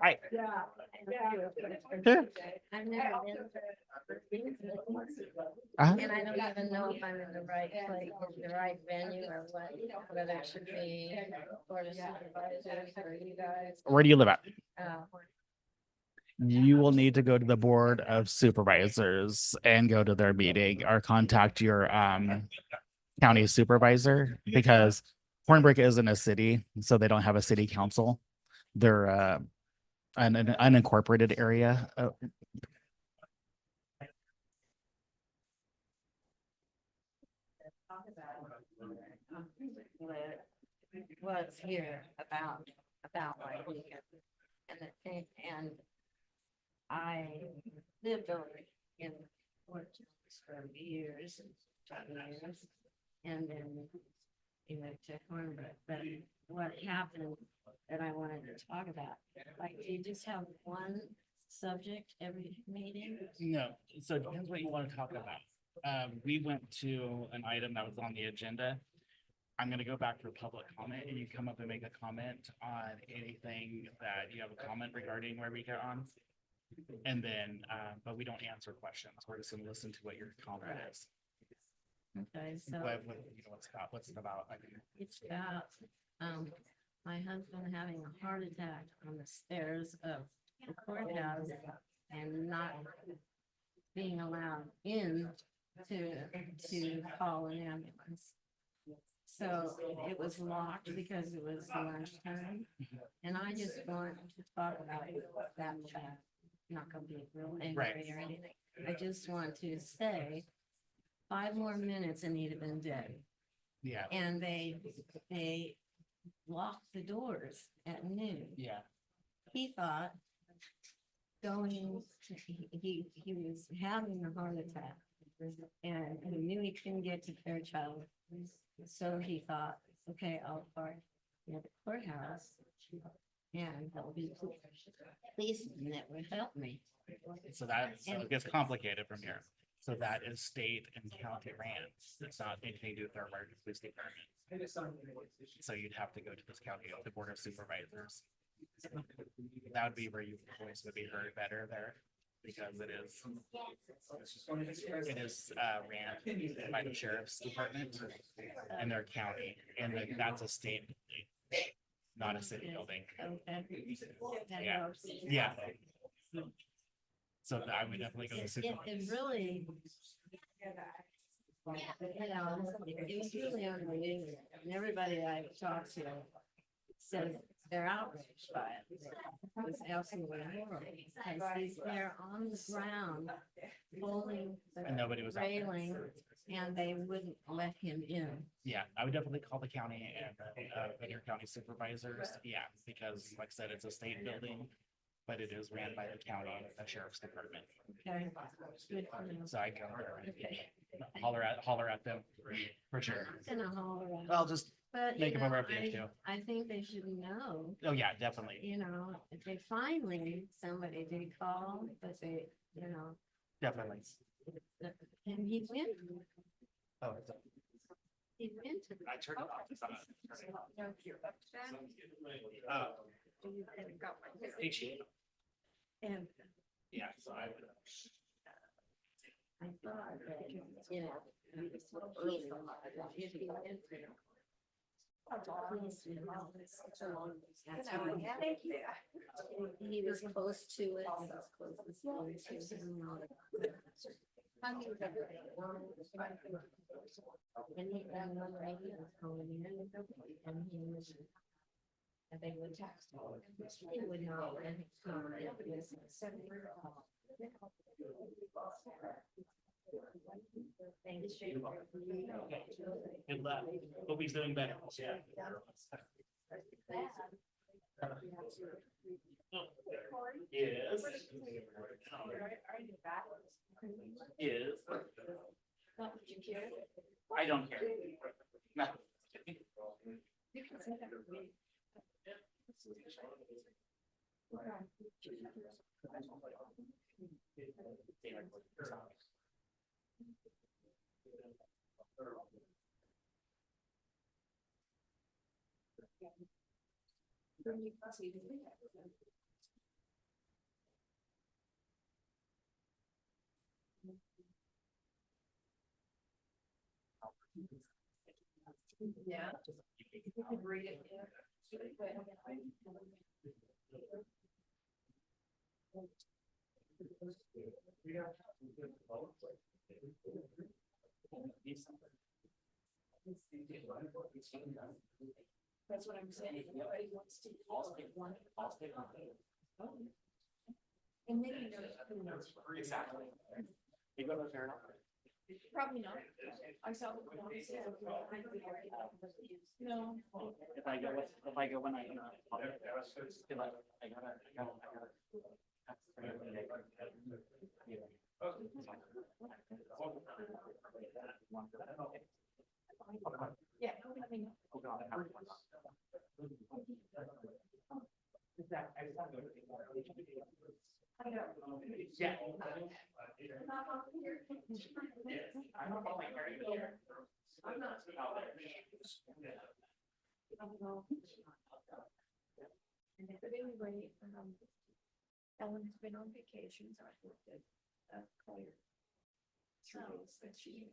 Hi. Yeah. Sure. I've never been. And I don't even know if I'm in the right place, the right venue or what, whether it should be board of supervisors or you guys. Where do you live at? Uh, You will need to go to the Board of Supervisors and go to their meeting or contact your county supervisor, because Hornbrook isn't a city, so they don't have a city council. They're an unincorporated area. Was here about my weekend. And I lived over in Fort Jones for years, and then we went to Hornbrook. But what happened that I wanted to talk about, like, do you just have one subject every meeting? No, so it depends what you want to talk about. We went to an item that was on the agenda. I'm gonna go back for public comment, and you come up and make a comment on anything that you have a comment regarding where we get on. And then, but we don't answer questions. We're just gonna listen to what your comment is. Okay, so. You know, what's it about? It's about, my husband having a heart attack on the stairs of the courthouse and not being allowed in to call an ambulance. So it was locked because it was lunchtime, and I just want to talk about that fact. Not gonna be real angry or anything. I just want to say 5 more minutes and he'd have been dead. Yeah. And they locked the doors at noon. Yeah. He thought he was having a heart attack, and he knew he couldn't get to Fairchild. So he thought, okay, I'll park near the courthouse And please never help me. So so it gets complicated from here. So that is state and county grants. It's not anything to do with our emergency police department. So you'd have to go to this county, the board of supervisors. That would be where your voice would be heard better there, because it is ran by the sheriff's department and their county, and that's a state building, not a city building. Yeah, yeah. So I would definitely go to city. It really, you know, it was really unbelievable. And everybody I talked to says they're outraged by it. It was absolutely horrible because he's there on the ground holding And nobody was the out there. railing and they wouldn't let him in. Yeah, I would definitely call the county and your county supervisors. Yeah, because like I said, it's a state building, but it is ran by the county and the sheriff's department. Okay. Good for them. So I go there and holler at them for sure. I'm gonna holler at I'll just But, make you them know, aware of the issue. I think they should know, Oh, yeah, definitely. you know, if they finally need somebody to call, but they, you know, Definitely. and he went, Oh, he went. I turned it off. It's not- Appreciate it. And Yeah, so I would. I thought, that, you know, he was so early, if he went there. That's how I had it. He was close to it. He was closest to him. And he, and one lady was calling in, and he was, and they would text him. He would know, and it was 7 years old. Good luck. Hope he's doing better. Yeah. Yes. Is. I don't care. No. Yeah. You could read it. That's what I'm saying. Nobody wants to call it one. And then you know. Exactly. You go to fair enough. Probably not. I saw the. No. If I go when I Yeah, I mean. Yeah. I'm not. But anyway, Ellen has been on vacation, so I looked at Claire. That she.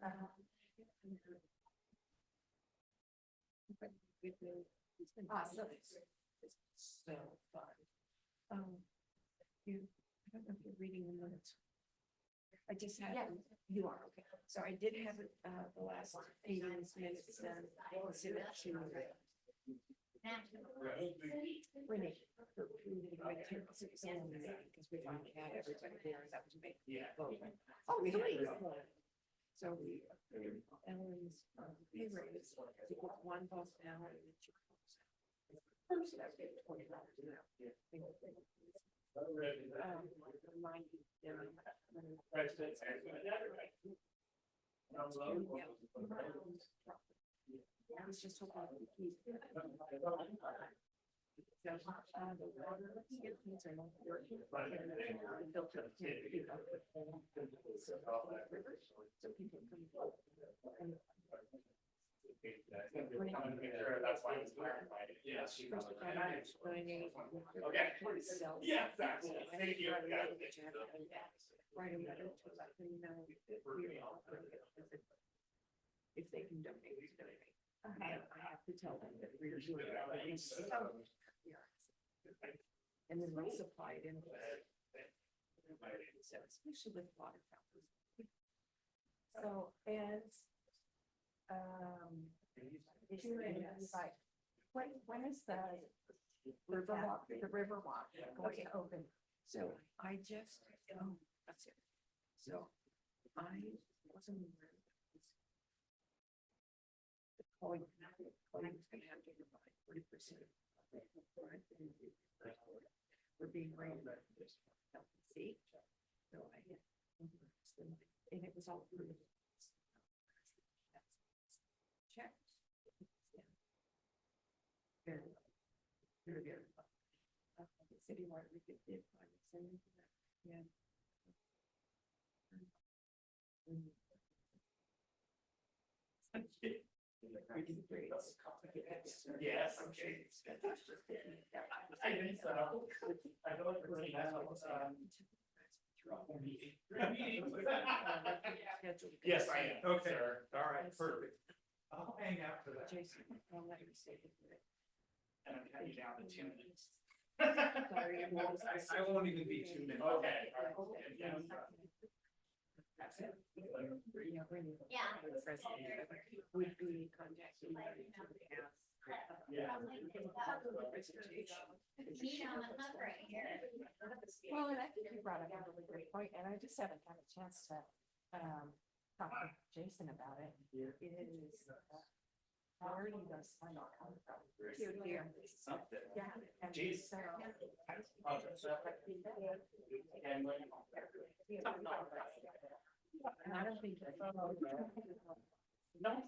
But good news. Awesome. It's so fun. You, I don't know if you're reading the minutes. I just had, you are, okay. So I did have it, the last 8 minutes done. I'll send it to Renee. Because we finally had everybody there, that was me. Yeah. Oh, really? So we, Ellen's pay raise, equals 1 bus hour and 2 bus hours. So that's $20 an hour. Reminding them. I was just hoping to keep. So, the water, things are not working. Filter it, you know, so people can. That's why it's clarified. Yes. Okay. Yeah, exactly. Thank you. Write a letter to let them know if they can donate, donate. I have to tell them that we're doing it. And then we supply it in. So especially with water fountains. So as when is the river walk going to open? So I just, that's it. So I wasn't aware of this. The point was gonna have to provide 40%. We're being rated. See? So I had, and it was all through. Check. Very, very, very. Citywide, we did find the same. Yeah. Yes. I think so. I feel like we're running out of Yes, I am. Okay. All right, perfect. I'll hang out for that. Jason, I'll let you say it. And I'm cutting you down to 2 minutes. Sorry, I won't even be 2 minutes. Okay. All right. Yeah. That's it. Yeah. Would be contacting. Yeah. Well, and I think you brought up a really great point, and I just haven't had a chance to talk to Jason about it. It is where do you guys find all come from? Something. Yeah. And Jeez. so. And I don't think. No.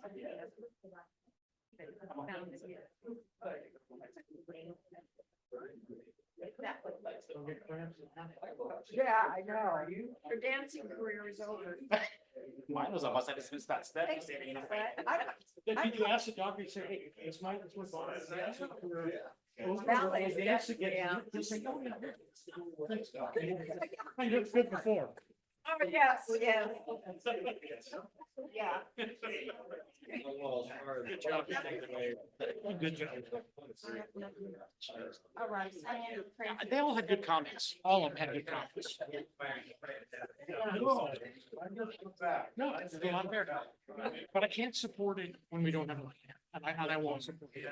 Yeah, I know. Your dancing career is over. Mine was almost, I just missed that step. Did you ask the doctor, you say, hey, it's my fault. Ballet is definitely out. I did good before. Oh, yes, yes. Yeah. Good job. Good job. All right. They all had good comments. All of them had good comments. No, it's not fair. But I can't support it when we don't have a plan. And I won't support it.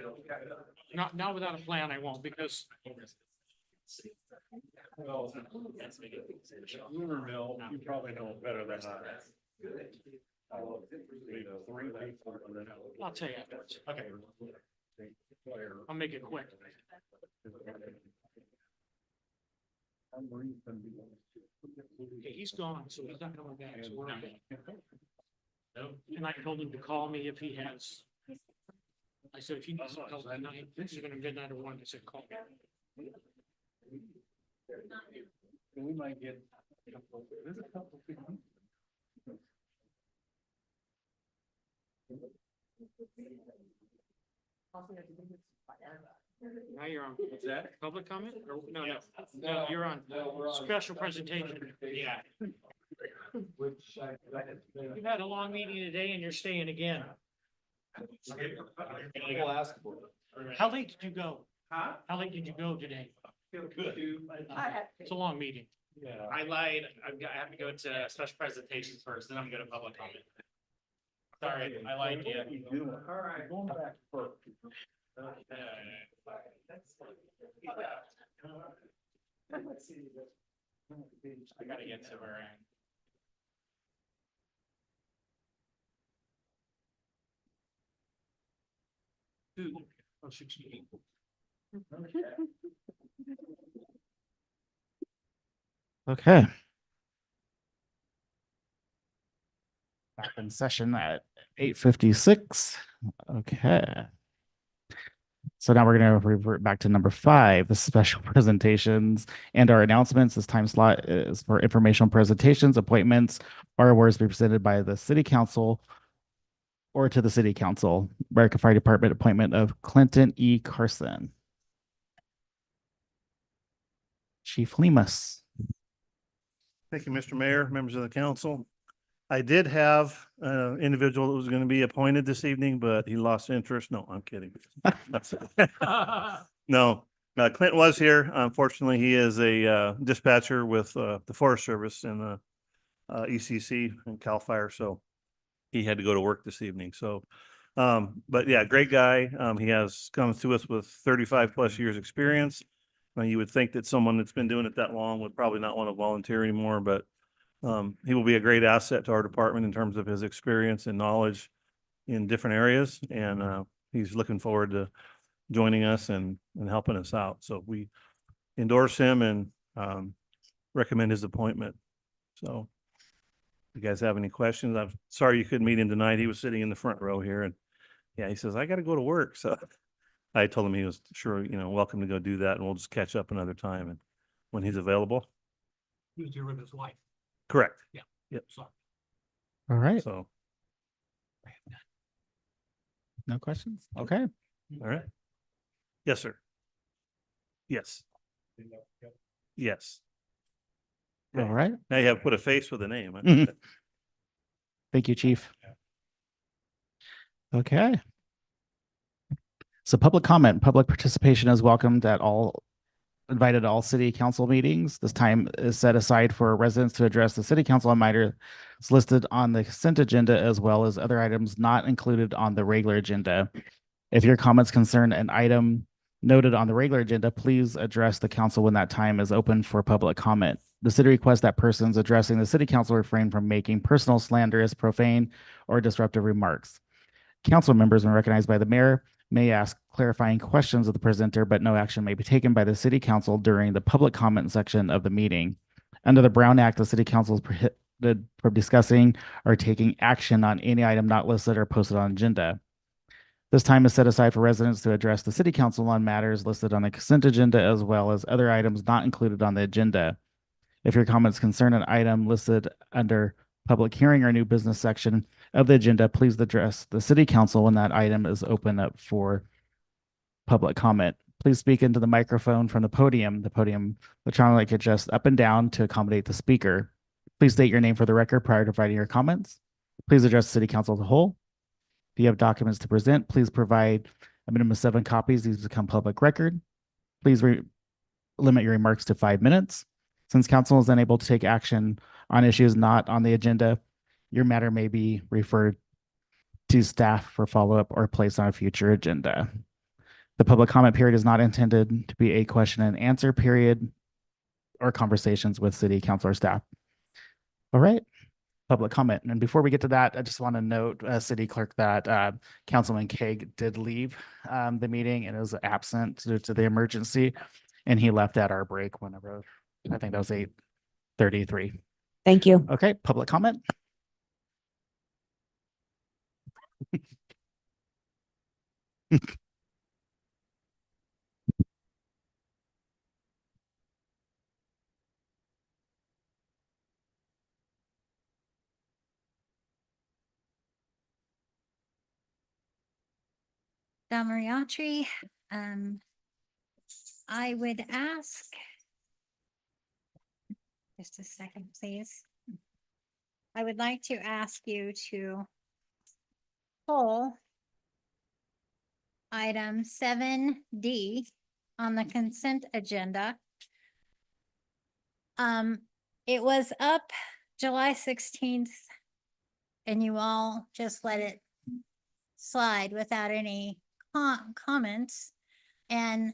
Not without a plan, I won't, because Well, rumor mill, you probably know it better than I. I'll tell you afterwards. Okay. I'll make it quick. Okay, he's gone, so he's not coming back. So we're not. And I told him to call me if he has. I said, if you need some help tonight, this is gonna midnight or 1, I said, call me. We might get. There's a couple of people. Now you're on. What's that? Public comment? Or, no, you're on. Special presentation. Yeah. You've had a long meeting today and you're staying again. We'll ask for it. How late did you go? Huh? How late did you go today? Good. It's a long meeting. Yeah. I lied. I have to go to special presentations first, then I'm gonna public comment. Sorry, I lied to you. All right. Going back to Clerk. I gotta get to where I am. Oh, 68. Okay. Back in session at 8:56. Okay. So now we're going to revert back to number 5, the special presentations and our announcements. This time slot is for informational presentations, appointments, or awards to be presented by the city council or to the city council. American Fire Department appointment of Clinton E. Carson. Chief Lemus. Thank you, Mr. Mayor, members of the council. I did have an individual that was going to be appointed this evening, but he lost interest. No, I'm kidding. No, Clint was here. Unfortunately, he is a dispatcher with the Forest Service in the ECC and CAL FIRE, so he had to go to work this evening. So, but yeah, great guy. He has come to us with 35 plus years experience. You would think that someone that's been doing it that long would probably not want to volunteer anymore, but he will be a great asset to our department in terms of his experience and knowledge in different areas. And he's looking forward to joining us and helping us out. So we endorse him and recommend his appointment. So if you guys have any questions, I'm sorry you couldn't meet him tonight. He was sitting in the front row here, and yeah, he says, I got to go to work. So I told him he was sure, welcome to go do that, and we'll just catch up another time and when he's available. He was here with his wife. Correct. Yeah. Yep. So. All right. So, No questions? Okay. all right. Yes, sir. Yes. Yes. All right. Now you have put a face with a name. Huh? Mhm. Thank you, Chief. Okay. So public comment, public participation is welcomed at all, invited to all city council meetings. This time is set aside for residents to address the city council on matters listed on the consent agenda, as well as other items not included on the regular agenda. If your comments concern an item noted on the regular agenda, please address the council when that time is open for public comment. The city requests that persons addressing the city council refrain from making personal, slanderous, profane, or disruptive remarks. Council members, when recognized by the mayor, may ask clarifying questions of the presenter, but no action may be taken by the city council during the public comment section of the meeting. Under the Brown Act, the city council is prohibited from discussing or taking action on any item not listed or posted on agenda. This time is set aside for residents to address the city council on matters listed on the consent agenda, as well as other items not included on the agenda. If your comments concern an item listed under public hearing or new business section of the agenda, please address the city council when that item is open up for public comment. Please speak into the microphone from the podium. The podium electronically can adjust up and down to accommodate the speaker. Please state your name for the record prior to providing your comments. Please address the city council as a whole. If you have documents to present, please provide a minimum of 7 copies. These become public record. Please limit your remarks to 5 minutes. Since council is unable to take action on issues not on the agenda, your matter may be referred to staff for follow-up or placed on a future agenda. The public comment period is not intended to be a question and answer period or conversations with city council or staff. All right, public comment. And before we get to that, I just want to note, City Clerk, that Councilman Kaeg did leave the meeting and is absent due to the emergency. And he left at our break whenever, I think that was 8:33. Thank you. Okay, public comment. Don Mariatri, I would ask, just a second, please. I would like to ask you to pull item 7D on the consent agenda. It was up July 16th and you all just let it slide without any comments. And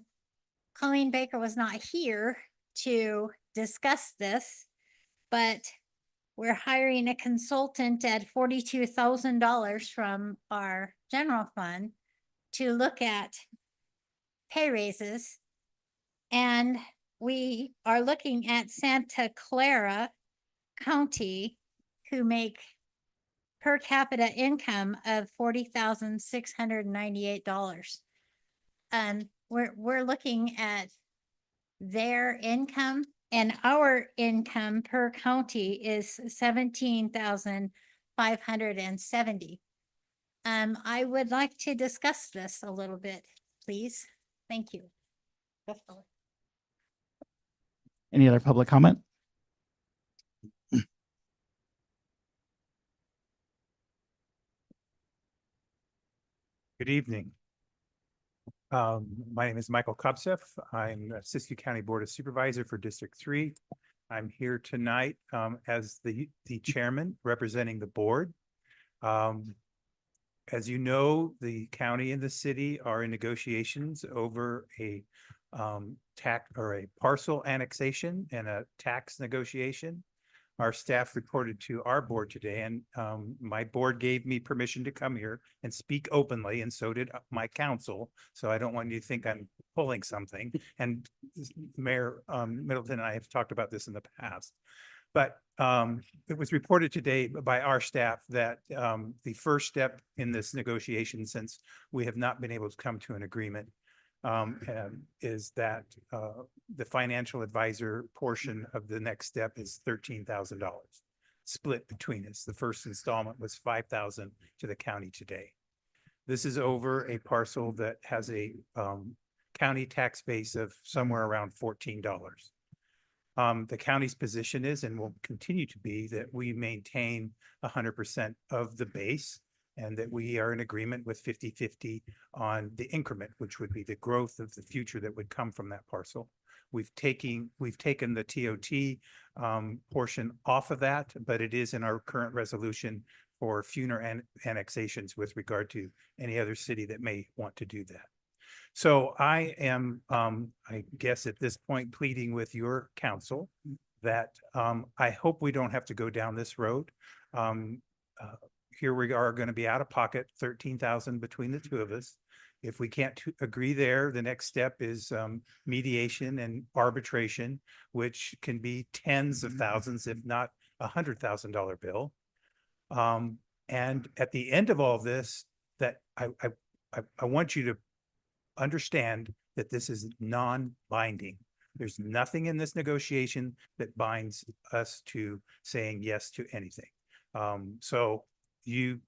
Colleen Baker was not here to discuss this, but we're hiring a consultant at $42,000 from our general fund to look at pay raises. And we are looking at Santa Clara County, who make per capita income of $40,698. we're looking at their income, and our income per county is 17,570. I would like to discuss this a little bit, please. Thank you. Any other public comment? Good evening. My name is Michael Kopsef. I'm a Siskiyou County Board of Supervisor for District 3. I'm here tonight as the chairman representing the board. As you know, the county and the city are in negotiations over a tax or a parcel annexation and a tax negotiation. Our staff reported to our board today, and my board gave me permission to come here and speak openly, and so did my council. So I don't want you to think I'm pulling something. And Mayor Middleton and I have talked about this in the past. But it was reported today by our staff that the first step in this negotiation, since we have not been able to come to an agreement, is that the financial advisor portion of the next step is $13,000 split between us. The first installment was $5,000 to the county today. This is over a parcel that has a county tax base of somewhere around $14. The county's position is, and will continue to be, that we maintain 100% of the base, and that we are in agreement with 50-50 on the increment, which would be the growth of the future that would come from that parcel. We've taken the TOT portion off of that, but it is in our current resolution for future annexations with regard to any other city that may want to do that. So I am, I guess at this point, pleading with your council that I hope we don't have to go down this road. Here we are going to be out of pocket $13,000 between the two of us. If we can't agree there, the next step is mediation and arbitration, which can be tens of thousands, if not $100,000 bill. And at the end of all this, that I want you to understand that this is non-binding. There's nothing in this negotiation that binds us to saying yes to anything. So you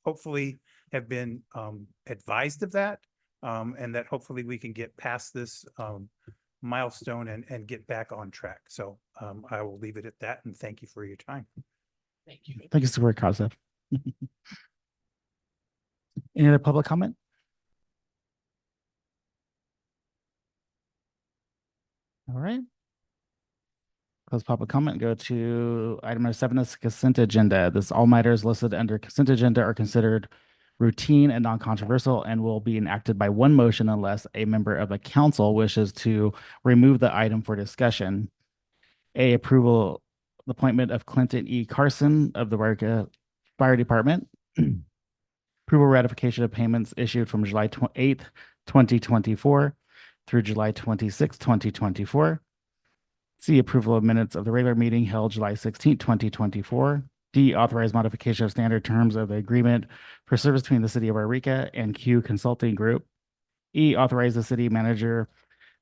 hopefully have been advised of that, and that hopefully we can get past this milestone and get back on track. So I will leave it at that, and thank you for your time. Thank you. Thank you, Super Kosef. Any other public comment? All right. Close public comment. Go to item number 7, is consent agenda. This all matters listed under consent agenda are considered routine and non-controversial and will be enacted by one motion unless a member of the council wishes to remove the item for discussion. A, approval the appointment of Clinton E. Carson of the Wairika Fire Department. Approval ratification of payments issued from July 8th, 2024 through July 26th, 2024. C, approval of minutes of the regular meeting held July 16th, 2024. D, authorize modification of standard terms of the agreement for service between the city of Wairika and Q Consulting Group. E, authorize the city manager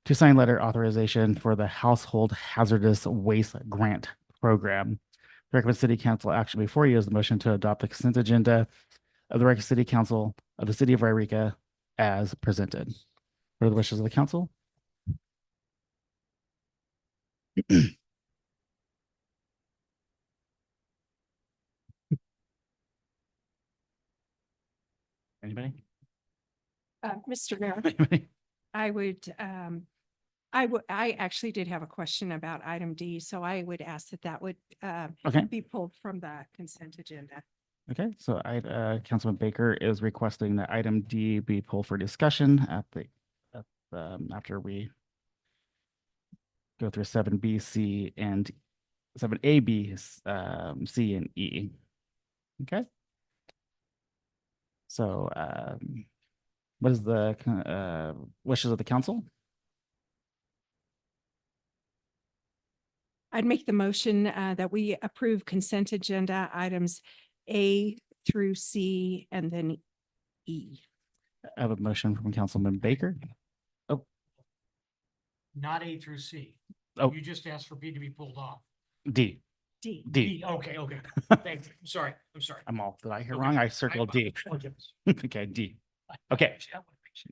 to sign letter authorization for the Household Hazardous Waste Grant Program. The recommended city council action before you is the motion to adopt the consent agenda of the Wairika City Council of the city of Wairika as presented. What are the wishes of the council? Anybody? Mr. Mayor, Anybody? I actually did have a question about item D, so I would ask that would Okay. be pulled from the consent agenda. Okay, so Councilman Baker is requesting that item D be pulled for discussion after we go through 7B, C, and 7A, B, C, and E. Okay. So what is the wishes of the council? I'd make the motion that we approve consent agenda items A through C and then E. I have a motion from Councilman Baker. not A through C. Oh. You just asked for B to be pulled off. D. D. D. Okay, okay. Thank you. I'm sorry. I'm sorry. Did I hear Okay. wrong? I circled D. apologize. Okay, D. Okay.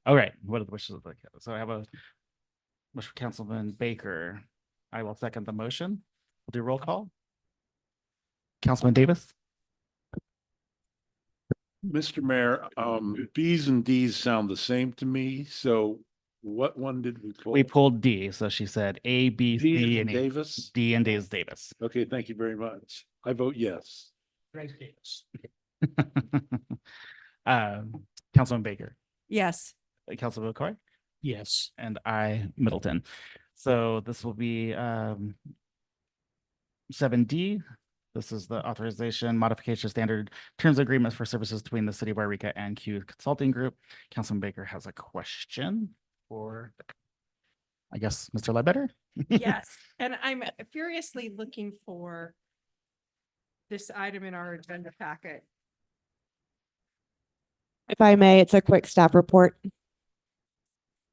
All right. What are the wishes of the, so I have a motion for Councilman Baker. I will second the motion. We'll do roll call. Councilman Davis? Mr. Mayor, Bs and Ds sound the same to me, so what one did we pull? We pulled D, so she said A, B, D C, as and in E. Davis? D and D is Davis. Okay, thank you very much. I vote yes. Grace Davis. Councilman Baker, Yes. Councilman McCoy, Yes. and I, Middleton. So this will be 7D. This is the authorization modification standard terms of agreements for services between the city of Wairika and Q Consulting Group. Councilman Baker has a question for, I guess, Mr. Ledbetter? Yes, and I'm furiously looking for this item in our agenda packet. If I may, it's a quick staff report.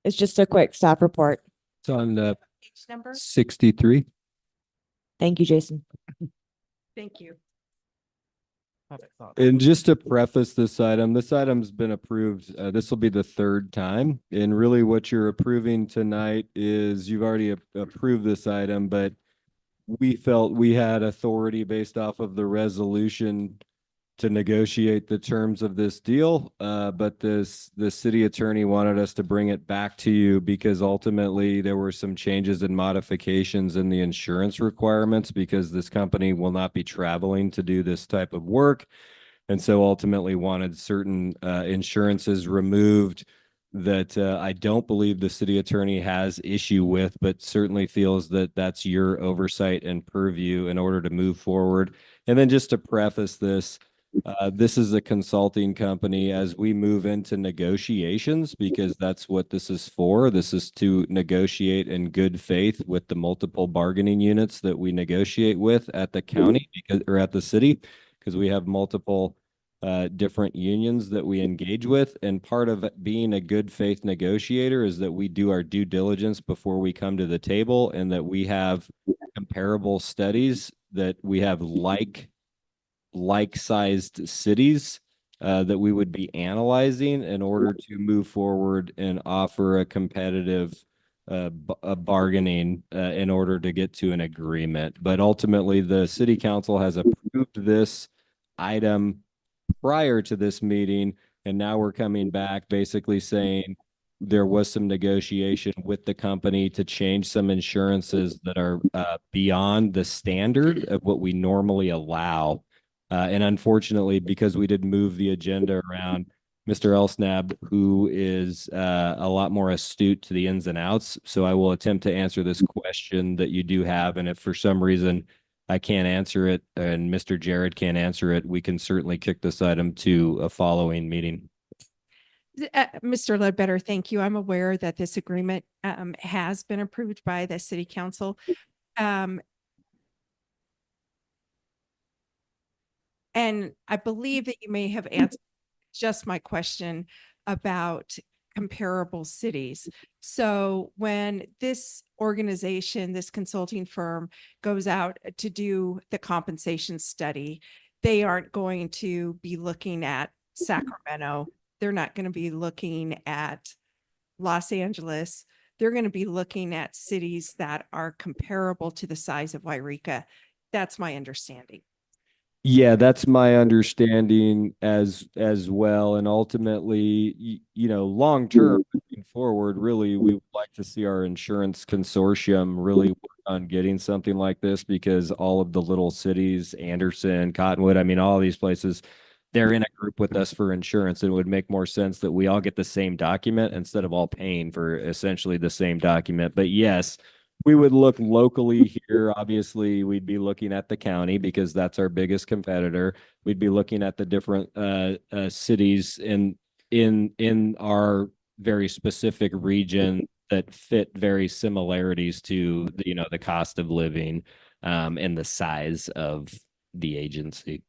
It's just a quick staff report. It's on Page number? 63. Thank you, Jason. Thank you. And just to preface this item's been approved. This will be the third time. And really what you're approving tonight is you've already approved this item, but we felt we had authority based off of the resolution to negotiate the terms of this deal. But the city attorney wanted us to bring it back to you because ultimately there were some changes and modifications in the insurance requirements because this company will not be traveling to do this type of work. And so ultimately wanted certain insurances removed that I don't believe the city attorney has issue with, but certainly feels that that's your oversight and purview in order to move forward. And then just to preface this, this is a consulting company as we move into negotiations, because that's what this is for. This is to negotiate in good faith with the multiple bargaining units that we negotiate with at the county or at the city, because we have multiple different unions that we engage with. And part of being a good faith negotiator is that we do our due diligence before we come to the table, and that we have comparable studies, that we have like-sized cities that we would be analyzing in order to move forward and offer a competitive bargaining in order to get to an agreement. But ultimately, the city council has approved this item prior to this meeting, and now we're coming back basically saying there was some negotiation with the company to change some insurances that are beyond the standard of what we normally allow. And unfortunately, because we did move the agenda around, Mr. Elsnab, who is a lot more astute to the ins and outs. So I will attempt to answer this question that you do have. And if for some reason I can't answer it and Mr. Jared can't answer it, we can certainly kick this item to a following meeting. Mr. Ledbetter, thank you. I'm aware that this agreement has been approved by the city council. And I believe that you may have answered just my question about comparable cities. So when this organization, this consulting firm goes out to do the compensation study, they aren't going to be looking at Sacramento. They're not going to be looking at Los Angeles. They're going to be looking at cities that are comparable to the size of Wairika. That's my understanding. Yeah, that's my understanding as well. And ultimately, long term moving forward, really, we would like to see our insurance consortium really work on getting something like this, because all of the little cities, Anderson, Cottonwood, I mean, all of these places, they're in a group with us for insurance. And it would make more sense that we all get the same document instead of all paying for essentially the same document. But yes, we would look locally here. Obviously, we'd be looking at the county because that's our biggest competitor. We'd be looking at the different cities in our very specific region that fit very similarities to the cost of living and the size of the agency.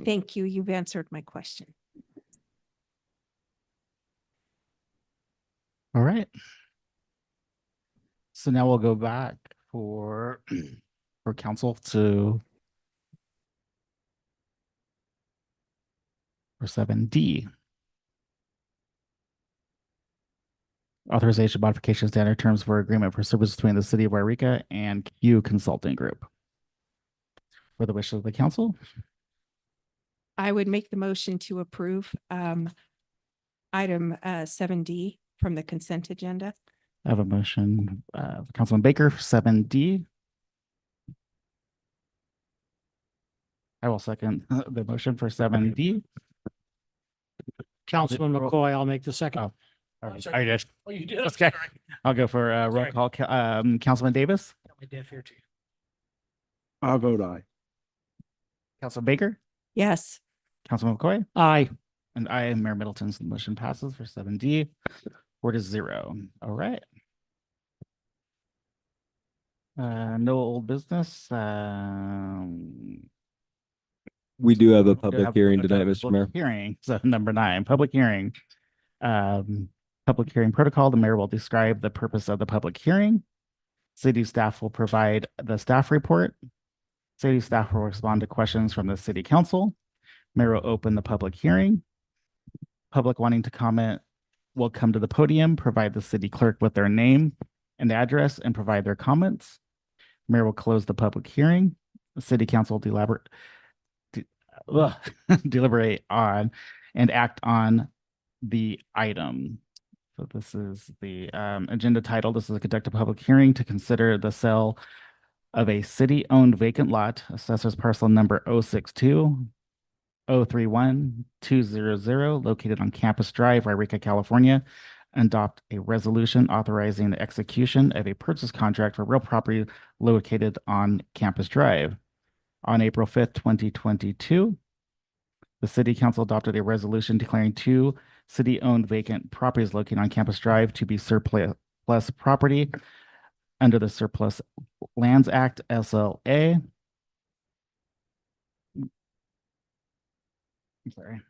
Thank you. You've answered my question. All right. So now we'll go back for for council to for 7D. Authorization modification standard terms for agreement for service between the city of Wairika and Q Consulting Group. For the wishes of the council, I would make the motion to approve item 7D from the consent agenda. I have a motion, Councilman Baker for 7D. I will second the motion for 7D. Councilman McCoy, I'll make the second. Oh, all right. I did. Oh, you did? Okay. I'll go for roll Sorry. call. Councilman Davis, Got my deaf ear too. I'll vote aye. Councilman Baker, Yes. Councilman McCoy, Aye. and I am Mayor Middleton. So the motion passes for 7D, 4-0. All right. No old business. We do have a We do public have hearing a tonight, public Mr. Mayor. Hearing. So number 9, public hearing. Public hearing protocol. The mayor will describe the purpose of the public hearing. City staff will provide the staff report. City staff will respond to questions from the city council. Mayor will open the public hearing. Public wanting to comment will come to the podium, provide the city clerk with their name and address, and provide their comments. Mayor will close the public hearing. The city council deliberate on and act on the item. So this is the agenda title. This is a conduct a public hearing to consider the sale of a city-owned vacant lot, assessors parcel number 062-031-200, located on Campus Drive, Wairika, California, and adopt a resolution authorizing the execution of a purchase contract for real property located on Campus Drive. On April 5th, 2022, the city council adopted a resolution declaring 2 city-owned vacant properties located on Campus Drive to be surplus property under the Surplus Lands Act, SLA. I'm sorry.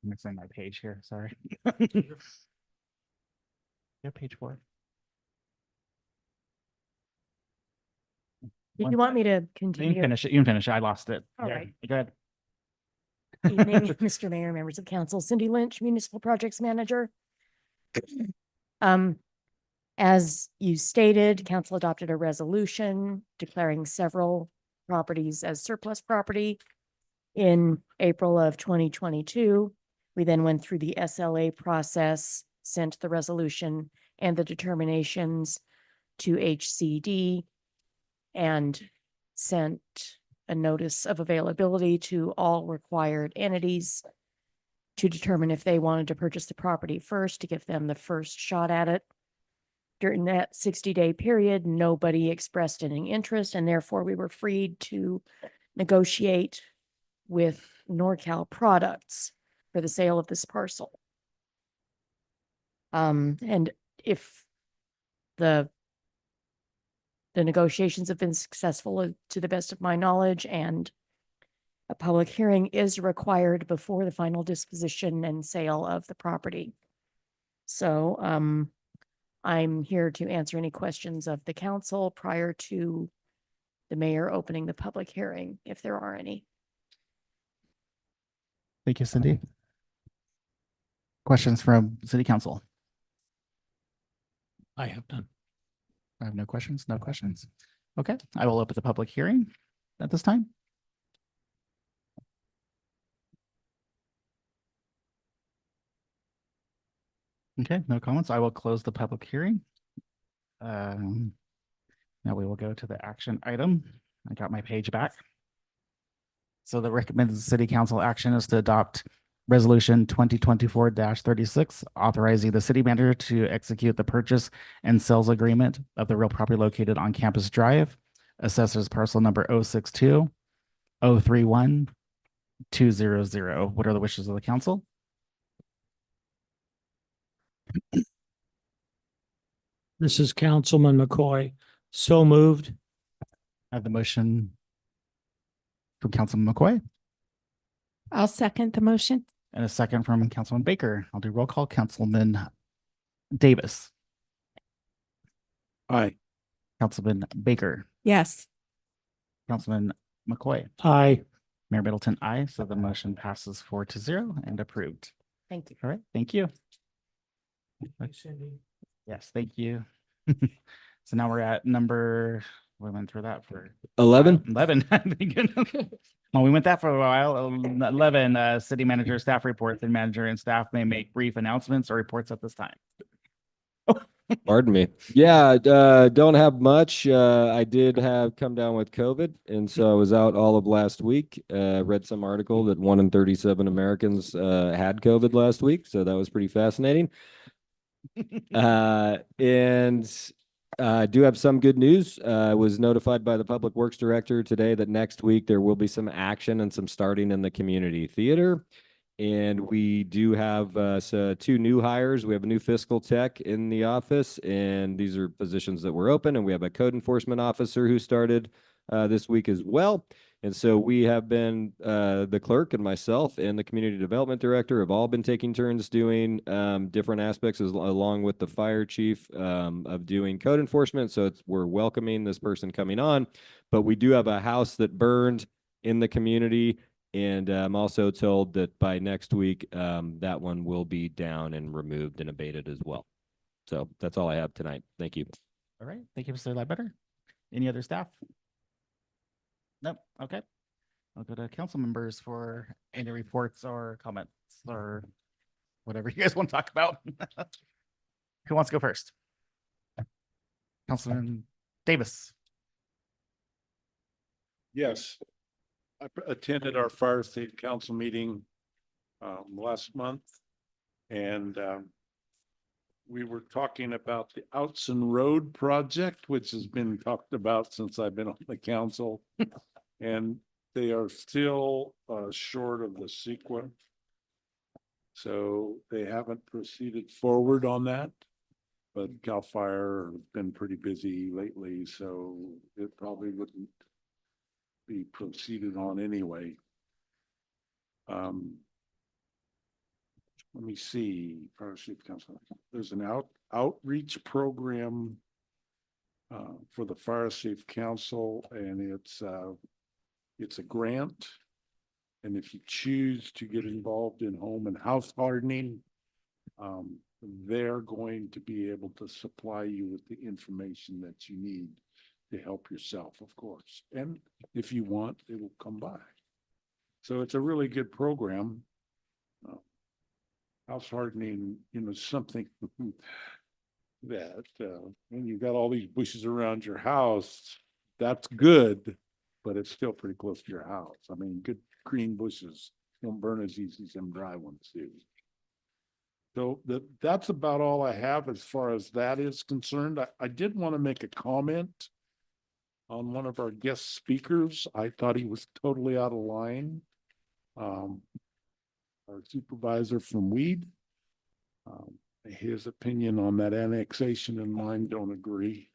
I'm mixing my page here, sorry. Yeah, page 4. Did you want me to You can continue? finish it. You can finish it. I lost it. All Yeah, right. go ahead. Evening, Mr. Mayor, members of council, Cindy Lynch, Municipal Projects Manager. As you stated, council adopted a resolution declaring several properties as surplus property in April of 2022. We then went through the SLA process, sent the resolution and the determinations to HCD, and sent a notice of availability to all required entities to determine if they wanted to purchase the property first, to give them the first shot at it. During that 60-day period, nobody expressed any interest, and therefore we were freed to negotiate with NorCal Products for the sale of this parcel. And if the negotiations have been successful to the best of my knowledge, and a public hearing is required before the final disposition and sale of the property. So I'm here to answer any questions of the council prior to the mayor opening the public hearing, if there are any. Thank you, Cindy. Questions from city council? I have none. I have no questions. No questions. Okay, I will open the public hearing at this time. Okay, no comments. I will close the public hearing. Now we will go to the action item. I got my page back. So the recommended city council action is to adopt resolution 2024-36, authorizing the city manager to execute the purchase and sales agreement of the real property located on Campus Drive, assessors parcel number 062-031-200. What are the wishes of the council? This is Councilman McCoy. So moved. I have the motion from Councilman McCoy I'll second the motion. and a second from Councilman Baker. I'll do roll call. Councilman Davis, Aye. Councilman Baker, Yes. Councilman McCoy, Aye. Mayor Middleton, aye. So the motion passes 4-0 and approved. Thank you. All right, thank you. Yes, thank you. So now we're at number, we went through that for 11. 11. Thank goodness. Well, we went that for a while. 11, city manager, staff reports, and manager and staff may make brief announcements or reports at this time. Pardon me. Yeah, don't have much. I did have come down with COVID, and so I was out all of last week. Read some article that 1 in 37 Americans had COVID last week, so that was pretty fascinating. And I do have some good news. I was notified by the Public Works Director today that next week there will be some action and some starting in the community theater. And we do have so 2 new hires. We have a new fiscal tech in the office, and these are positions that were open. And we have a code enforcement officer who started this week as well. And so we have been, the clerk and myself and the community development director have all been taking turns doing different aspects along with the fire chief of doing code enforcement. So we're welcoming this person coming on, but we do have a house that burned in the community. And I'm also told that by next week, that one will be down and removed and abated as well. So that's all I have tonight. Thank you. All right, thank you, Mr. Ledbetter. Any other staff? Nope, okay. I'll go to council members for any reports or comments or whatever you guys want to talk about. Who wants to go first? Councilman Davis. Yes. I attended our fire state council meeting last month, and we were talking about the Outson Road project, which has been talked about since I've been on the council. And they are still short of the sequence. So they haven't proceeded forward on that. But CAL FIRE has been pretty busy lately, so it probably wouldn't be proceeded on anyway. Let me see, Fire Chief Council. There's an outreach program for the Fire Chief Council, and it's a grant. And if you choose to get involved in home and house hardening, they're going to be able to supply you with the information that you need to help yourself, of course. And if you want, it will come by. So it's a really good program. House hardening, something that when you've got all these bushes around your house, that's good, but it's still pretty close to your house. I mean, good green bushes don't burn as easy as them dry ones do. So that's about all I have as far as that is concerned. I did want to make a comment on one of our guest speakers. I thought he was totally out of line. Our supervisor from Weed, his opinion on that annexation and mine don't agree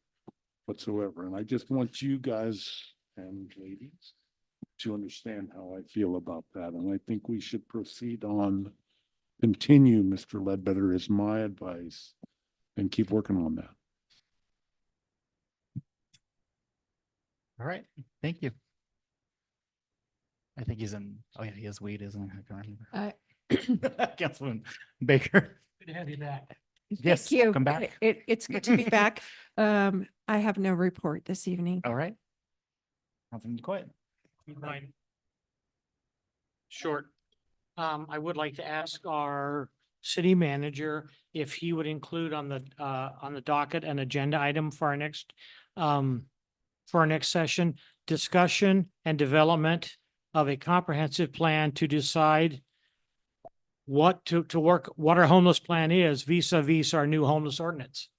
whatsoever. And I just want you guys and ladies to understand how I feel about that. And I think we should proceed on, continue, Mr. Ledbetter, is my advice, and keep working on that. All right, thank you. I think he's in, oh yeah, he is Weed, isn't he? I can't remember. Councilman Baker. Good to have you back. Yes, Thank you. come back. It's good to be back. I have no report this evening. All right. Councilman McCoy. Mine. Short. I would like to ask our city manager if he would include on the docket an agenda item for our next session, discussion and development of a comprehensive plan to decide what what our homeless plan is vis-a-vis our new homeless ordinance.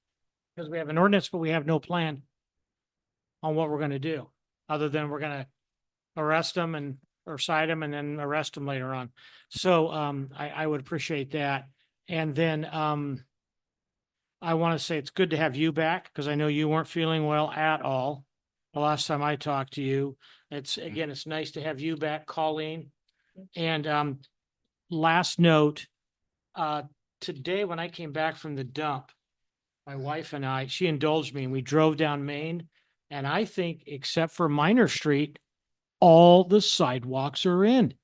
Because we have an ordinance, but we have no plan on what we're going to do, other than we're going to arrest them or cite them and then arrest them later on. So I would appreciate that. And then I want to say it's good to have you back, because I know you weren't feeling well at all the last time I talked to you. It's nice to have you back, Colleen. And last note, today when I came back from the dump, my wife and I, she indulged me and we drove down Main. And I think except for Minor Street, all the sidewalks are in,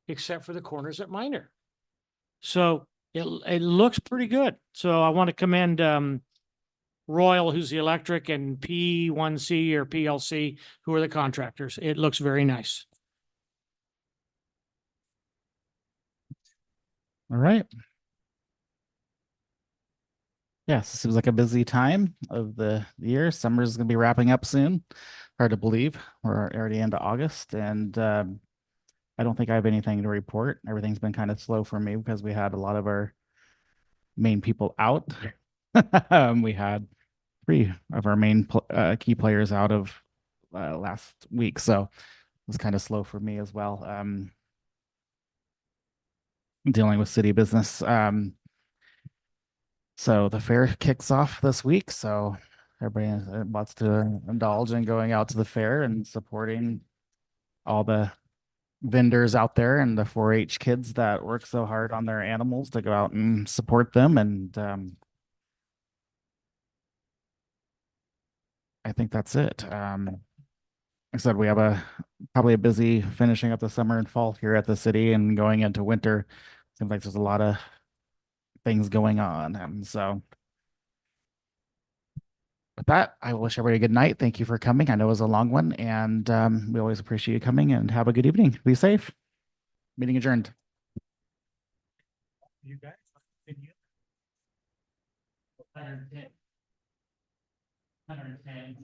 except for the corners at Minor. So it looks pretty good. So I want to commend Royal, who's the electric, and P1C or PLC, who are the contractors. It looks very nice. All right. Yes, it seems like a busy time of the year. Summer's gonna be wrapping up soon. Hard to believe. We're already into August, and I don't think I have anything to report. Everything's been kind of slow for me because we had a lot of our main people out. We had 3 of our main key players out of last week, so it was kind of slow for me as well. Dealing with city business. So the fair kicks off this week, so everybody wants to indulge in going out to the fair and supporting all the vendors out there and the 4-H kids that work so hard on their animals to go out and support them. And I think that's it. Like I said, we have probably a busy finishing up the summer and fall here at the city and going into winter. Seems like there's a lot of things going on. And so with that, I wish everybody a good night. Thank you for coming. I know it was a long one, and we always appreciate you coming, and have a good evening. Be safe. Meeting adjourned. You guys. 110. 110.